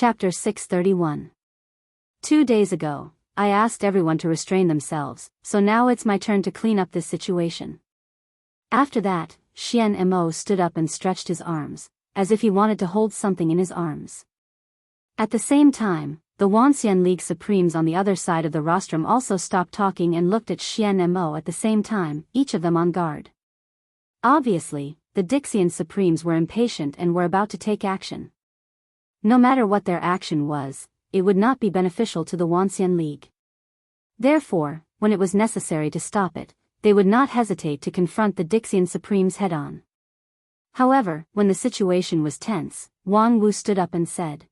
Chapter 631. 2 days ago, I asked everyone to restrain themselves, so now it's my turn to clean up this situation. After that, Xian Mo stood up and stretched his arms, as if he wanted to hold something in his arms. At the same time, the Wuxia League Supremes on the other side of the rostrum also stopped talking and looked at Xian Mo at the same time, each of them on guard. Obviously, the Dixian Supremes were impatient and were about to take action. No matter what their action was, it would not be beneficial to the Wuxia League. Therefore, when it was necessary to stop it, they would not hesitate to confront the Dixian Supremes head-on. However, when the situation was tense, Wang Wu stood up and said,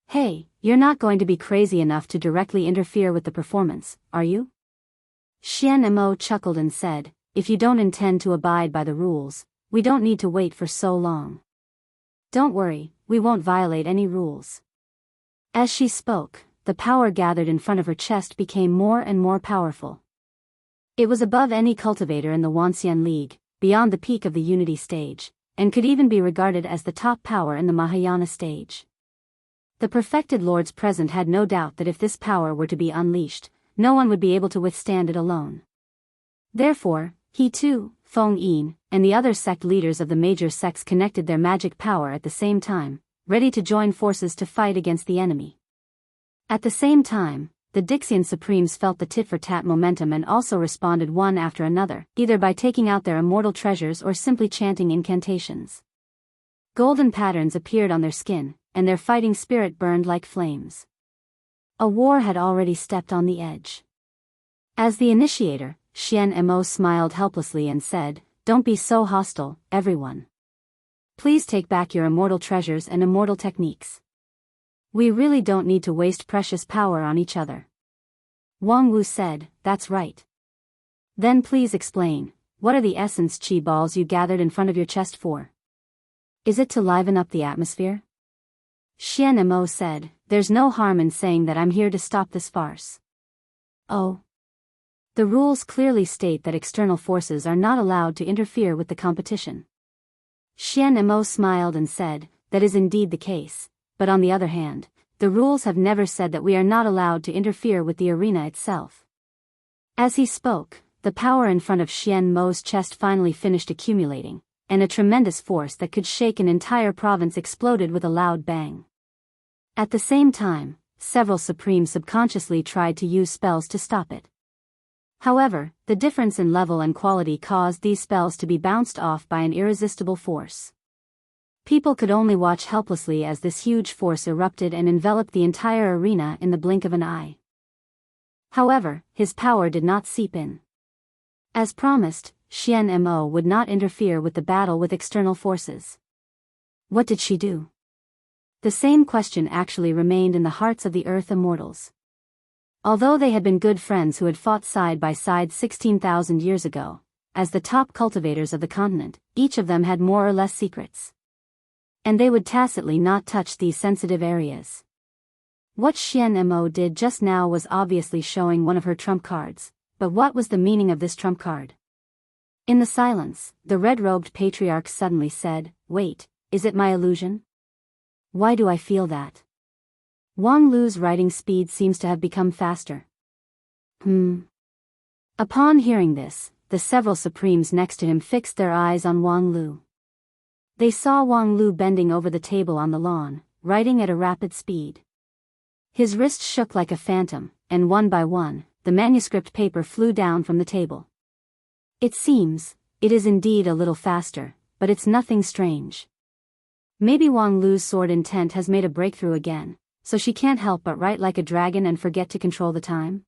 "Hey, you're not going to be crazy enough to directly interfere with the performance, are you?" Xian Mo chuckled and said, "If you don't intend to abide by the rules, we don't need to wait for so long. Don't worry, we won't violate any rules." As she spoke, the power gathered in front of her chest became more and more powerful. It was above any cultivator in the Wuxia League, beyond the peak of the Unity stage, and could even be regarded as the top power in the Mahayana stage. The perfected lords present had no doubt that if this power were to be unleashed, no one would be able to withstand it alone. Therefore, he too, Feng Yin, and the other sect leaders of the major sects connected their magic power at the same time, ready to join forces to fight against the enemy. At the same time, the Dixian Supremes felt the tit-for-tat momentum and also responded one after another, either by taking out their immortal treasures or simply chanting incantations. Golden patterns appeared on their skin, and their fighting spirit burned like flames. A war had already stepped on the edge. As the initiator, Xian Mo smiled helplessly and said, "Don't be so hostile, everyone. Please take back your immortal treasures and immortal techniques. We really don't need to waste precious power on each other." Wang Wu said, "That's right. Then please explain, what are the essence chi balls you gathered in front of your chest for? Is it to liven up the atmosphere?" Xian Mo said, "There's no harm in saying that I'm here to stop this farce." "Oh. The rules clearly state that external forces are not allowed to interfere with the competition." Xian Mo smiled and said, "That is indeed the case, but on the other hand, the rules have never said that we are not allowed to interfere with the arena itself." As he spoke, the power in front of Xian Mo's chest finally finished accumulating, and a tremendous force that could shake an entire province exploded with a loud bang. At the same time, several Supremes subconsciously tried to use spells to stop it. However, the difference in level and quality caused these spells to be bounced off by an irresistible force. People could only watch helplessly as this huge force erupted and enveloped the entire arena in the blink of an eye. However, his power did not seep in. As promised, Xian Mo would not interfere with the battle with external forces. What did she do? The same question actually remained in the hearts of the Earth Immortals. Although they had been good friends who had fought side by side 16,000 years ago, as the top cultivators of the continent, each of them had more or less secrets. And they would tacitly not touch these sensitive areas. What Xian Mo did just now was obviously showing one of her trump cards, but what was the meaning of this trump card? In the silence, the red-robed patriarch suddenly said, "Wait, is it my illusion? Why do I feel that? Wang Lu's writing speed seems to have become faster." Upon hearing this, the several Supremes next to him fixed their eyes on Wang Lu. They saw Wang Lu bending over the table on the lawn, writing at a rapid speed. His wrist shook like a phantom, and one by one, the manuscript paper flew down from the table. It is indeed a little faster, but it's nothing strange. Maybe Wang Lu's sword intent has made a breakthrough again, so she can't help but write like a dragon and forget to control the time?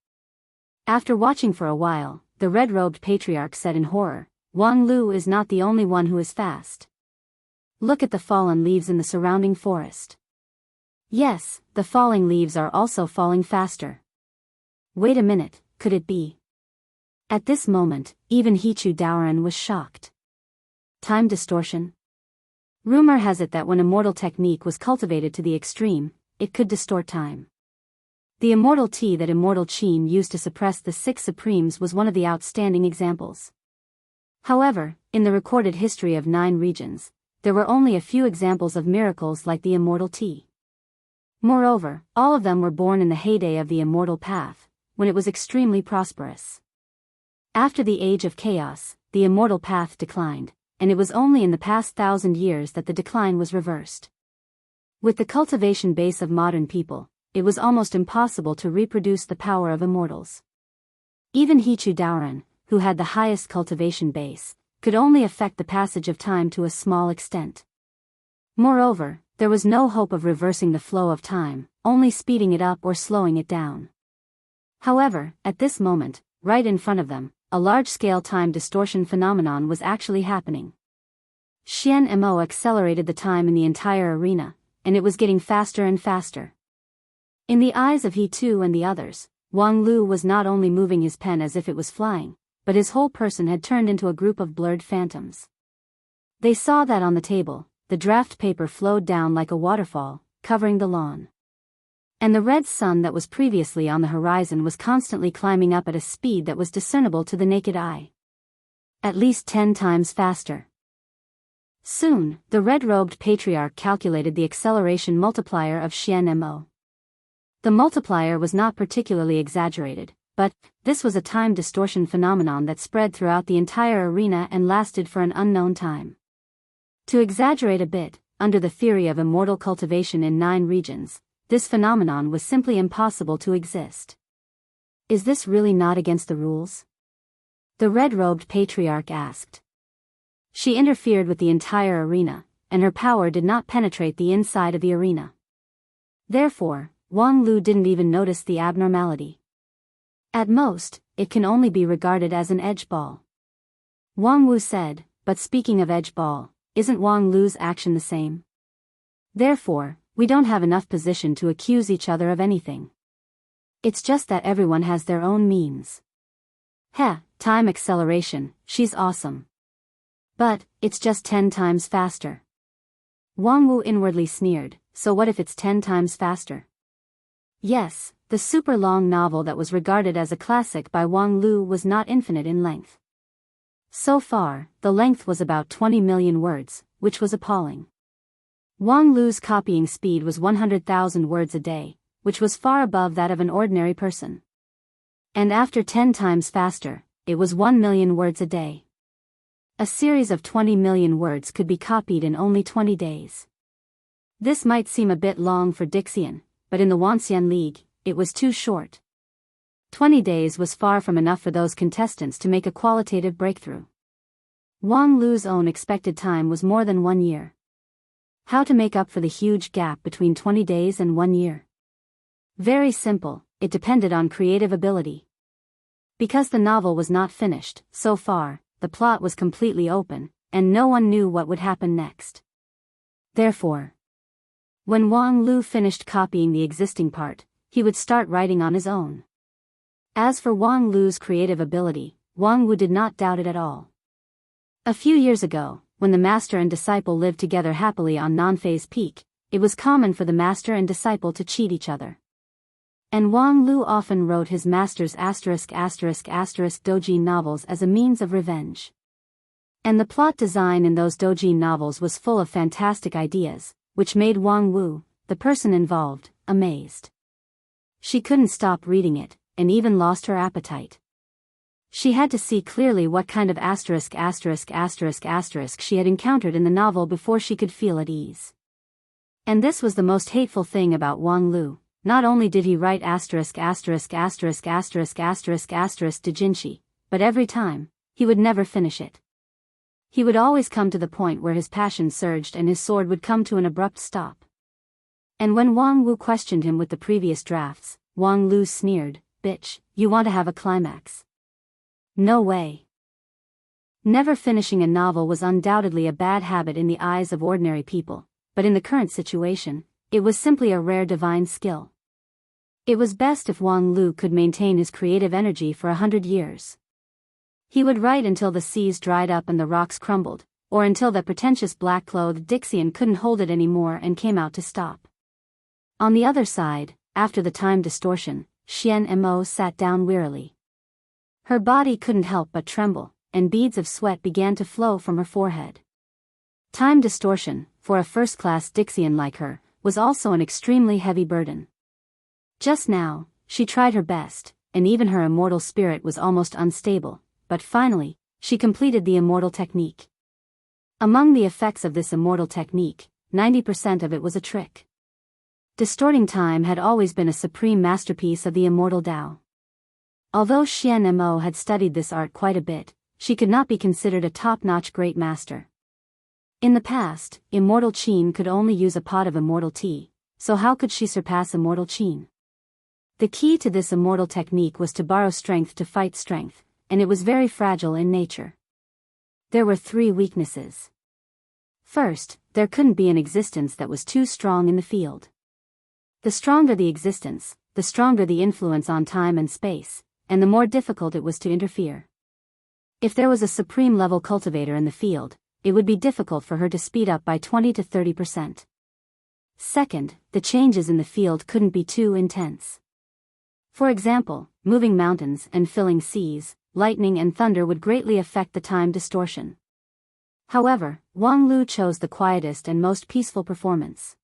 After watching for a while, the red-robed patriarch said in horror, "Wang Lu is not the only one who is fast. Look at the fallen leaves in the surrounding forest. Yes, the falling leaves are also falling faster. Wait a minute, could it be?" At this moment, even Hichu Daoran was shocked. Time distortion? Rumor has it that when immortal technique was cultivated to the extreme, it could distort time. The immortal tea that Immortal Qin used to suppress the 6 Supremes was one of the outstanding examples. However, in the recorded history of 9 regions, there were only a few examples of miracles like the immortal tea. Moreover, all of them were born in the heyday of the immortal path, when it was extremely prosperous. After the age of chaos, the immortal path declined, and it was only in the past 1,000 years that the decline was reversed. With the cultivation base of modern people, it was almost impossible to reproduce the power of immortals. Even Hichu Daoran, who had the highest cultivation base, could only affect the passage of time to a small extent. Moreover, there was no hope of reversing the flow of time, only speeding it up or slowing it down. However, at this moment, right in front of them, a large-scale time distortion phenomenon was actually happening. Xian Mo accelerated the time in the entire arena, and it was getting faster and faster. In the eyes of He Tu and the others, Wang Lu was not only moving his pen as if it was flying, but his whole person had turned into a group of blurred phantoms. They saw that on the table, the draft paper flowed down like a waterfall, covering the lawn. And the red sun that was previously on the horizon was constantly climbing up at a speed that was discernible to the naked eye. At least 10 times faster. Soon, the red-robed patriarch calculated the acceleration multiplier of Xian Mo. The multiplier was not particularly exaggerated, but this was a time distortion phenomenon that spread throughout the entire arena and lasted for an unknown time. To exaggerate a bit, under the theory of immortal cultivation in 9 regions, this phenomenon was simply impossible to exist. Is this really not against the rules? The red-robed patriarch asked. She interfered with the entire arena, and her power did not penetrate the inside of the arena. Therefore, Wang Lu didn't even notice the abnormality. At most, it can only be regarded as an edge ball. Wang Wu said, but speaking of edge ball, isn't Wang Lu's action the same? Therefore, we don't have enough position to accuse each other of anything. It's just that everyone has their own means. Heh, time acceleration, she's awesome. But, it's just 10 times faster. Wang Wu inwardly sneered, so what if it's 10 times faster? Yes, the super long novel that was regarded as a classic by Wang Lu was not infinite in length. So far, the length was about 20 million words, which was appalling. Wang Lu's copying speed was 100,000 words a day, which was far above that of an ordinary person. And after 10 times faster, it was 1 million words a day. A series of 20 million words could be copied in only 20 days. This might seem a bit long for Dixian, but in the Wanxian League, it was too short. 20 days was far from enough for those contestants to make a qualitative breakthrough. Wang Lu's own expected time was more than 1 year. How to make up for the huge gap between 20 days and 1 year? Very simple, it depended on creative ability. Because the novel was not finished, so far, the plot was completely open, and no one knew what would happen next. Therefore, when Wang Lu finished copying the existing part, he would start writing on his own. As for Wang Lu's creative ability, Wang Wu did not doubt it at all. A few years ago, when the master and disciple lived together happily on Nanfei's Peak, it was common for the master and disciple to cheat each other. And Wang Lu often wrote his master's ***** doujin novels as a means of revenge. And the plot design in those doujin novels was full of fantastic ideas, which made Wang Wu, the person involved, amazed. She couldn't stop reading it, and even lost her appetite. She had to see clearly what kind of **** she had encountered in the novel before she could feel at ease. And this was the most hateful thing about Wang Lu. Not only did he write ***** doujinshi, but every time, he would never finish it. He would always come to the point where his passion surged and his sword would come to an abrupt stop. And when Wang Wu questioned him with the previous drafts, Wang Lu sneered, "Bitch, you want to have a climax? No way." Never finishing a novel was undoubtedly a bad habit in the eyes of ordinary people, but in the current situation, it was simply a rare divine skill. It was best if Wang Lu could maintain his creative energy for 100 years. He would write until the seas dried up and the rocks crumbled, or until the pretentious black-clothed Dixian couldn't hold it anymore and came out to stop. On the other side, after the time distortion, Xian Mo sat down wearily. Her body couldn't help but tremble, and beads of sweat began to flow from her forehead. Time distortion, for a first-class Dixian like her, was also an extremely heavy burden. Just now, she tried her best, and even her immortal spirit was almost unstable, but finally, she completed the immortal technique. Among the effects of this immortal technique, 90% of it was a trick. Distorting time had always been a supreme masterpiece of the immortal Tao. Although Xian Mo had studied this art quite a bit, she could not be considered a top-notch great master. In the past, immortal Qin could only use a pot of immortal tea, so how could she surpass immortal Qin? The key to this immortal technique was to borrow strength to fight strength, and it was very fragile in nature. There were 3 weaknesses. First, there couldn't be an existence that was too strong in the field. The stronger the existence, the stronger the influence on time and space, and the more difficult it was to interfere. If there was a supreme level cultivator in the field, it would be difficult for her to speed up by 20 to 30%. Second, the changes in the field couldn't be too intense. For example, moving mountains and filling seas, lightning and thunder would greatly affect the time distortion. However, Wang Lu chose the quietest and most peaceful performance.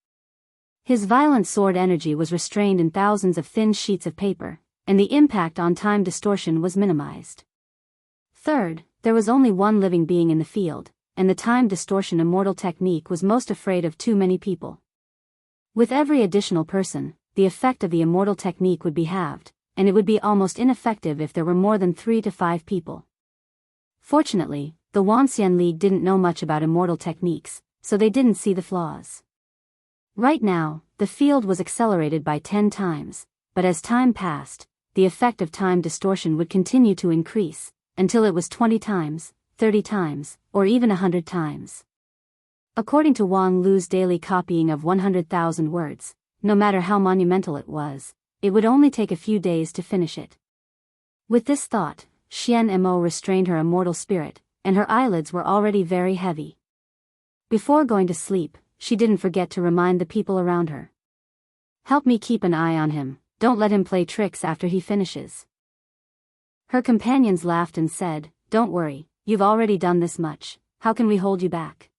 His violent sword energy was restrained in thousands of thin sheets of paper, and the impact on time distortion was minimized. Third, there was only one living being in the field, and the time distortion immortal technique was most afraid of too many people. With every additional person, the effect of the immortal technique would be halved, and it would be almost ineffective if there were more than 3 to 5 people. Fortunately, the Wuxia League didn't know much about immortal techniques, so they didn't see the flaws. Right now, the field was accelerated by 10 times, but as time passed, the effect of time distortion would continue to increase, until it was 20 times, 30 times, or even 100 times. According to Wang Lu's daily copying of 100,000 words, no matter how monumental it was, it would only take a few days to finish it. With this thought, Xian Mo restrained her immortal spirit, and her eyelids were already very heavy. Before going to sleep, she didn't forget to remind the people around her. "Help me keep an eye on him, don't let him play tricks after he finishes." Her companions laughed and said, "Don't worry, you've already done this much, how can we hold you back?"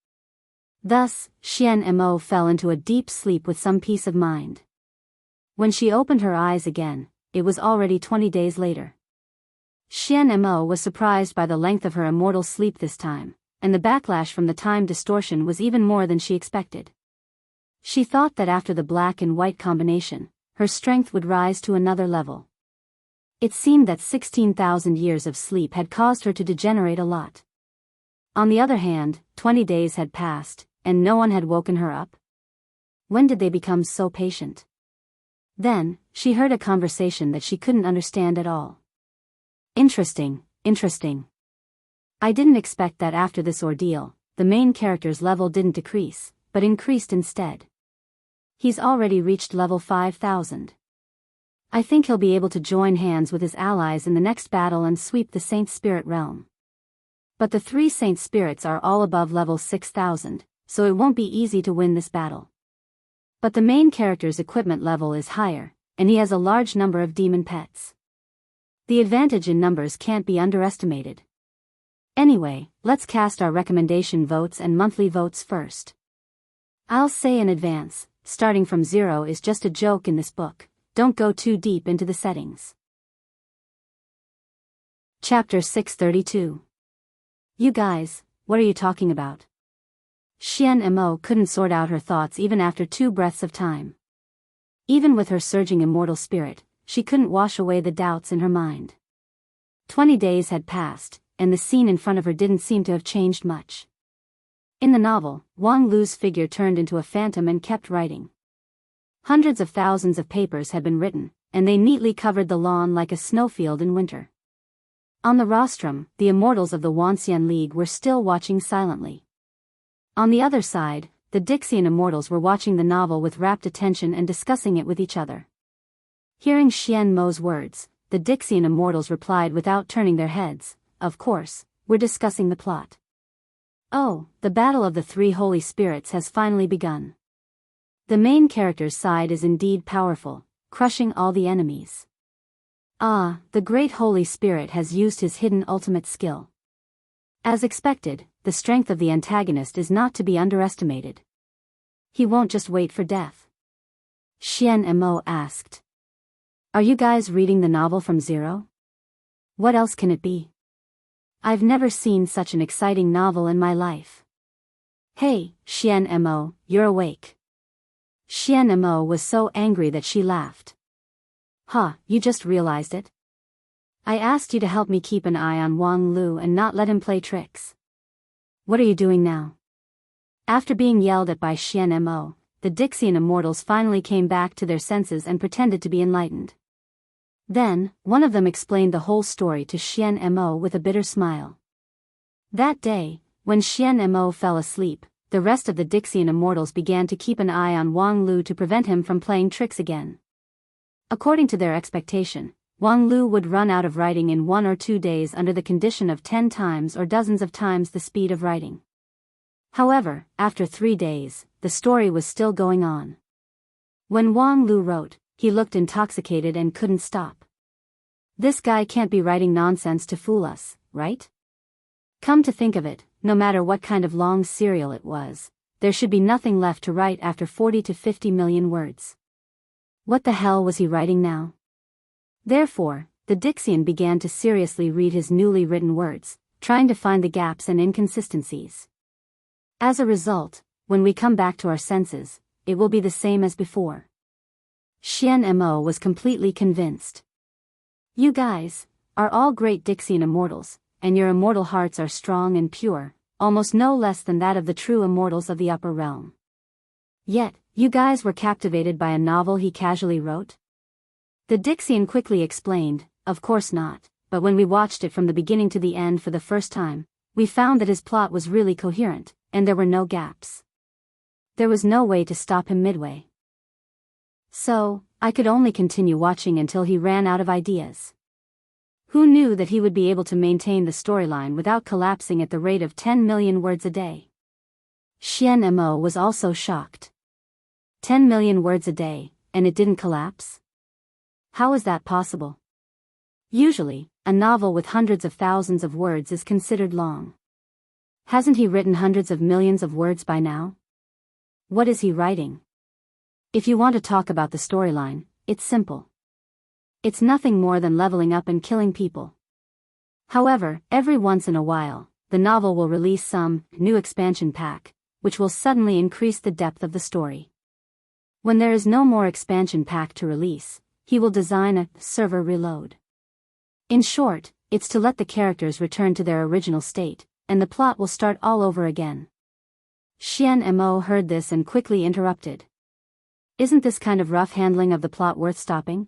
Thus, Xian Mo fell into a deep sleep with some peace of mind. When she opened her eyes again, it was already 20 days later. Xian Mo was surprised by the length of her immortal sleep this time, and the backlash from the time distortion was even more than she expected. She thought that after the black and white combination, her strength would rise to another level. It seemed that 16,000 years of sleep had caused her to degenerate a lot. On the other hand, 20 days had passed, and no one had woken her up. When did they become so patient? Then, she heard a conversation that she couldn't understand at all. Interesting. I didn't expect that after this ordeal, the main character's level didn't decrease, but increased instead. He's already reached level 5,000. I think he'll be able to join hands with his allies in the next battle and sweep the Saint Spirit realm. But the 3 Saint Spirits are all above level 6,000, so it won't be easy to win this battle. But the main character's equipment level is higher, and he has a large number of demon pets. The advantage in numbers can't be underestimated. Anyway, let's cast our recommendation votes and monthly votes first. I'll say in advance, starting from 0 is just a joke in this book, don't go too deep into the settings. Chapter 632. You guys, what are you talking about? Xian Mo couldn't sort out her thoughts even after 2 breaths of time. Even with her surging immortal spirit, she couldn't wash away the doubts in her mind. 20 days had passed, and the scene in front of her didn't seem to have changed much. In the novel, Wang Lu's figure turned into a phantom and kept writing. Hundreds of thousands of papers had been written, and they neatly covered the lawn like a snowfield in winter. On the rostrum, the immortals of the Wuxia League were still watching silently. On the other side, the Dixian immortals were watching the novel with rapt attention and discussing it with each other. Hearing Xian Mo's words, the Dixian immortals replied without turning their heads, "Of course, we're discussing the plot." Oh, the battle of the 3 holy spirits has finally begun. The main character's side is indeed powerful, crushing all the enemies. Ah, the great Holy Spirit has used his hidden ultimate skill. As expected, the strength of the antagonist is not to be underestimated. He won't just wait for death. Xian Mo asked. Are you guys reading the novel from zero? What else can it be? I've never seen such an exciting novel in my life. Hey, Xian Mo, you're awake. Xian Mo was so angry that she laughed. Huh, you just realized it? I asked you to help me keep an eye on Wang Lu and not let him play tricks. What are you doing now? After being yelled at by Xian Mo, the Dixian immortals finally came back to their senses and pretended to be enlightened. Then, one of them explained the whole story to Xian Mo with a bitter smile. That day, when Xian Mo fell asleep, the rest of the Dixian immortals began to keep an eye on Wang Lu to prevent him from playing tricks again. According to their expectation, Wang Lu would run out of writing in 1 or 2 days under the condition of 10 times or dozens of times the speed of writing. However, after 3 days, the story was still going on. When Wang Lu wrote, he looked intoxicated and couldn't stop. This guy can't be writing nonsense to fool us, right? Come to think of it, no matter what kind of long serial it was, there should be nothing left to write after 40 to 50 million words. What the hell was he writing now? Therefore, the Dixian began to seriously read his newly written words, trying to find the gaps and inconsistencies. As a result, when we come back to our senses, it will be the same as before. Xian Mo was completely convinced. You guys are all great Dixian immortals, and your immortal hearts are strong and pure, almost no less than that of the true immortals of the upper realm. Yet, you guys were captivated by a novel he casually wrote? The Dixian quickly explained, of course not, but when we watched it from the beginning to the end for the first time, we found that his plot was really coherent, and there were no gaps. There was no way to stop him midway. So, I could only continue watching until he ran out of ideas. Who knew that he would be able to maintain the storyline without collapsing at the rate of 10 million words a day? Xian Mo was also shocked. 10 million words a day, and it didn't collapse? How is that possible? Usually, a novel with hundreds of thousands of words is considered long. Hasn't he written hundreds of millions of words by now? What is he writing? If you want to talk about the storyline, it's simple. It's nothing more than leveling up and killing people. However, every once in a while, the novel will release some new expansion pack, which will suddenly increase the depth of the story. When there is no more expansion pack to release, he will design a server reload. In short, it's to let the characters return to their original state, and the plot will start all over again. Xian Mo heard this and quickly interrupted. Isn't this kind of rough handling of the plot worth stopping?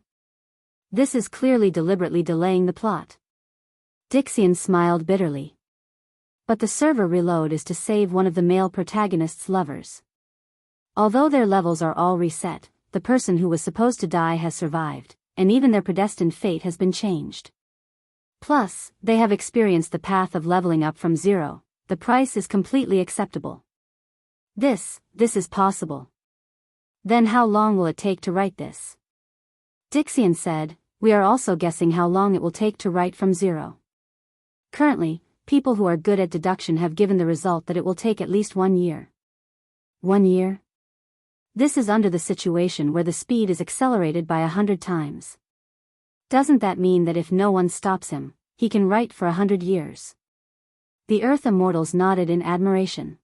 This is clearly deliberately delaying the plot. Dixian smiled bitterly. But the server reload is to save one of the male protagonist's lovers. Although their levels are all reset, the person who was supposed to die has survived, and even their predestined fate has been changed. Plus, they have experienced the path of leveling up from zero. The price is completely acceptable. This is possible. Then how long will it take to write this? Dixian said, we are also guessing how long it will take to write from zero. Currently, people who are good at deduction have given the result that it will take at least 1 year. 1 year? This is under the situation where the speed is accelerated by 100 times. Doesn't that mean that if no one stops him, he can write for 100 years? The Earth Immortals nodded in admiration.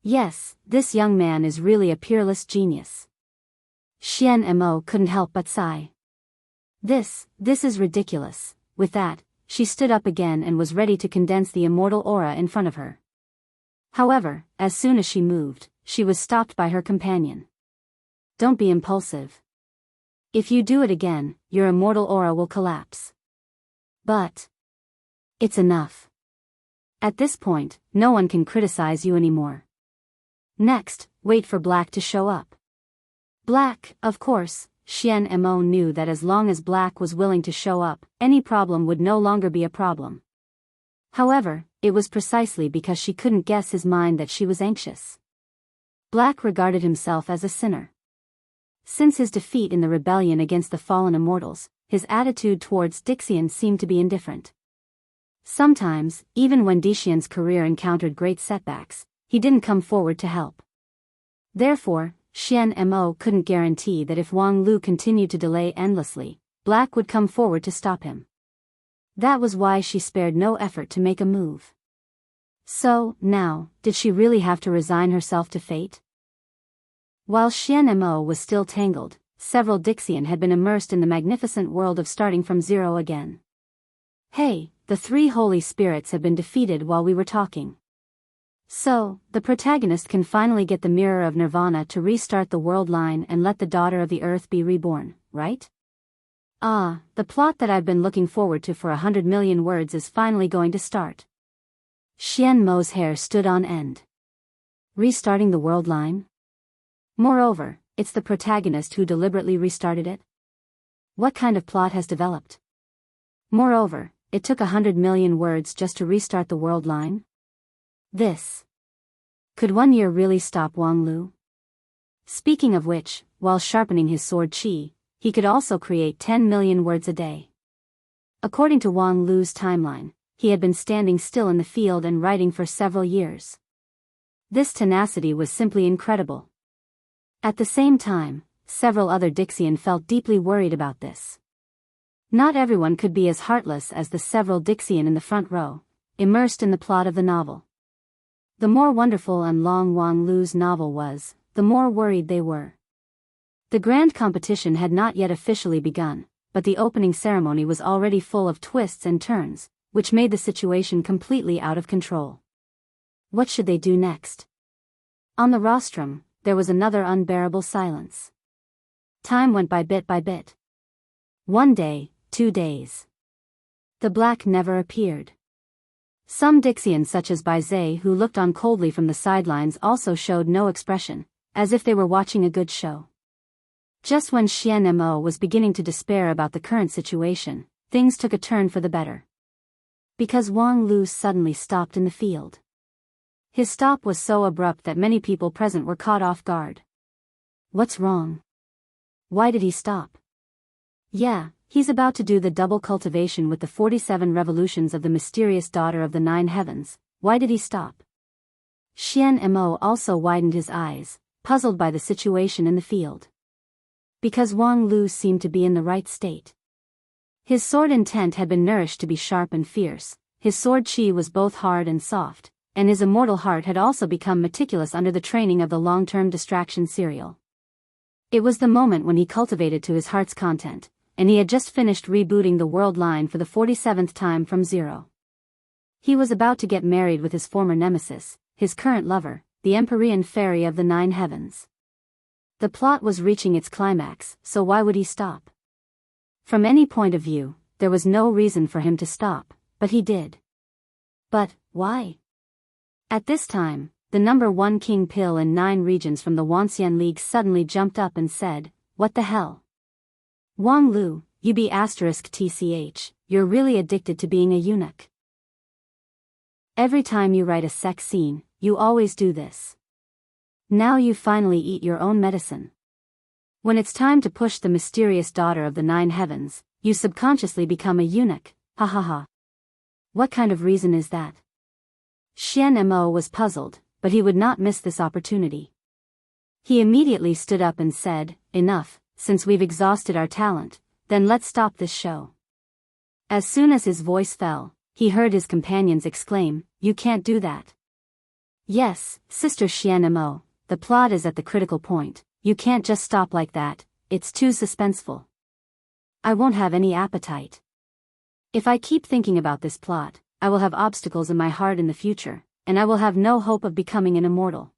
Yes, this young man is really a peerless genius. Xian Mo couldn't help but sigh. This is ridiculous. With that, she stood up again and was ready to condense the immortal aura in front of her. However, as soon as she moved, she was stopped by her companion. Don't be impulsive. If you do it again, your immortal aura will collapse. But it's enough. At this point, no one can criticize you anymore. Next, wait for Black to show up. Black, of course. Xian Mo knew that as long as Black was willing to show up, any problem would no longer be a problem. However, it was precisely because she couldn't guess his mind that she was anxious. Black regarded himself as a sinner. Since his defeat in the rebellion against the fallen immortals, his attitude towards Dixian seemed to be indifferent. Sometimes, even when Dixian's career encountered great setbacks, he didn't come forward to help. Therefore, Xian Mo couldn't guarantee that if Wang Lu continued to delay endlessly, Black would come forward to stop him. That was why she spared no effort to make a move. So, now, did she really have to resign herself to fate? While Xian Mo was still tangled, several Dixian had been immersed in the magnificent world of starting from zero again. Hey, the three holy spirits have been defeated while we were talking. So, the protagonist can finally get the mirror of Nirvana to restart the world line and let the daughter of the earth be reborn, right? Ah, the plot that I've been looking forward to for 100 million words is finally going to start. Xian Mo's hair stood on end. Restarting the world line? Moreover, it's the protagonist who deliberately restarted it? What kind of plot has developed? Moreover, it took 100 million words just to restart the world line? This. Could 1 year really stop Wang Lu? Speaking of which, while sharpening his sword qi, he could also create 10 million words a day. According to Wang Lu's timeline, he had been standing still in the field and writing for several years. This tenacity was simply incredible. At the same time, several other Dixian felt deeply worried about this. Not everyone could be as heartless as the several Dixian in the front row, immersed in the plot of the novel. The more wonderful and long Wang Lu's novel was, the more worried they were. The grand competition had not yet officially begun, but the opening ceremony was already full of twists and turns, which made the situation completely out of control. What should they do next? On the rostrum, there was another unbearable silence. Time went by bit by bit. 1 day, 2 days. The Black never appeared. Some Dixians such as Biyao who looked on coldly from the sidelines also showed no expression, as if they were watching a good show. Just when Xian Mo was beginning to despair about the current situation, things took a turn for the better. Because Wang Lu suddenly stopped in the field. His stop was so abrupt that many people present were caught off guard. What's wrong? Why did he stop? Yeah, he's about to do the double cultivation with the 47 revolutions of the mysterious daughter of the 9 heavens. Why did he stop? Xian Mo also widened his eyes, puzzled by the situation in the field. Because Wang Lu seemed to be in the right state. His sword intent had been nourished to be sharp and fierce, his sword qi was both hard and soft, and his immortal heart had also become meticulous under the training of the long-term distraction serial. It was the moment when he cultivated to his heart's content, and he had just finished rebooting the world line for the 47th time from zero. He was about to get married with his former nemesis, his current lover, the Empyrean fairy of the 9 heavens. The plot was reaching its climax, so why would he stop? From any point of view, there was no reason for him to stop, but he did. But, why? At this time, the number 1 king pill in 9 regions from the Wanxian League suddenly jumped up and said, "What the hell? Wang Lu, you be *tch, you're really addicted to being a eunuch. Every time you write a sex scene, you always do this. Now you finally eat your own medicine. When it's time to push the mysterious daughter of the 9 heavens, you subconsciously become a eunuch, ha ha ha. What kind of reason is that?" Xian Mo was puzzled, but he would not miss this opportunity. He immediately stood up and said, "Enough, since we've exhausted our talent, then let's stop this show." As soon as his voice fell, he heard his companions exclaim, "You can't do that." "Yes, Sister Xian Mo, the plot is at the critical point, you can't just stop like that, it's too suspenseful. I won't have any appetite. If I keep thinking about this plot, I will have obstacles in my heart in the future, and I will have no hope of becoming an immortal."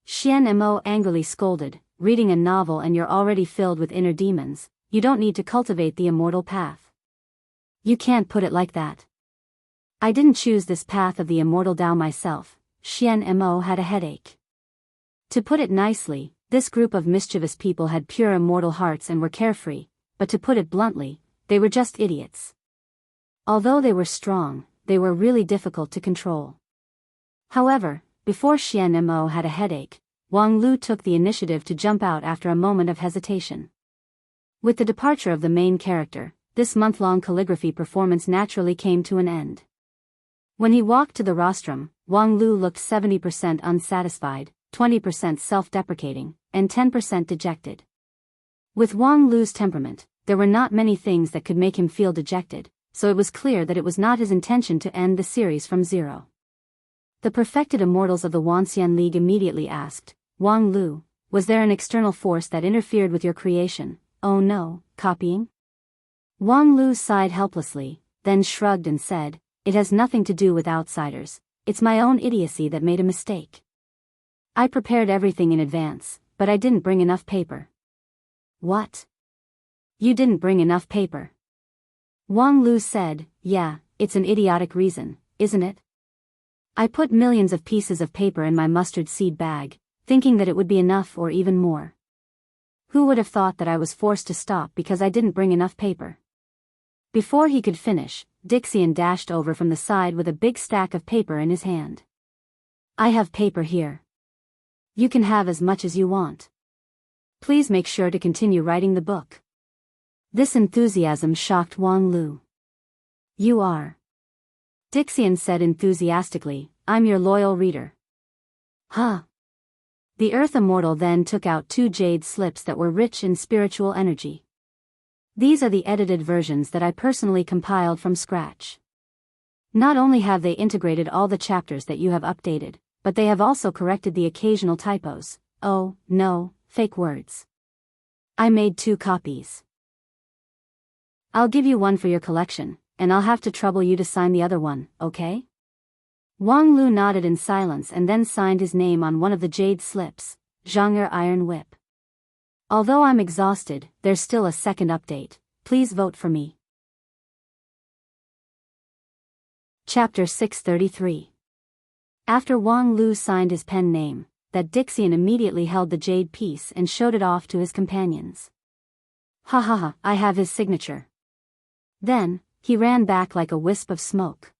Xian Mo angrily scolded, "Reading a novel and you're already filled with inner demons, you don't need to cultivate the immortal path. You can't put it like that. I didn't choose this path of the immortal Tao myself." Xian Mo had a headache. To put it nicely, this group of mischievous people had pure immortal hearts and were carefree, but to put it bluntly, they were just idiots. Although they were strong, they were really difficult to control. However, before Xian Mo had a headache, Wang Lu took the initiative to jump out after a moment of hesitation. With the departure of the main character, this month-long calligraphy performance naturally came to an end. When he walked to the rostrum, Wang Lu looked 70% unsatisfied, 20% self-deprecating, and 10% dejected. With Wang Lu's temperament, there were not many things that could make him feel dejected, so it was clear that it was not his intention to end the series from zero. The perfected immortals of the Wanxian League immediately asked, Wang Lu, was there an external force that interfered with your creation? Oh no, copying? Wang Lu sighed helplessly, then shrugged and said, it has nothing to do with outsiders, it's my own idiocy that made a mistake. I prepared everything in advance, but I didn't bring enough paper. What? You didn't bring enough paper? Wang Lu said, yeah, it's an idiotic reason, isn't it? I put millions of pieces of paper in my mustard seed bag, thinking that it would be enough or even more. Who would have thought that I was forced to stop because I didn't bring enough paper? Before he could finish, Dixian dashed over from the side with a big stack of paper in his hand. I have paper here. You can have as much as you want. Please make sure to continue writing the book. This enthusiasm shocked Wang Lu. You are. Dixian said enthusiastically, I'm your loyal reader. Huh. The Earth Immortal then took out 2 jade slips that were rich in spiritual energy. These are the edited versions that I personally compiled from scratch. Not only have they integrated all the chapters that you have updated, but they have also corrected the occasional typos. Oh, no, fake words. I made 2 copies. I'll give you one for your collection, and I'll have to trouble you to sign the other one, okay? Wang Lu nodded in silence and then signed his name on one of the jade slips, Zhang'er Iron Whip. Although I'm exhausted, there's still a second update. Please vote for me. Chapter 633. After Wang Lu signed his pen name, that Dixian immediately held the jade piece and showed it off to his companions. Ha ha ha, I have his signature. Then, he ran back like a wisp of smoke.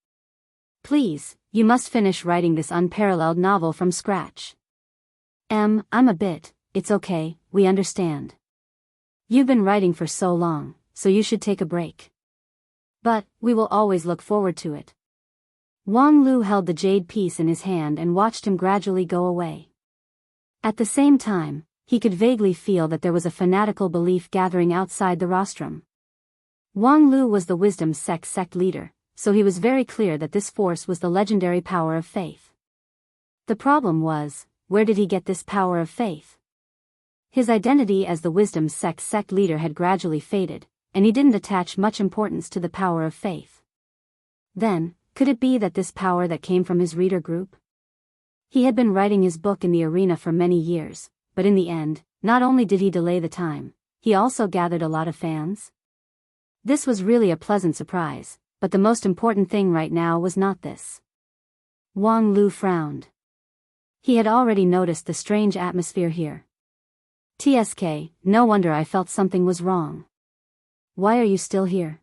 Please, you must finish writing this unparalleled novel from scratch. I'm a bit, it's okay, we understand. You've been writing for so long, so you should take a break. But, we will always look forward to it. Wang Lu held the jade piece in his hand and watched him gradually go away. At the same time, he could vaguely feel that there was a fanatical belief gathering outside the rostrum. Wang Lu was the wisdom sect leader, so he was very clear that this force was the legendary power of faith. The problem was, where did he get this power of faith? His identity as the wisdom sect leader had gradually faded, and he didn't attach much importance to the power of faith. Then, could it be that this power that came from his reader group? He had been writing his book in the arena for many years, but in the end, not only did he delay the time, he also gathered a lot of fans. This was really a pleasant surprise, but the most important thing right now was not this. Wang Lu frowned. He had already noticed the strange atmosphere here. TSK, no wonder I felt something was wrong. Why are you still here?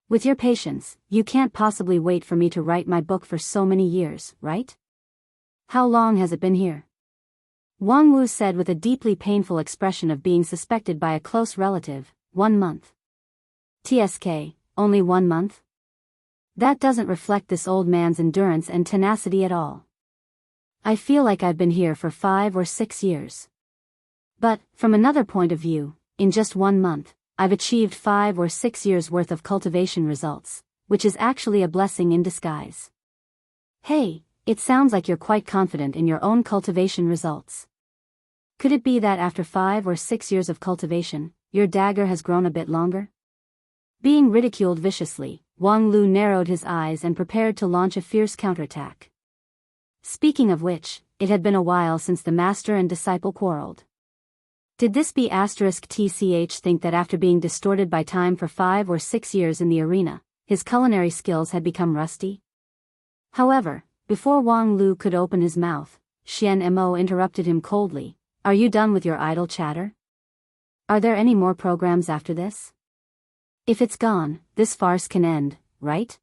With your patience, you can't possibly wait for me to write my book for so many years, right? How long has it been here? Wang Wu said with a deeply painful expression of being suspected by a close relative. 1 month. TSK, only 1 month? That doesn't reflect this old man's endurance and tenacity at all. I feel like I've been here for 5 or 6 years. But, from another point of view, in just 1 month, I've achieved 5 or 6 years worth of cultivation results, which is actually a blessing in disguise. Hey, it sounds like you're quite confident in your own cultivation results. Could it be that after 5 or 6 years of cultivation, your dagger has grown a bit longer? Being ridiculed viciously, Wang Lu narrowed his eyes and prepared to launch a fierce counterattack. Speaking of which, it had been a while since the master and disciple quarreled. Did this B*TCH think that after being distorted by time for 5 or 6 years in the arena, his culinary skills had become rusty? However, before Wang Lu could open his mouth, Xian Mo interrupted him coldly. Are you done with your idle chatter? Are there any more programs after this? If it's gone, this farce can end, right?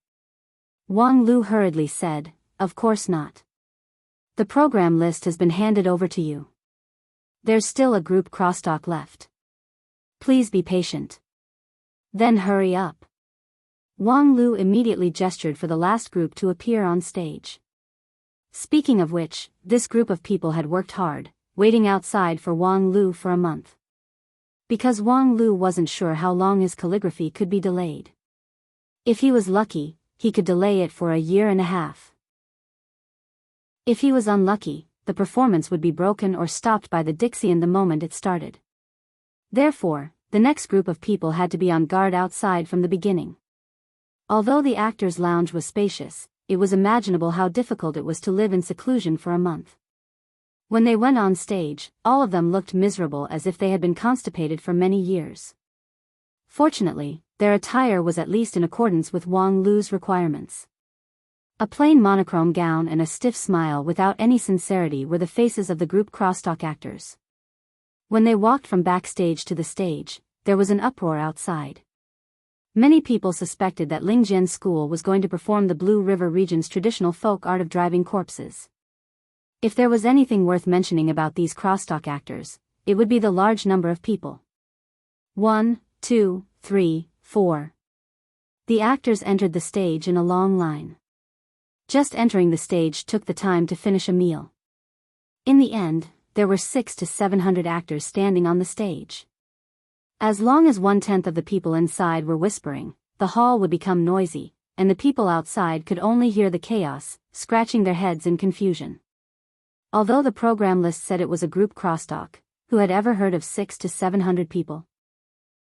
Wang Lu hurriedly said, of course not. The program list has been handed over to you. There's still a group crosstalk left. Please be patient. Then hurry up. Wang Lu immediately gestured for the last group to appear on stage. Speaking of which, this group of people had worked hard, waiting outside for Wang Lu for a month. Because Wang Lu wasn't sure how long his calligraphy could be delayed. If he was lucky, he could delay it for a year and a half. If he was unlucky, the performance would be broken or stopped by the Dixian the moment it started. Therefore, the next group of people had to be on guard outside from the beginning. Although the actors' lounge was spacious, it was imaginable how difficult it was to live in seclusion for a month. When they went on stage, all of them looked miserable as if they had been constipated for many years. Fortunately, their attire was at least in accordance with Wang Lu's requirements. A plain monochrome gown and a stiff smile without any sincerity were the faces of the group crosstalk actors. When they walked from backstage to the stage, there was an uproar outside. Many people suspected that Lingjian School was going to perform the Blue River region's traditional folk art of driving corpses. If there was anything worth mentioning about these crosstalk actors, it would be the large number of people. 1, 2, 3, 4. The actors entered the stage in a long line. Just entering the stage took the time to finish a meal. In the end, there were 600 to 700 actors standing on the stage. As long as 1/10 of the people inside were whispering, the hall would become noisy, and the people outside could only hear the chaos, scratching their heads in confusion. Although the program list said it was a group crosstalk, who had ever heard of 600 to 700 people?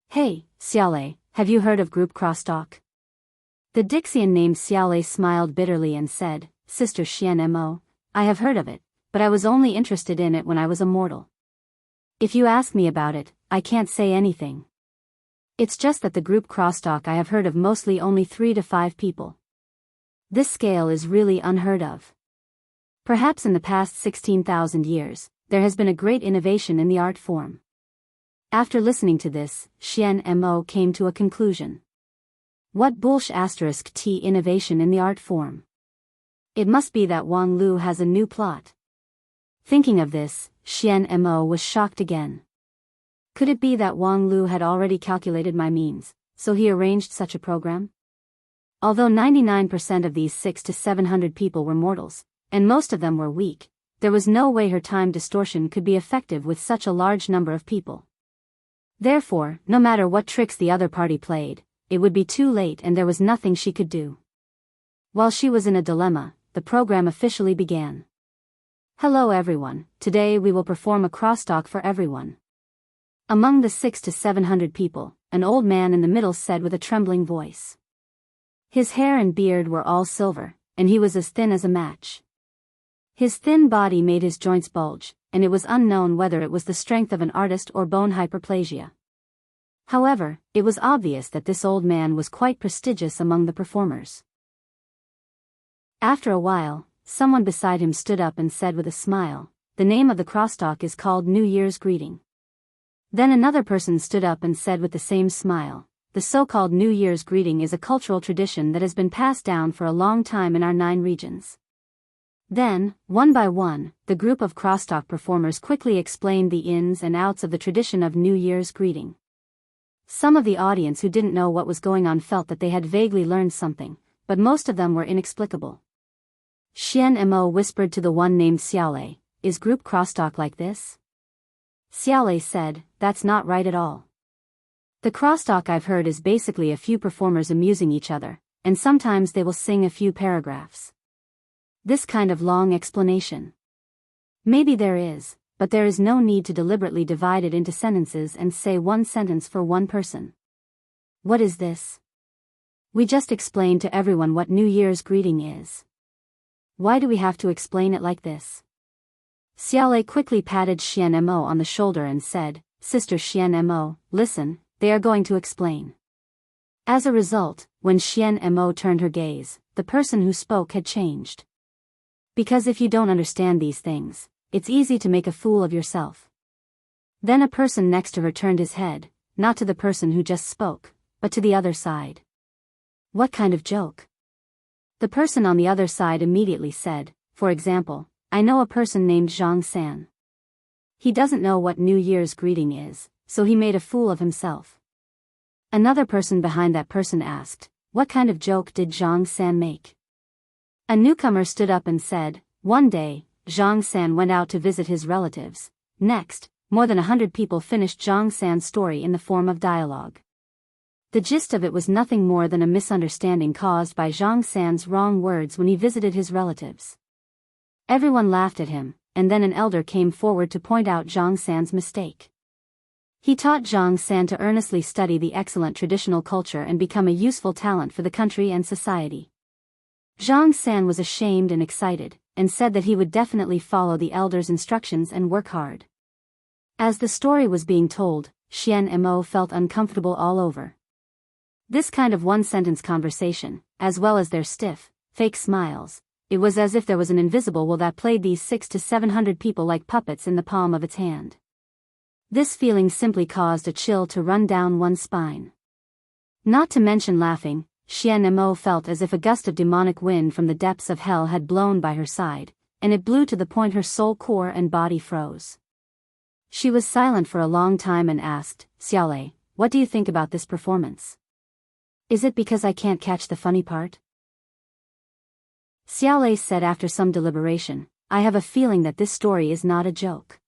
Hey, Xiaolei, have you heard of group crosstalk? The Dixian named Xiaolei smiled bitterly and said, Sister Xian Mo, I have heard of it, but I was only interested in it when I was a mortal. If you ask me about it, I can't say anything. It's just that the group crosstalk I have heard of mostly only 3 to 5 people. This scale is really unheard of. Perhaps in the past 16,000 years, there has been a great innovation in the art form. After listening to this, Xian Mo came to a conclusion. What **t innovation in the art form? It must be that Wang Lu has a new plot. Thinking of this, Xian Mo was shocked again. Could it be that Wang Lu had already calculated my means, so he arranged such a program? Although 99% of these 600 to 700 people were mortals, and most of them were weak, there was no way her time distortion could be effective with such a large number of people. Therefore, no matter what tricks the other party played, it would be too late and there was nothing she could do. While she was in a dilemma, the program officially began. Hello everyone, today we will perform a crosstalk for everyone. Among the 600 to 700 people, an old man in the middle said with a trembling voice. His hair and beard were all silver, and he was as thin as a match. His thin body made his joints bulge, and it was unknown whether it was the strength of an artist or bone hyperplasia. However, it was obvious that this old man was quite prestigious among the performers. After a while, someone beside him stood up and said with a smile, the name of the crosstalk is called New Year's Greeting. Then another person stood up and said with the same smile, the so-called New Year's Greeting is a cultural tradition that has been passed down for a long time in our 9 regions. Then, one by one, the group of crosstalk performers quickly explained the ins and outs of the tradition of New Year's Greeting. Some of the audience who didn't know what was going on felt that they had vaguely learned something, but most of them were inexplicable. Xian Mo whispered to the one named Xiaolei, is group crosstalk like this? Xiaolei said, that's not right at all. The crosstalk I've heard is basically a few performers amusing each other, and sometimes they will sing a few paragraphs. This kind of long explanation. Maybe there is, but there is no need to deliberately divide it into sentences and say one sentence for one person. What is this? We just explained to everyone what New Year's greeting is. Why do we have to explain it like this? Xiaolei quickly patted Xian Mo on the shoulder and said, Sister Xian Mo, listen, they are going to explain. As a result, when Xian Mo turned her gaze, the person who spoke had changed. Because if you don't understand these things, it's easy to make a fool of yourself. Then a person next to her turned his head, not to the person who just spoke, but to the other side. What kind of joke? The person on the other side immediately said, for example, I know a person named Zhang San. He doesn't know what New Year's greeting is, so he made a fool of himself. Another person behind that person asked, what kind of joke did Zhang San make? A newcomer stood up and said, one day, Zhang San went out to visit his relatives, Next, more than 100 people finished Zhang San's story in the form of dialogue. The gist of it was nothing more than a misunderstanding caused by Zhang San's wrong words when he visited his relatives. Everyone laughed at him, and then an elder came forward to point out Zhang San's mistake. He taught Zhang San to earnestly study the excellent traditional culture and become a useful talent for the country and society. Zhang San was ashamed and excited, and said that he would definitely follow the elder's instructions and work hard. As the story was being told, Xian and Mo felt uncomfortable all over. This kind of one-sentence conversation, as well as their stiff, fake smiles, it was as if there was an invisible will that played these 600 to 700 people like puppets in the palm of its hand. This feeling simply caused a chill to run down one's spine. Not to mention laughing, Xian and Mo felt as if a gust of demonic wind from the depths of hell had blown by her side, and it blew to the point her soul core and body froze. She was silent for a long time and asked, "Xiaolei, what do you think about this performance? Is it because I can't catch the funny part?" Xiaolei said after some deliberation, "I have a feeling that this story is not a joke."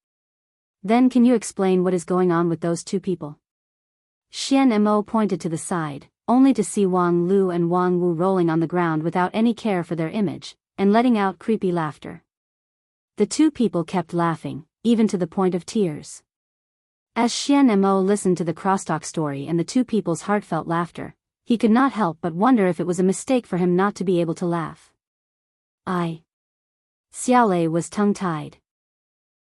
"Then can you explain what is going on with those two people?" Xian and Mo pointed to the side, only to see Wang Lu and Wang Wu rolling on the ground without any care for their image, and letting out creepy laughter. The two people kept laughing, even to the point of tears. As Xian and Mo listened to the crosstalk story and the two people's heartfelt laughter, he could not help but wonder if it was a mistake for him not to be able to laugh. Xiaolei was tongue-tied.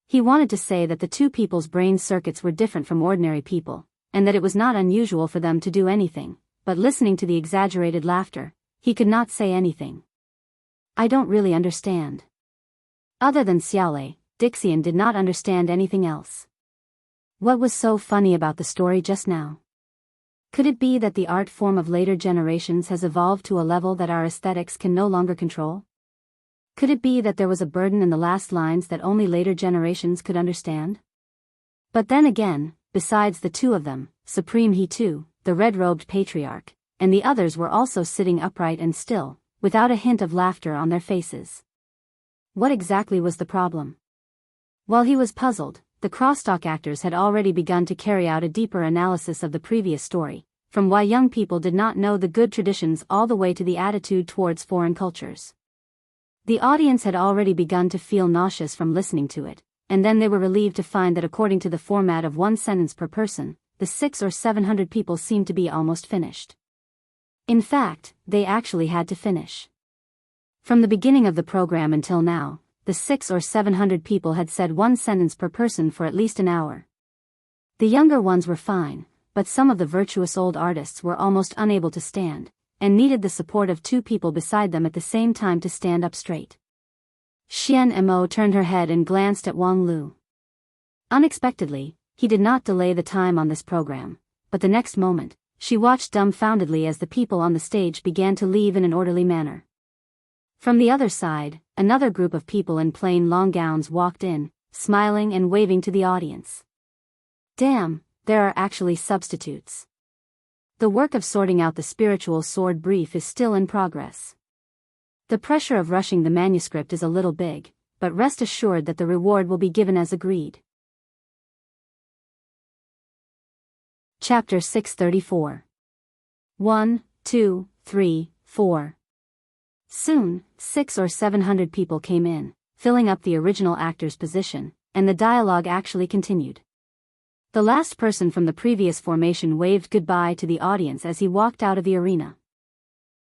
He wanted to say that the two people's brain circuits were different from ordinary people, and that it was not unusual for them to do anything, but listening to the exaggerated laughter, he could not say anything. "I don't really understand." Other than Xiaolei, Dixian did not understand anything else. What was so funny about the story just now? Could it be that the art form of later generations has evolved to a level that our aesthetics can no longer control? Could it be that there was a burden in the last lines that only later generations could understand? But then again, besides the two of them, Supreme He too, the red-robed patriarch, and the others were also sitting upright and still, without a hint of laughter on their faces. What exactly was the problem? While he was puzzled, the crosstalk actors had already begun to carry out a deeper analysis of the previous story, from why young people did not know the good traditions all the way to the attitude towards foreign cultures. The audience had already begun to feel nauseous from listening to it, and then they were relieved to find that according to the format of one sentence per person, the 600 or 700 people seemed to be almost finished. In fact, they actually had to finish. From the beginning of the program until now, the 600 or 700 people had said one sentence per person for at least an hour. The younger ones were fine, but some of the virtuous old artists were almost unable to stand, and needed the support of two people beside them at the same time to stand up straight. Xian and Mo turned her head and glanced at Wang Lu. Unexpectedly, he did not delay the time on this program, but the next moment, she watched dumbfoundedly as the people on the stage began to leave in an orderly manner. From the other side, another group of people in plain long gowns walked in, smiling and waving to the audience. Damn, there are actually substitutes. The work of sorting out the spiritual sword brief is still in progress. The pressure of rushing the manuscript is a little big, but rest assured that the reward will be given as agreed. Chapter 634. 1, 2, 3, 4. Soon, 600 or 700 people came in, filling up the original actor's position, and the dialogue actually continued. The last person from the previous formation waved goodbye to the audience as he walked out of the arena.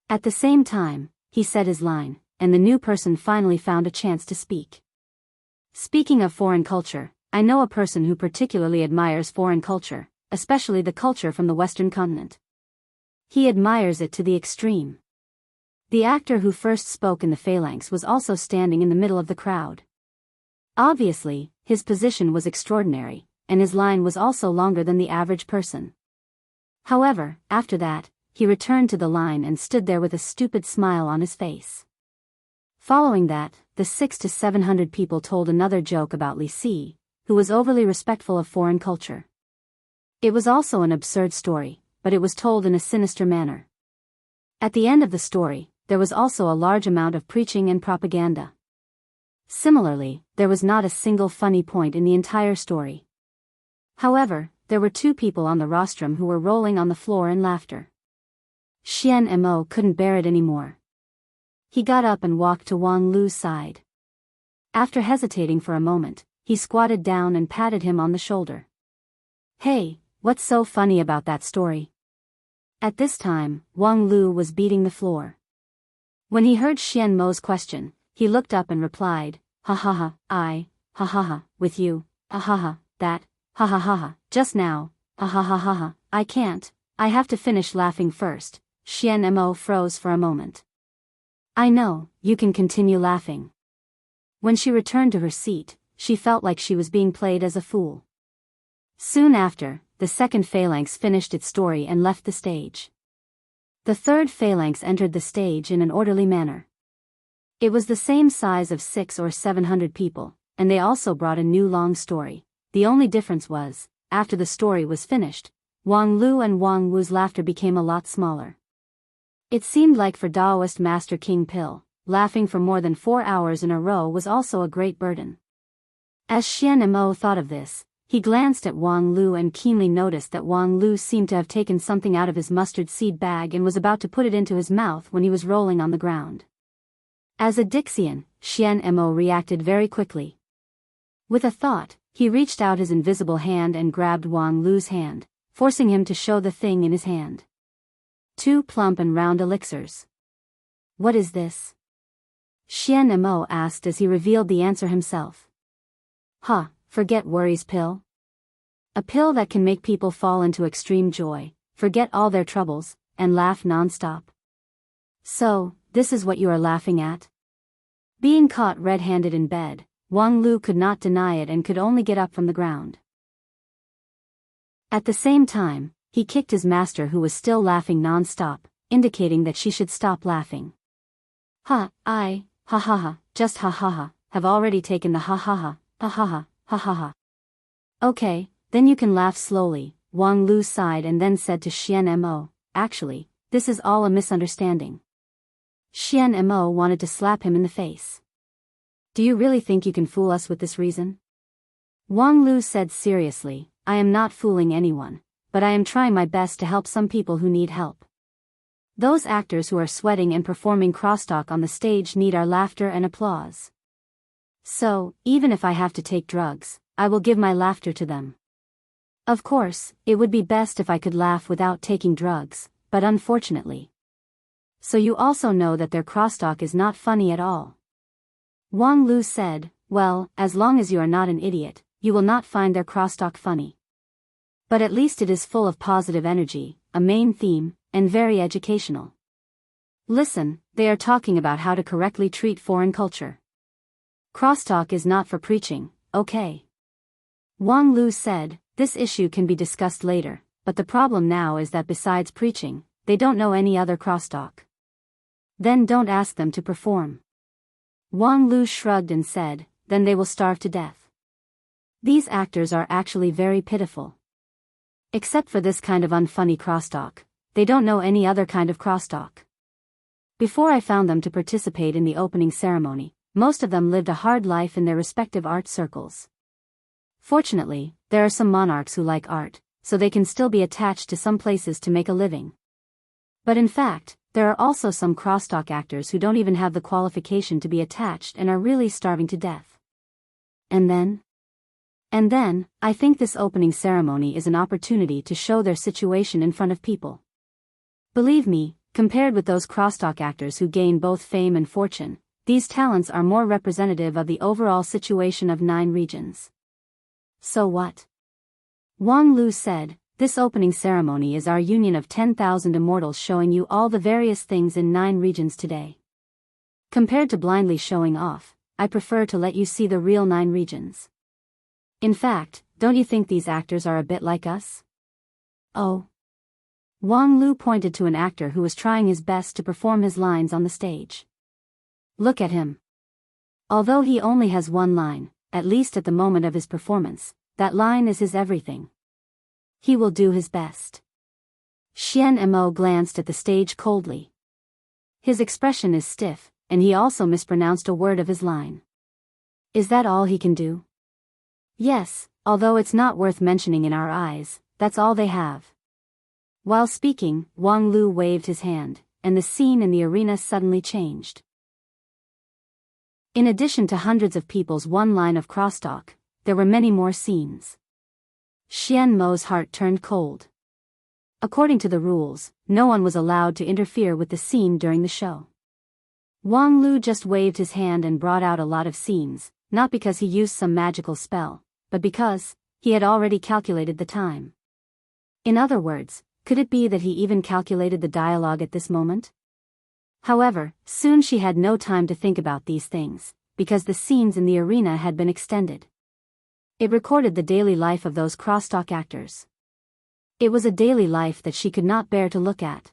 At the same time, he said his line, and the new person finally found a chance to speak. "Speaking of foreign culture, I know a person who particularly admires foreign culture, especially the culture from the Western continent. He admires it to the extreme." The actor who first spoke in the phalanx was also standing in the middle of the crowd. Obviously, his position was extraordinary, and his line was also longer than the average person. However, after that, he returned to the line and stood there with a stupid smile on his face. Following that, the 600 to 700 people told another joke about Li Si, who was overly respectful of foreign culture. It was also an absurd story, but it was told in a sinister manner. At the end of the story, there was also a large amount of preaching and propaganda. Similarly, there was not a single funny point in the entire story. However, there were two people on the rostrum who were rolling on the floor in laughter. Xian Mo couldn't bear it anymore. He got up and walked to Wang Lu's side. After hesitating for a moment, he squatted down and patted him on the shoulder. "Hey, what's so funny about that story?" At this time, Wang Lu was beating the floor. When he heard Xian Mo's question, he looked up and replied, "Ha ha ha, with you, that, ha, just now, ha, I can't, I have to finish laughing first." Xian Mo froze for a moment. "I know, you can continue laughing." When she returned to her seat, she felt like she was being played as a fool. Soon after, the second phalanx finished its story and left the stage. The third phalanx entered the stage in an orderly manner. It was the same size of 600 or 700 people, and they also brought a new long story. The only difference was, after the story was finished, Wang Lu and Wang Wu's laughter became a lot smaller. It seemed like for Taoist Master King Pill, laughing for more than 4 hours in a row was also a great burden. As Xian Mo thought of this, he glanced at Wang Lu and keenly noticed that Wang Lu seemed to have taken something out of his mustard seed bag and was about to put it into his mouth when he was rolling on the ground. As a Dixian, Xian Mo reacted very quickly. With a thought, he reached out his invisible hand and grabbed Wang Lu's hand, forcing him to show the thing in his hand. 2 plump and round elixirs. "What is this?" Xian Mo asked as he revealed the answer himself. Forget worries pill. A pill that can make people fall into extreme joy, forget all their troubles, and laugh non-stop. "So, this is what you are laughing at?" Being caught red-handed in bed, Wang Lu could not deny it and could only get up from the ground. At the same time, he kicked his master who was still laughing non-stop, indicating that she should stop laughing. Just have already taken the ha. "Okay, then you can laugh slowly," Wang Lu sighed and then said to Xian Mo, "Actually, this is all a misunderstanding." Xian Mo wanted to slap him in the face. "Do you really think you can fool us with this reason?" Wang Lu said seriously, "I am not fooling anyone, but I am trying my best to help some people who need help. Those actors who are sweating and performing crosstalk on the stage need our laughter and applause. So, even if I have to take drugs, I will give my laughter to them. Of course, it would be best if I could laugh without taking drugs, but unfortunately. So you also know that their crosstalk is not funny at all." Wang Lu said, "Well, as long as you are not an idiot, you will not find their crosstalk funny. But at least it is full of positive energy, a main theme, and very educational. Listen, they are talking about how to correctly treat foreign culture. Crosstalk is not for preaching, okay?" Wang Lu said, "This issue can be discussed later, but the problem now is that besides preaching, they don't know any other crosstalk. Then don't ask them to perform." Wang Lu shrugged and said, "Then they will starve to death. These actors are actually very pitiful. Except for this kind of unfunny crosstalk, they don't know any other kind of crosstalk. Before I found them to participate in the opening ceremony, most of them lived a hard life in their respective art circles. Fortunately, there are some monarchs who like art, so they can still be attached to some places to make a living. But in fact, there are also some crosstalk actors who don't even have the qualification to be attached and are really starving to death. And then, I think this opening ceremony is an opportunity to show their situation in front of people. Believe me, compared with those crosstalk actors who gain both fame and fortune, these talents are more representative of the overall situation of 9 regions. So what?" Wang Lu said, "This opening ceremony is our union of 10,000 immortals showing you all the various things in 9 regions today. Compared to blindly showing off, I prefer to let you see the real 9 regions. In fact, don't you think these actors are a bit like us?" "Oh." Wang Lu pointed to an actor who was trying his best to perform his lines on the stage. "Look at him. Although he only has one line, at least at the moment of his performance, that line is his everything. He will do his best." Xian Mo glanced at the stage coldly. His expression is stiff, and he also mispronounced a word of his line. Is that all he can do? Yes, although it's not worth mentioning in our eyes, that's all they have. While speaking, Wang Lu waved his hand, and the scene in the arena suddenly changed. In addition to hundreds of people's one line of crosstalk, there were many more scenes. Xian Mo's heart turned cold. According to the rules, no one was allowed to interfere with the scene during the show. Wang Lu just waved his hand and brought out a lot of scenes, not because he used some magical spell, but because he had already calculated the time. In other words, could it be that he even calculated the dialogue at this moment? However, soon she had no time to think about these things, because the scenes in the arena had been extended. It recorded the daily life of those crosstalk actors. It was a daily life that she could not bear to look at.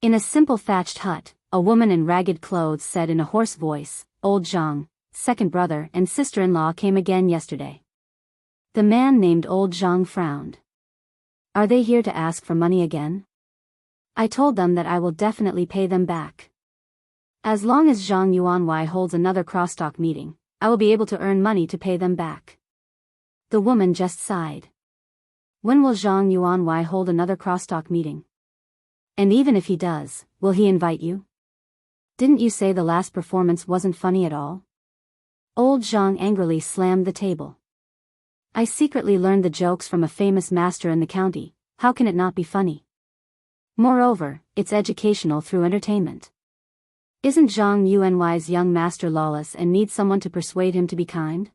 In a simple thatched hut, a woman in ragged clothes said in a hoarse voice, "Old Zhang, second brother and sister-in-law came again yesterday." The man named Old Zhang frowned. "Are they here to ask for money again?" "I told them that I will definitely pay them back. As long as Zhang Yuanwei holds another crosstalk meeting, I will be able to earn money to pay them back." The woman just sighed. When will Zhang Yuanwei hold another crosstalk meeting? And even if he does, will he invite you? Didn't you say the last performance wasn't funny at all? Old Zhang angrily slammed the table. "I secretly learned the jokes from a famous master in the county, how can it not be funny? Moreover, it's educational through entertainment. Isn't Zhang Yuanwei's young master lawless and needs someone to persuade him to be kind?"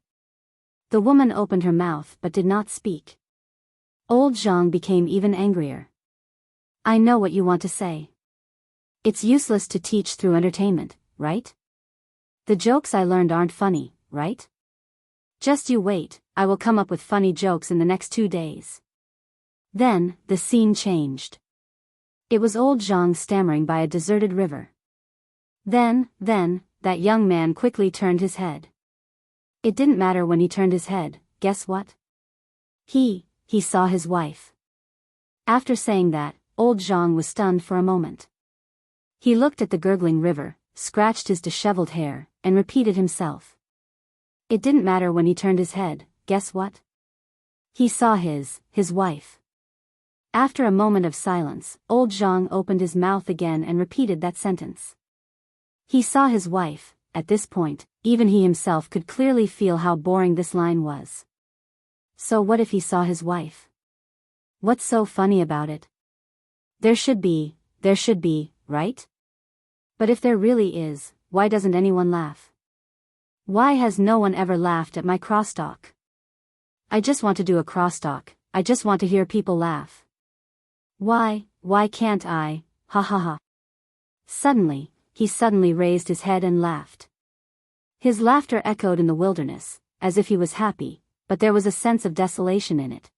The woman opened her mouth but did not speak. Old Zhang became even angrier. "I know what you want to say. It's useless to teach through entertainment, right? The jokes I learned aren't funny, right? Just you wait, I will come up with funny jokes in the next 2 days." Then, the scene changed. It was old Zhang stammering by a deserted river. Then, that young man quickly turned his head. It didn't matter when he turned his head, guess what? He saw his wife. After saying that, old Zhang was stunned for a moment. He looked at the gurgling river, scratched his disheveled hair, and repeated himself. It didn't matter when he turned his head, guess what? He saw his wife. After a moment of silence, old Zhang opened his mouth again and repeated that sentence. He saw his wife. At this point, even he himself could clearly feel how boring this line was. So what if he saw his wife? What's so funny about it? There should be, right? But if there really is, why doesn't anyone laugh? Why has no one ever laughed at my crosstalk? I just want to do a crosstalk, I just want to hear people laugh. Why can't I, ha ha ha. Suddenly, he raised his head and laughed. His laughter echoed in the wilderness, as if he was happy, but there was a sense of desolation in it.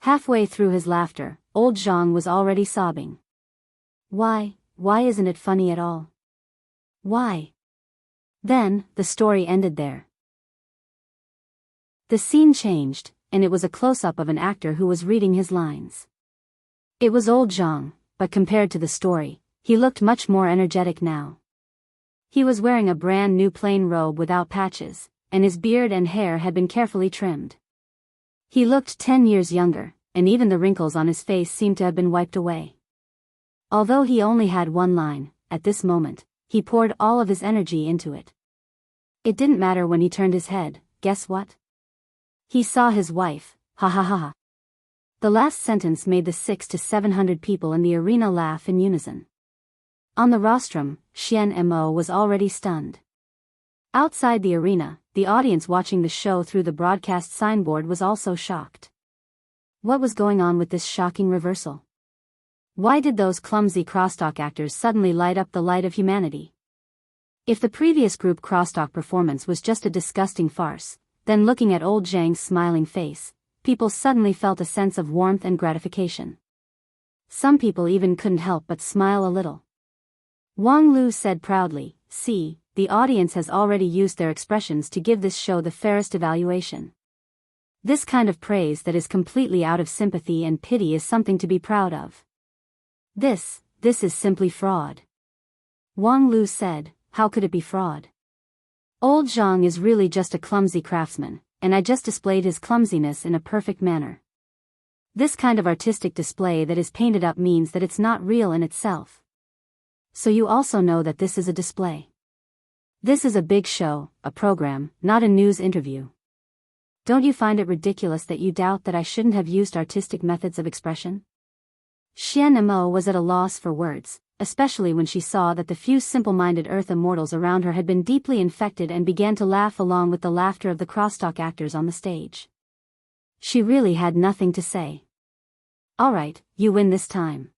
Halfway through his laughter, old Zhang was already sobbing. Why isn't it funny at all? Why? Then, the story ended there. The scene changed, and it was a close-up of an actor who was reading his lines. It was old Zhang, but compared to the story, he looked much more energetic now. He was wearing a brand new plain robe without patches, and his beard and hair had been carefully trimmed. He looked 10 years younger, and even the wrinkles on his face seemed to have been wiped away. Although he only had one line, at this moment, he poured all of his energy into it. It didn't matter when he turned his head, guess what? He saw his wife, ha ha ha ha. The last sentence made the 600 to 700 people in the arena laugh in unison. On the rostrum, Xian Mo was already stunned. Outside the arena, the audience watching the show through the broadcast signboard was also shocked. What was going on with this shocking reversal? Why did those clumsy crosstalk actors suddenly light up the light of humanity? If the previous group crosstalk performance was just a disgusting farce, then looking at old Zhang's smiling face, people suddenly felt a sense of warmth and gratification. Some people even couldn't help but smile a little. Wang Lu said proudly, "See, the audience has already used their expressions to give this show the fairest evaluation. This kind of praise that is completely out of sympathy and pity is something to be proud of. This is simply fraud." Wang Lu said, "How could it be fraud?" Old Zhang is really just a clumsy craftsman, and I just displayed his clumsiness in a perfect manner. This kind of artistic display that is painted up means that it's not real in itself. So you also know that this is a display. This is a big show, a program, not a news interview. Don't you find it ridiculous that you doubt that I shouldn't have used artistic methods of expression? Xian Mo was at a loss for words, especially when she saw that the few simple-minded Earth immortals around her had been deeply infected and began to laugh along with the laughter of the crosstalk actors on the stage. She really had nothing to say. All right, you win this time.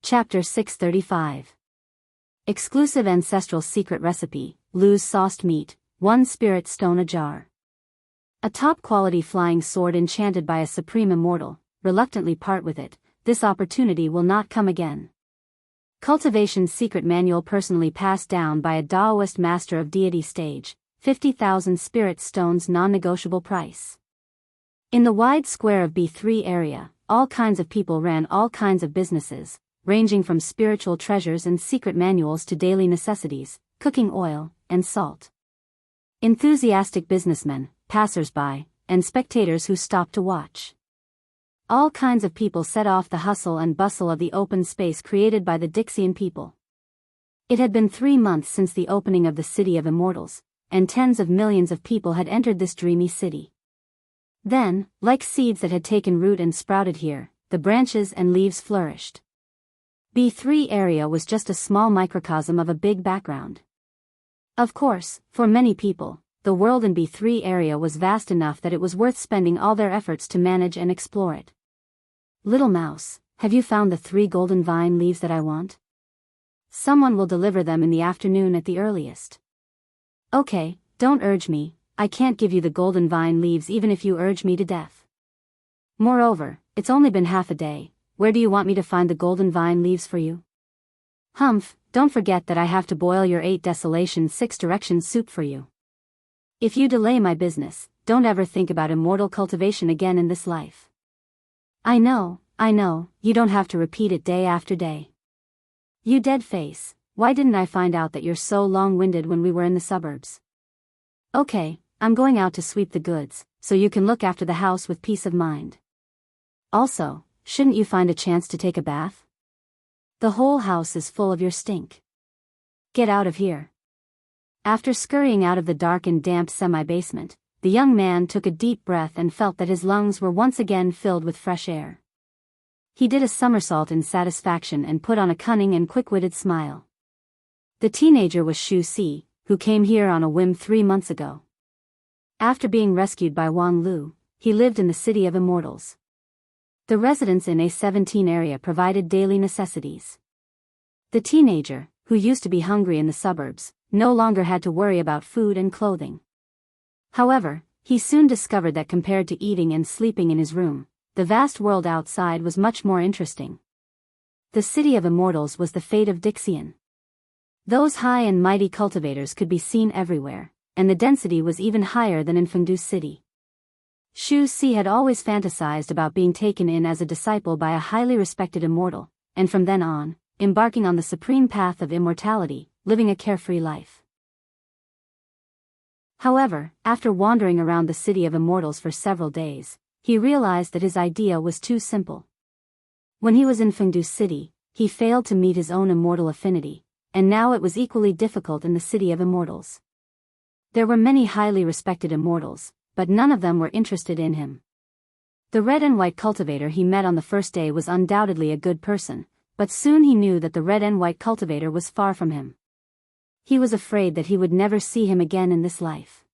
Chapter 635. Exclusive ancestral secret recipe, Lu's sauced meat, 1 spirit stone a jar. A top-quality flying sword enchanted by a supreme immortal, reluctantly part with it, this opportunity will not come again. Cultivation secret manual personally passed down by a Daoist master of deity stage, 50,000 spirit stones non-negotiable price. In the wide square of B3 area, all kinds of people ran all kinds of businesses, ranging from spiritual treasures and secret manuals to daily necessities, cooking oil, and salt. Enthusiastic businessmen, passers-by, and spectators who stopped to watch. All kinds of people set off the hustle and bustle of the open space created by the Dixian people. It had been 3 months since the opening of the City of Immortals, and tens of millions of people had entered this dreamy city. Then, like seeds that had taken root and sprouted here, the branches and leaves flourished. B3 area was just a small microcosm of a big background. Of course, for many people, the world in B3 area was vast enough that it was worth spending all their efforts to manage and explore it. Little mouse, have you found the 3 golden vine leaves that I want? Someone will deliver them in the afternoon at the earliest. Okay, don't urge me, I can't give you the golden vine leaves even if you urge me to death. Moreover, it's only been half a day, where do you want me to find the golden vine leaves for you? Humph, don't forget that I have to boil your 8 desolation 6 directions soup for you. If you delay my business, don't ever think about immortal cultivation again in this life. I know, you don't have to repeat it day after day. You dead face, why didn't I find out that you're so long-winded when we were in the suburbs? Okay, I'm going out to sweep the goods, so you can look after the house with peace of mind. Also, shouldn't you find a chance to take a bath? The whole house is full of your stink. Get out of here. After scurrying out of the dark and damp semi-basement, the young man took a deep breath and felt that his lungs were once again filled with fresh air. He did a somersault in satisfaction and put on a cunning and quick-witted smile. The teenager was Xu Si, who came here on a whim 3 months ago. After being rescued by Wang Lu, he lived in the City of Immortals. The residents in A17 area provided daily necessities. The teenager, who used to be hungry in the suburbs, no longer had to worry about food and clothing. However, he soon discovered that compared to eating and sleeping in his room, the vast world outside was much more interesting. The City of Immortals was the fate of Dixian. Those high and mighty cultivators could be seen everywhere, and the density was even higher than in Fengdu City. Xu Si had always fantasized about being taken in as a disciple by a highly respected immortal, and from then on, embarking on the supreme path of immortality, living a carefree life. However, after wandering around the City of Immortals for several days, he realized that his idea was too simple. When he was in Fengdu City, he failed to meet his own immortal affinity, and now it was equally difficult in the City of Immortals. There were many highly respected immortals, but none of them were interested in him. The red and white cultivator he met on the first day was undoubtedly a good person, but soon he knew that the red and white cultivator was far from him. He was afraid that he would never see him again in this life.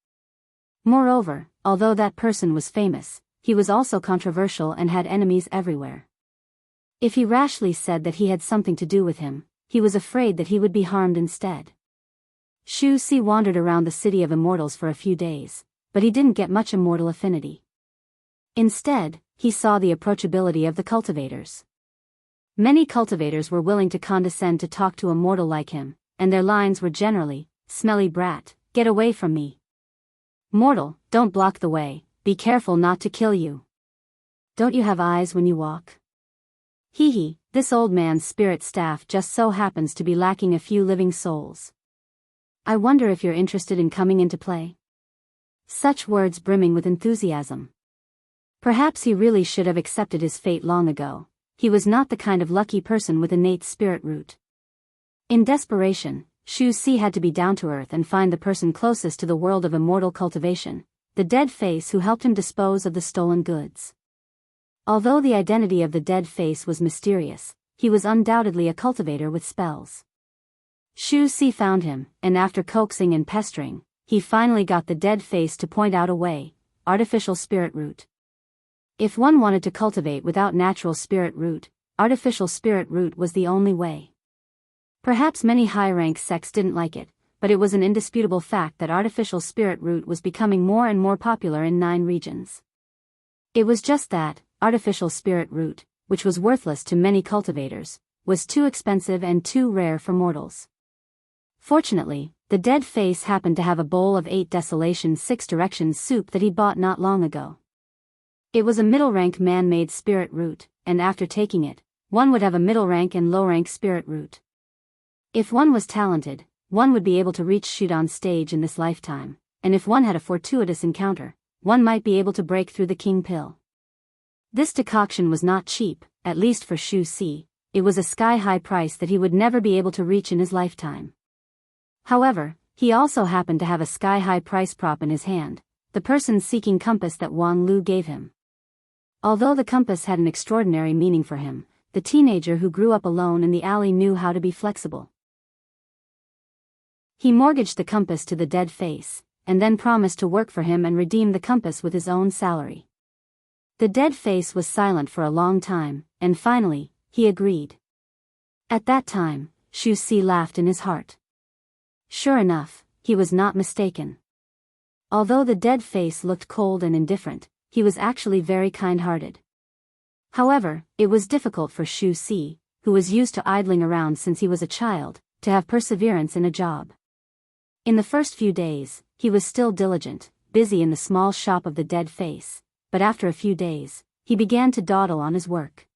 Moreover, although that person was famous, he was also controversial and had enemies everywhere. If he rashly said that he had something to do with him, he was afraid that he would be harmed instead. Xu Si wandered around the City of Immortals for a few days, but he didn't get much immortal affinity. Instead, he saw the approachability of the cultivators. Many cultivators were willing to condescend to talk to a mortal like him, and their lines were generally, "Smelly brat, get away from me. Mortal, don't block the way, be careful not to kill you. Don't you have eyes when you walk? Hee hee, This old man's spirit staff just so happens to be lacking a few living souls. I wonder if you're interested in coming into play." Such words brimming with enthusiasm. Perhaps he really should have accepted his fate long ago. He was not the kind of lucky person with innate spirit root. In desperation, Xu Si had to be down to earth and find the person closest to the world of immortal cultivation, the dead face who helped him dispose of the stolen goods. Although the identity of the dead face was mysterious, he was undoubtedly a cultivator with spells. Xu Si found him, and after coaxing and pestering, he finally got the dead face to point out a way: artificial spirit root. If one wanted to cultivate without natural spirit root, artificial spirit root was the only way. Perhaps many high-rank sects didn't like it, but it was an indisputable fact that artificial spirit root was becoming more and more popular in 9 regions. It was just that, artificial spirit root, which was worthless to many cultivators, was too expensive and too rare for mortals. Fortunately, the dead face happened to have a bowl of 8 desolation 6 directions soup that he bought not long ago. It was a middle-rank man-made spirit root, and after taking it, one would have a middle-rank and low-rank spirit root. If one was talented, one would be able to reach shoot on stage in this lifetime, and if one had a fortuitous encounter, one might be able to break through the king pill. This decoction was not cheap, at least for Xu Si. It was a sky-high price that he would never be able to reach in his lifetime. However, he also happened to have a sky-high price prop in his hand, the person-seeking compass that Wang Lu gave him. Although the compass had an extraordinary meaning for him, the teenager who grew up alone in the alley knew how to be flexible. He mortgaged the compass to the dead face, and then promised to work for him and redeem the compass with his own salary. The dead face was silent for a long time, and finally, he agreed. At that time, Xu Si laughed in his heart. Sure enough, he was not mistaken. Although the dead face looked cold and indifferent, he was actually very kind-hearted. However, it was difficult for Xu Si, who was used to idling around since he was a child, to have perseverance in a job. In the first few days, he was still diligent, busy in the small shop of the dead face, but after a few days, he began to dawdle on his work.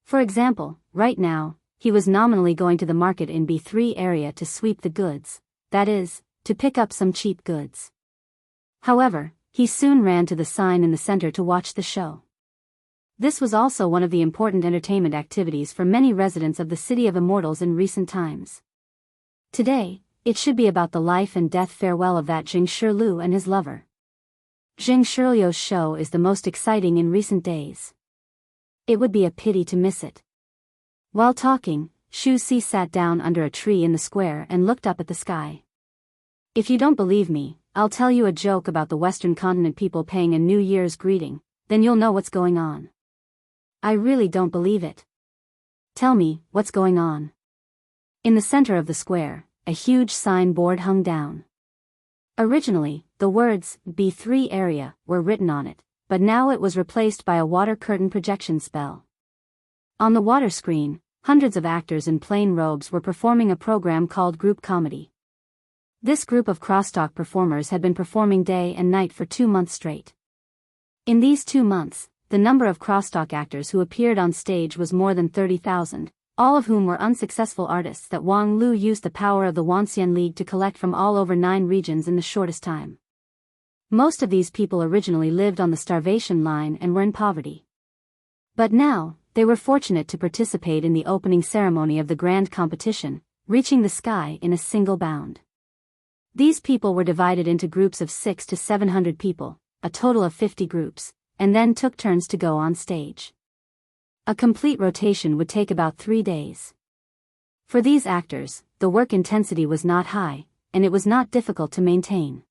For example, right now, he was nominally going to the market in B3 area to sweep the goods, that is, to pick up some cheap goods. However, he soon ran to the sign in the center to watch the show. This was also one of the important entertainment activities for many residents of the City of Immortals in recent times. Today, it should be about the life and death farewell of that Jing Shiliu and his lover. Jing Shiliu's show is the most exciting in recent days. It would be a pity to miss it. While talking, Xu Si sat down under a tree in the square and looked up at the sky. If you don't believe me, I'll tell you a joke about the Western continent people paying a New Year's greeting, then you'll know what's going on. I really don't believe it. Tell me, what's going on? In the center of the square, a huge signboard hung down. Originally, the words, B3 area, were written on it, but now it was replaced by a water curtain projection spell. On the water screen, hundreds of actors in plain robes were performing a program called group comedy. This group of crosstalk performers had been performing day and night for 2 months straight. In these 2 months, the number of crosstalk actors who appeared on stage was more than 30,000, all of whom were unsuccessful artists that Wang Lu used the power of the Wanxian League to collect from all over 9 regions in the shortest time. Most of these people originally lived on the starvation line and were in poverty. But now, they were fortunate to participate in the opening ceremony of the grand competition, reaching the sky in a single bound. These people were divided into groups of 600 to 700 people, a total of 50 groups, and then took turns to go on stage. A complete rotation would take about 3 days. For these actors, the work intensity was not high, and it was not difficult to maintain.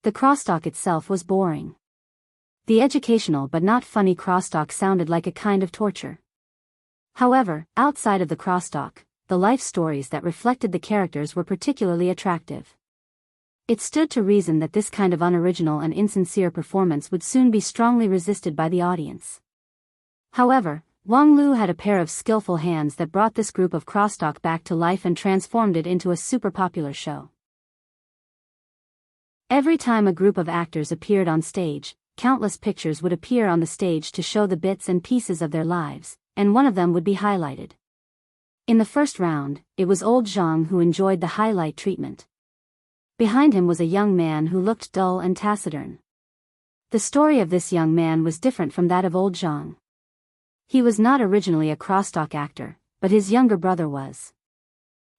The crosstalk itself was boring. The educational but not funny crosstalk sounded like a kind of torture. However, outside of the crosstalk, the life stories that reflected the characters were particularly attractive. It stood to reason that this kind of unoriginal and insincere performance would soon be strongly resisted by the audience. However, Wang Lu had a pair of skillful hands that brought this group of crosstalk back to life and transformed it into a super popular show. Every time a group of actors appeared on stage, countless pictures would appear on the stage to show the bits and pieces of their lives, and one of them would be highlighted. In the first round, it was old Zhang who enjoyed the highlight treatment. Behind him was a young man who looked dull and taciturn. The story of this young man was different from that of old Zhang. He was not originally a crosstalk actor, but his younger brother was.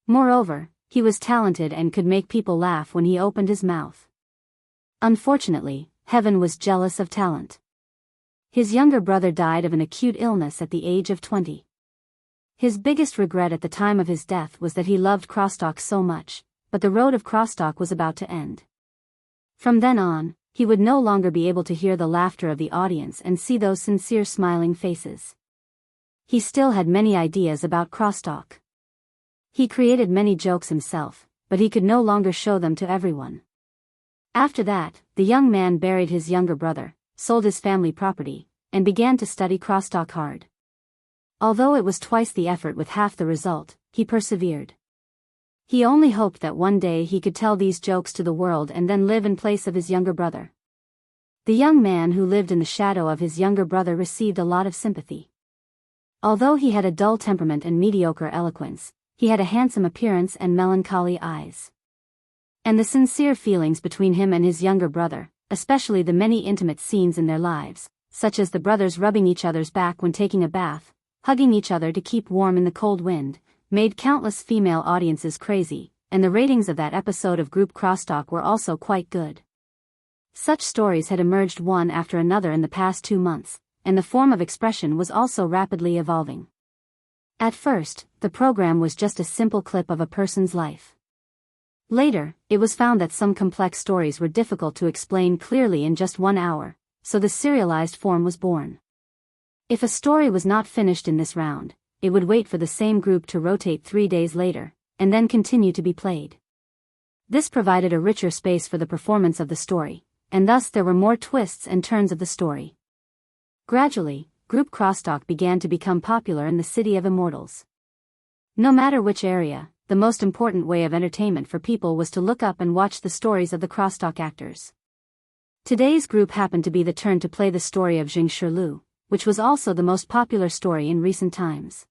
Moreover, he was talented and could make people laugh when he opened his mouth. Unfortunately, heaven was jealous of talent. His younger brother died of an acute illness at the age of 20. His biggest regret at the time of his death was that he loved crosstalk so much, but the road of crosstalk was about to end. From then on, he would no longer be able to hear the laughter of the audience and see those sincere smiling faces. He still had many ideas about crosstalk. He created many jokes himself, but he could no longer show them to everyone. After that, the young man buried his younger brother, sold his family property, and began to study crosstalk hard. Although it was twice the effort with half the result, he persevered. He only hoped that one day he could tell these jokes to the world and then live in place of his younger brother. The young man who lived in the shadow of his younger brother received a lot of sympathy. Although he had a dull temperament and mediocre eloquence, he had a handsome appearance and melancholy eyes. And the sincere feelings between him and his younger brother, especially the many intimate scenes in their lives, such as the brothers rubbing each other's back when taking a bath, hugging each other to keep warm in the cold wind, made countless female audiences crazy, and the ratings of that episode of group crosstalk were also quite good. Such stories had emerged one after another in the past 2 months, and the form of expression was also rapidly evolving. At first, the program was just a simple clip of a person's life. Later, it was found that some complex stories were difficult to explain clearly in just 1 hour, so the serialized form was born. If a story was not finished in this round, it would wait for the same group to rotate 3 days later, and then continue to be played. This provided a richer space for the performance of the story, and thus there were more twists and turns of the story. Gradually, group crosstalk began to become popular in the city of immortals. No matter which area, the most important way of entertainment for people was to look up and watch the stories of the crosstalk actors. Today's group happened to be the turn to play the story of Jing Shilu, which was also the most popular story in recent times.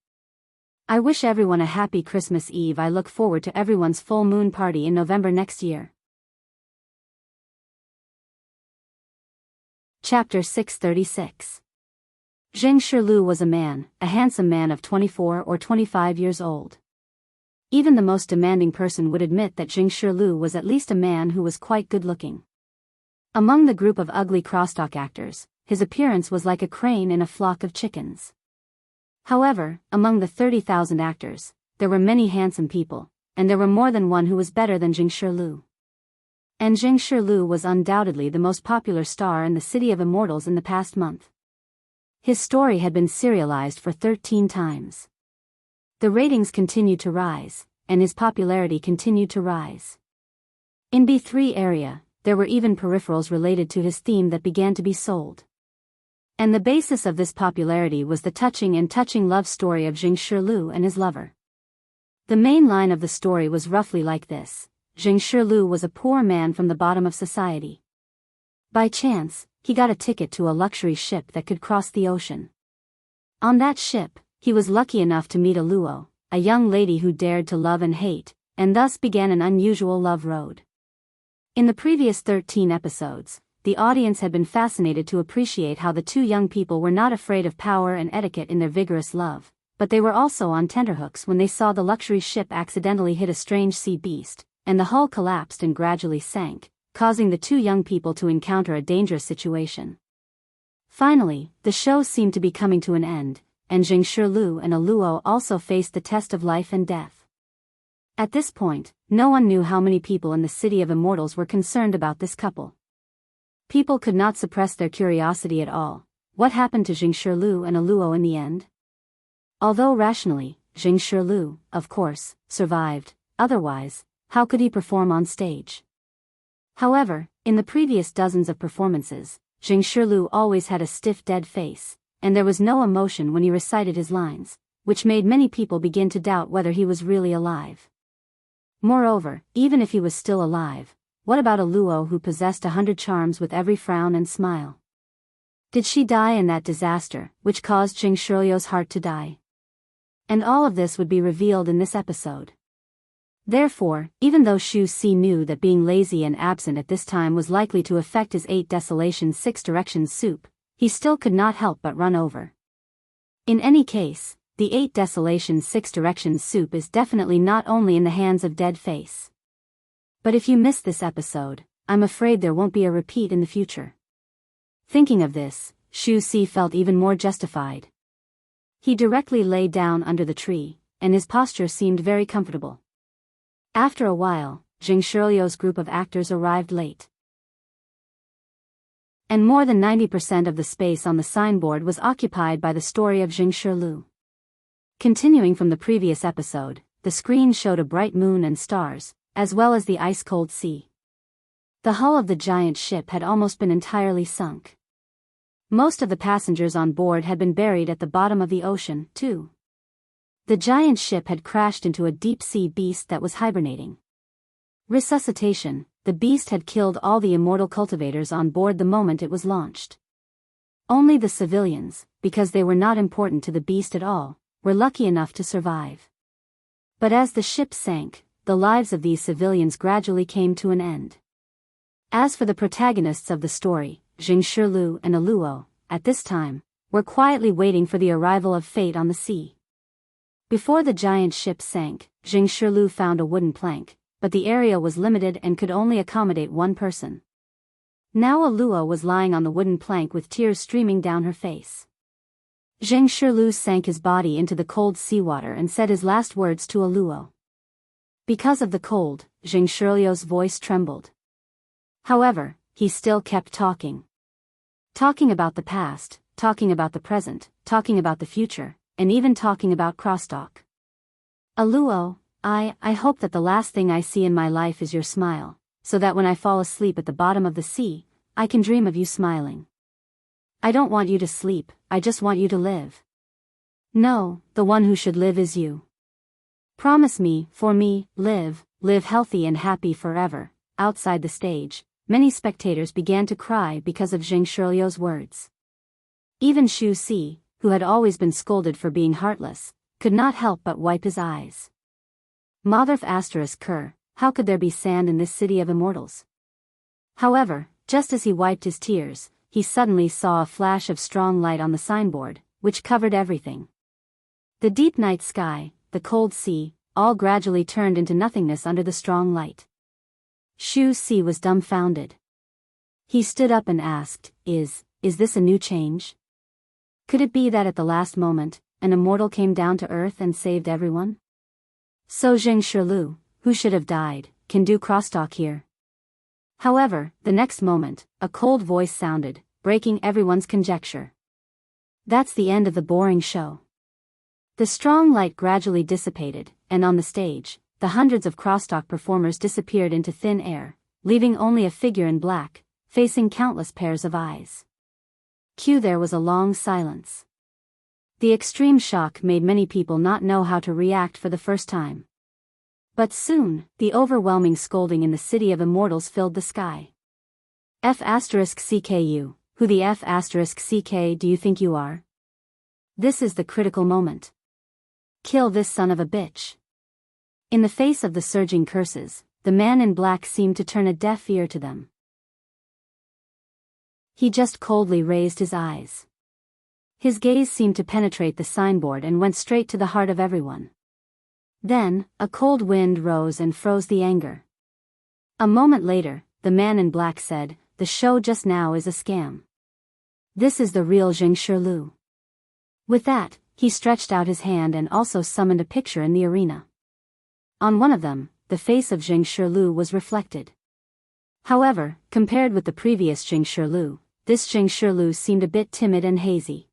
I wish everyone a happy Christmas Eve. I look forward to everyone's full moon party in November next year. Chapter 636. Jing Shilu was a handsome man of 24 or 25 years old. Even the most demanding person would admit that Jing Shilu was at least a man who was quite good-looking. Among the group of ugly crosstalk actors, his appearance was like a crane in a flock of chickens. However, among the 30,000 actors, there were many handsome people, and there were more than one who was better than Jing Shilu. And Jing Shilu was undoubtedly the most popular star in the City of Immortals in the past month. His story had been serialized for 13 times. The ratings continued to rise, and his popularity continued to rise. In B3 area, there were even peripherals related to his theme that began to be sold. And the basis of this popularity was the touching love story of Jing Shilu and his lover. The main line of the story was roughly like this: Jing Shilu was a poor man from the bottom of society. By chance, he got a ticket to a luxury ship that could cross the ocean. On that ship, he was lucky enough to meet a Luo, a young lady who dared to love and hate, and thus began an unusual love road. In the previous 13 episodes, the audience had been fascinated to appreciate how the two young people were not afraid of power and etiquette in their vigorous love, but they were also on tenterhooks when they saw the luxury ship accidentally hit a strange sea beast, and the hull collapsed and gradually sank, causing the two young people to encounter a dangerous situation. Finally, the show seemed to be coming to an end, and Jing Shilu and a Luo also faced the test of life and death. At this point, no one knew how many people in the City of Immortals were concerned about this couple. People could not suppress their curiosity at all. What happened to Jing Shilu and a Luo in the end? Although rationally, Jing Shilu, of course, survived, otherwise, how could he perform on stage? However, in the previous dozens of performances, Jing Shilu always had a stiff dead face, and there was no emotion when he recited his lines, which made many people begin to doubt whether he was really alive. Moreover, even if he was still alive, what about a Luo who possessed 100 charms with every frown and smile? Did she die in that disaster, which caused Jing Shiliu's heart to die? And all of this would be revealed in this episode. Therefore, even though Xu Si knew that being lazy and absent at this time was likely to affect his 8 Desolations 6 Directions soup, he still could not help but run over. In any case, the 8 Desolations 6 Directions soup is definitely not only in the hands of Dead Face. But if you missed this episode, I'm afraid there won't be a repeat in the future. Thinking of this, Xu Si felt even more justified. He directly lay down under the tree, and his posture seemed very comfortable. After a while, Jing Shiliu's group of actors arrived late. And more than 90% of the space on the signboard was occupied by the story of Jing Shiliu. Continuing from the previous episode, the screen showed a bright moon and stars, as well as the ice-cold sea. The hull of the giant ship had almost been entirely sunk. Most of the passengers on board had been buried at the bottom of the ocean, too. The giant ship had crashed into a deep-sea beast that was hibernating. Resuscitation: the beast had killed all the immortal cultivators on board the moment it was launched. Only the civilians, because they were not important to the beast at all, were lucky enough to survive. But as the ship sank, the lives of these civilians gradually came to an end. As for the protagonists of the story, Jing Shiliu and Aluo, at this time, were quietly waiting for the arrival of fate on the sea. Before the giant ship sank, Jing Shiliu found a wooden plank, but the area was limited and could only accommodate one person. Now Aluo was lying on the wooden plank with tears streaming down her face. Jing Shiliu sank his body into the cold seawater and said his last words to Aluo. Because of the cold, Jing Shiliu's voice trembled. However, he still kept talking. Talking about the past, talking about the present, talking about the future, and even talking about crosstalk. Aluo, I hope that the last thing I see in my life is your smile, so that when I fall asleep at the bottom of the sea, I can dream of you smiling. I don't want you to sleep, I just want you to live. No, the one who should live is you. Promise me, for me, live healthy and happy forever. Outside the stage, many spectators began to cry because of Jing Shiliu's words. Even Xu Si, who had always been scolded for being heartless, could not help but wipe his eyes. Motherf asterisk cur, how could there be sand in this city of immortals? However, just as he wiped his tears, he suddenly saw a flash of strong light on the signboard, which covered everything. The deep night sky, the cold sea, all gradually turned into nothingness under the strong light. Xu Si was dumbfounded. He stood up and asked, Is this a new change? Could it be that at the last moment, an immortal came down to earth and saved everyone? So Jing Shiliu, who should have died, can do crosstalk here. However, the next moment, a cold voice sounded, breaking everyone's conjecture. That's the end of the boring show. The strong light gradually dissipated, and on the stage, the hundreds of crosstalk performers disappeared into thin air, leaving only a figure in black, facing countless pairs of eyes. There was a long silence. The extreme shock made many people not know how to react for the first time. But soon, the overwhelming scolding in the city of immortals filled the sky. F***CKU, who the F***CK do you think you are? This is the critical moment. Kill this son of a bitch. In the face of the surging curses, the man in black seemed to turn a deaf ear to them. He just coldly raised his eyes. His gaze seemed to penetrate the signboard and went straight to the heart of everyone. Then, a cold wind rose and froze the anger. A moment later, the man in black said, "The show just now is a scam. This is the real Jing Shiliu." With that, he stretched out his hand and also summoned a picture in the arena. On one of them, the face of Jing Shiliu was reflected. However, compared with the previous Jing Shiliu, this Jing Shiliu seemed a bit timid and hazy.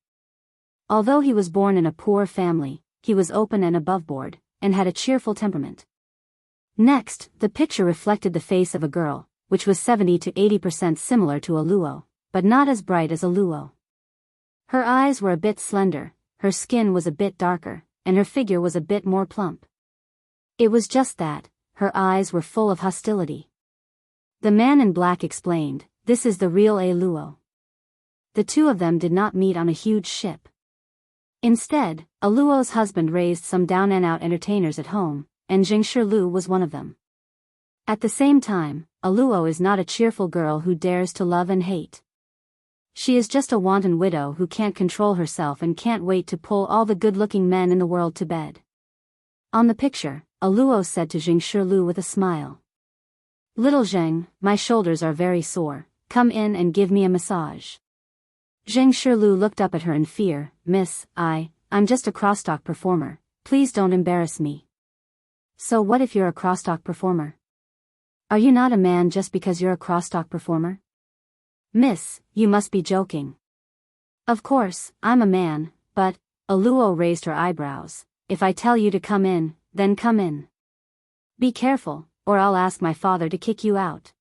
Although he was born in a poor family, he was open and aboveboard, and had a cheerful temperament. Next, the picture reflected the face of a girl, which was 70 to 80% similar to Aluo, but not as bright as Aluo. Her eyes were a bit slender, her skin was a bit darker, and her figure was a bit more plump. It was just that, her eyes were full of hostility. The man in black explained, "This is the real Aluo." the two of them did not meet on a huge ship. Instead, Aluo's husband raised some down-and-out entertainers at home, and Jingshi was one of them. At the same time, Aluo is not a cheerful girl who dares to love and hate. She is just a wanton widow who can't control herself and can't wait to pull all the good-looking men in the world to bed. On the picture, Aluo said to Jingshi with a smile. "Little Zheng, my shoulders are very sore, come in and give me a massage." Jingshi looked up at her in fear. "Miss, I'm just a crosstalk performer, please don't embarrass me." "So what if you're a crosstalk performer? Are you not a man just because you're a crosstalk performer?" "Miss, you must be joking." "Of course, I'm a man, but," Aluo raised her eyebrows, "if I tell you to come in, then come in. Be careful, or I'll ask my father to kick you out."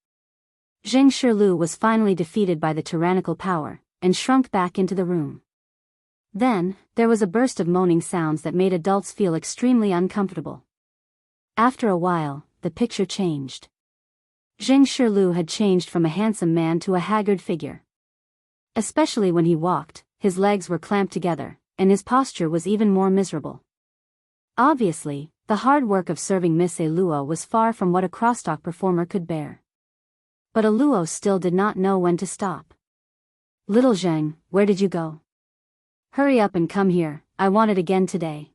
Jingshi was finally defeated by the tyrannical power, and shrunk back into the room. Then, there was a burst of moaning sounds that made adults feel extremely uncomfortable. After a while, the picture changed. Jingshi had changed from a handsome man to a haggard figure. Especially when he walked, his legs were clamped together, and his posture was even more miserable. Obviously, the hard work of serving Miss Aluo was far from what a crosstalk performer could bear. But Aluo still did not know when to stop. "Little Zheng, where did you go? Hurry up and come here, I want it again today.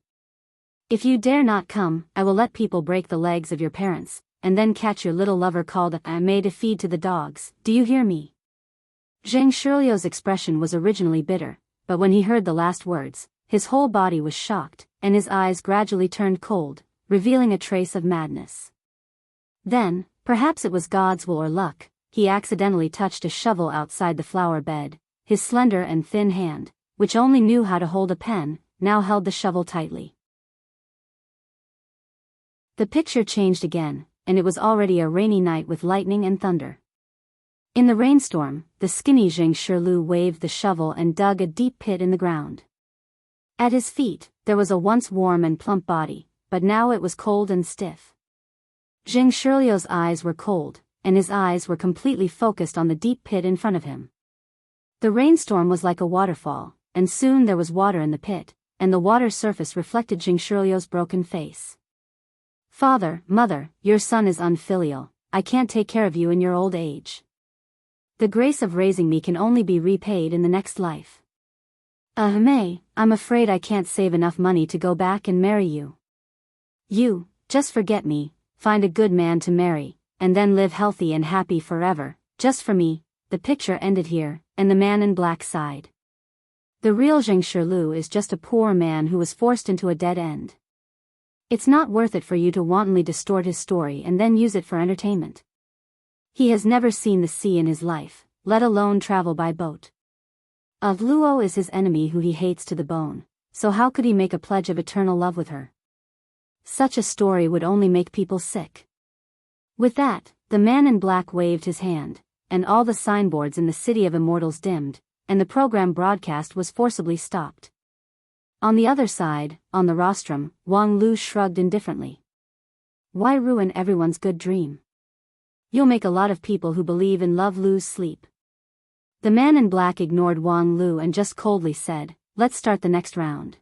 If you dare not come, I will let people break the legs of your parents, and then catch your little lover called May to feed to the dogs, do you hear me?" Jingshi expression was originally bitter, but when he heard the last words, his whole body was shocked, and his eyes gradually turned cold, revealing a trace of madness. Then, perhaps it was God's will or luck, he accidentally touched a shovel outside the flower bed. His slender and thin hand, which only knew how to hold a pen, now held the shovel tightly. The picture changed again, and it was already a rainy night with lightning and thunder. In the rainstorm, the skinny Jingshi waved the shovel and dug a deep pit in the ground. At his feet, there was a once warm and plump body, but now it was cold and stiff. Jingshi eyes were cold, and his eyes were completely focused on the deep pit in front of him. The rainstorm was like a waterfall, and soon there was water in the pit, and the water surface reflected Jingshi broken face. "Father, mother, your son is unfilial, I can't take care of you in your old age. The grace of raising me can only be repaid in the next life. May, I'm afraid I can't save enough money to go back and marry you. You, just forget me, find a good man to marry, and then live healthy and happy forever, just for me." The picture ended here, and the man in black sighed. The real Jingshi is just a poor man who was forced into a dead end. It's not worth it for you to wantonly distort his story and then use it for entertainment. He has never seen the sea in his life, let alone travel by boat. Luo is his enemy who he hates to the bone, so how could he make a pledge of eternal love with her? Such a story would only make people sick. With that, the man in black waved his hand, and all the signboards in the City of Immortals dimmed, and the program broadcast was forcibly stopped. On the other side, on the rostrum, Wang Lu shrugged indifferently. "Why ruin everyone's good dream? You'll make a lot of people who believe in love lose sleep." The man in black ignored Wang Lu and just coldly said, "Let's start the next round."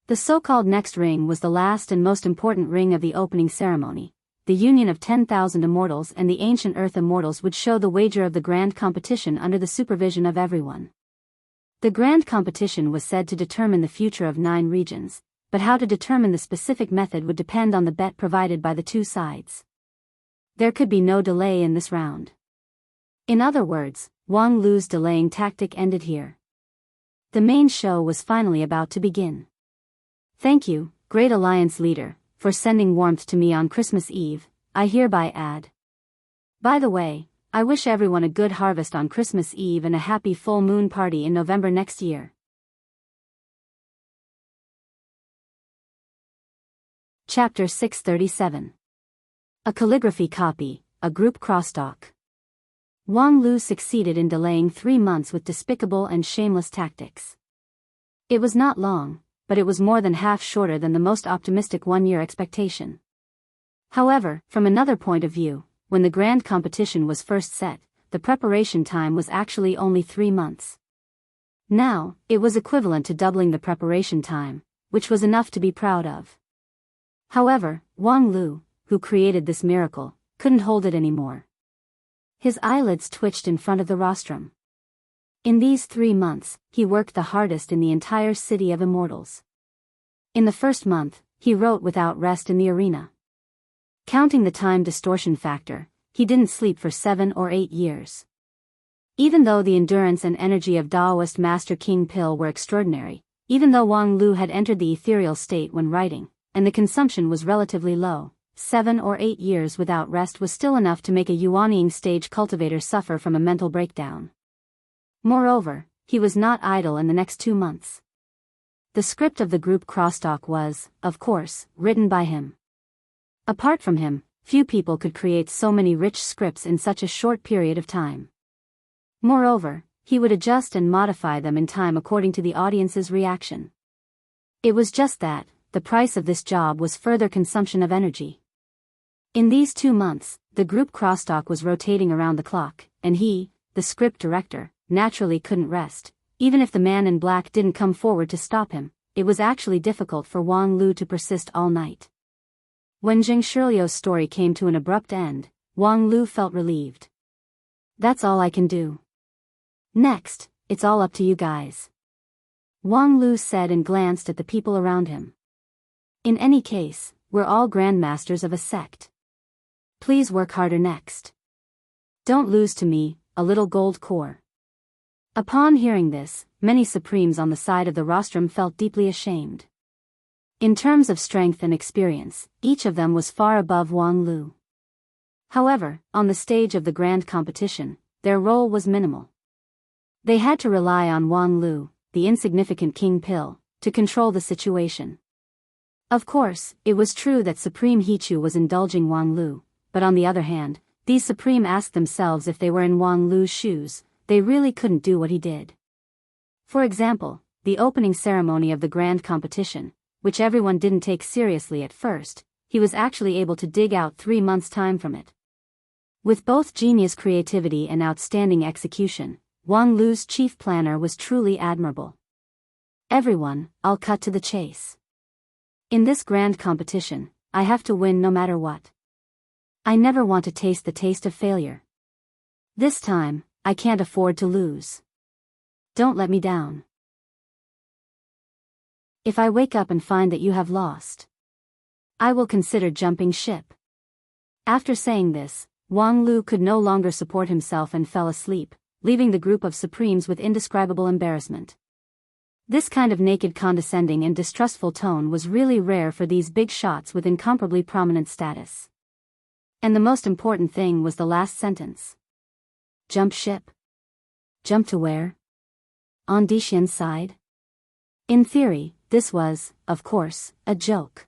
The so-called next ring was the last and most important ring of the opening ceremony. The union of 10,000 immortals and the ancient earth immortals would show the wager of the grand competition under the supervision of everyone. The grand competition was said to determine the future of 9 regions, but how to determine the specific method would depend on the bet provided by the two sides. There could be no delay in this round. In other words, Wang Lu's delaying tactic ended here. The main show was finally about to begin. "Thank you, Great Alliance leader, for sending warmth to me on Christmas Eve, I hereby add. By the way, I wish everyone a good harvest on Christmas Eve and a happy full moon party in November next year." Chapter 637. A calligraphy copy, a group crosstalk. Wang Lu succeeded in delaying 3 months with despicable and shameless tactics. It was not long, but it was more than half shorter than the most optimistic 1-year expectation. However, from another point of view, when the grand competition was first set, the preparation time was actually only 3 months. Now, it was equivalent to doubling the preparation time, which was enough to be proud of. However, Wang Lu, who created this miracle, couldn't hold it anymore. His eyelids twitched in front of the rostrum. In these 3 months, he worked the hardest in the entire city of immortals. In the first month, he wrote without rest in the arena. Counting the time distortion factor, he didn't sleep for 7 or 8 years. Even though the endurance and energy of Daoist Master King Pil were extraordinary, even though Wang Lu had entered the ethereal state when writing, and the consumption was relatively low, 7 or 8 years without rest was still enough to make a Yuanying stage cultivator suffer from a mental breakdown. Moreover, he was not idle in the next 2 months. The script of the group crosstalk was, of course, written by him. Apart from him, few people could create so many rich scripts in such a short period of time. Moreover, he would adjust and modify them in time according to the audience's reaction. It was just that, the price of this job was further consumption of energy. In these 2 months, the group crosstalk was rotating around the clock, and he, the script director, naturally couldn't rest. Even if the man in black didn't come forward to stop him, it was actually difficult for Wang Lu to persist all night. When Jing Shirlio's story came to an abrupt end, Wang Lu felt relieved. That's all I can do. Next, it's all up to you guys. Wang Lu said and glanced at the people around him. In any case, we're all grandmasters of a sect. Please work harder next. Don't lose to me, a little gold core. Upon hearing this, many supremes on the side of the rostrum felt deeply ashamed. In terms of strength and experience, each of them was far above Wang Lu. However, on the stage of the grand competition, their role was minimal. They had to rely on Wang Lu, the insignificant King Pil, to control the situation. Of course, it was true that Supreme Hichu was indulging Wang Lu, but on the other hand, these Supreme asked themselves if they were in Wang Lu's shoes, they really couldn't do what he did. For example, the opening ceremony of the grand competition, which everyone didn't take seriously at first, he was actually able to dig out 3 months' time from it. With both genius creativity and outstanding execution, Wang Lu's chief planner was truly admirable. Everyone, I'll cut to the chase. In this grand competition, I have to win no matter what. I never want to taste the taste of failure. This time, I can't afford to lose. Don't let me down. If I wake up and find that you have lost, I will consider jumping ship. After saying this, Wang Lu could no longer support himself and fell asleep, leaving the group of Supremes with indescribable embarrassment. This kind of naked condescending and distrustful tone was really rare for these big shots with incomparably prominent status. And the most important thing was the last sentence. Jump ship? Jump to where? On Dixian's side? In theory, this was, of course, a joke.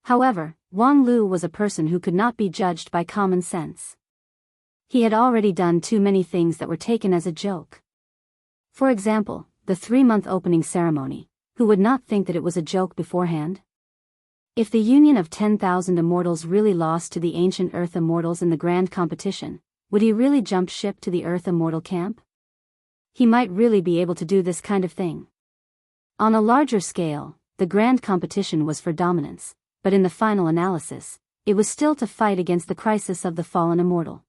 However, Wang Lu was a person who could not be judged by common sense. He had already done too many things that were taken as a joke. For example, the 3-month opening ceremony. Who would not think that it was a joke beforehand? If the union of 10,000 immortals really lost to the ancient Earth immortals in the grand competition, would he really jump ship to the Earth immortal camp? He might really be able to do this kind of thing. On a larger scale, the grand competition was for dominance, but in the final analysis, it was still to fight against the crisis of the fallen immortal.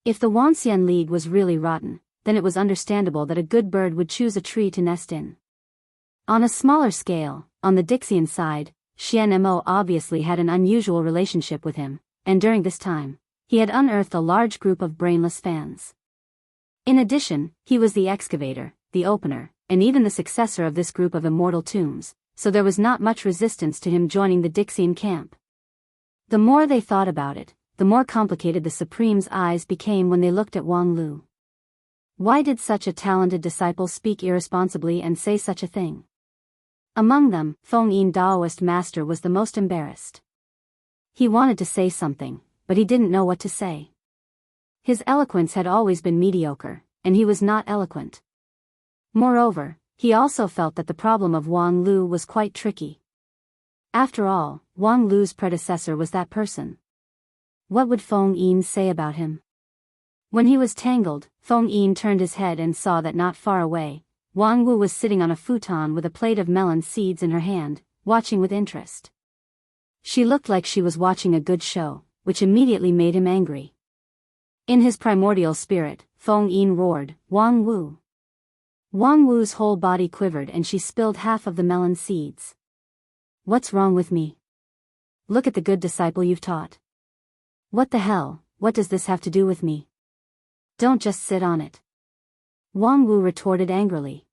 If the Wanxian League was really rotten, then it was understandable that a good bird would choose a tree to nest in. On a smaller scale, on the Dixian side, Xian Mo obviously had an unusual relationship with him, and during this time, he had unearthed a large group of brainless fans. In addition, he was the excavator, the opener, and even the successor of this group of immortal tombs, so there was not much resistance to him joining the Dixian camp. The more they thought about it, the more complicated the Supreme's eyes became when they looked at Wang Lu. Why did such a talented disciple speak irresponsibly and say such a thing? Among them, Feng Yin Daoist master was the most embarrassed. He wanted to say something, but he didn't know what to say. His eloquence had always been mediocre, and he was not eloquent. Moreover, he also felt that the problem of Wang Lu was quite tricky. After all, Wang Lu's predecessor was that person. What would Feng Yin say about him? When he was tangled, Feng Yin turned his head and saw that not far away, Wang Wu was sitting on a futon with a plate of melon seeds in her hand, watching with interest. She looked like she was watching a good show, which immediately made him angry. In his primordial spirit, Feng Yin roared, "Wang Wu!" Wang Wu's whole body quivered and she spilled half of the melon seeds. "What's wrong with me? Look at the good disciple you've taught. What the hell, what does this have to do with me? Don't just sit on it." Wang Wu retorted angrily.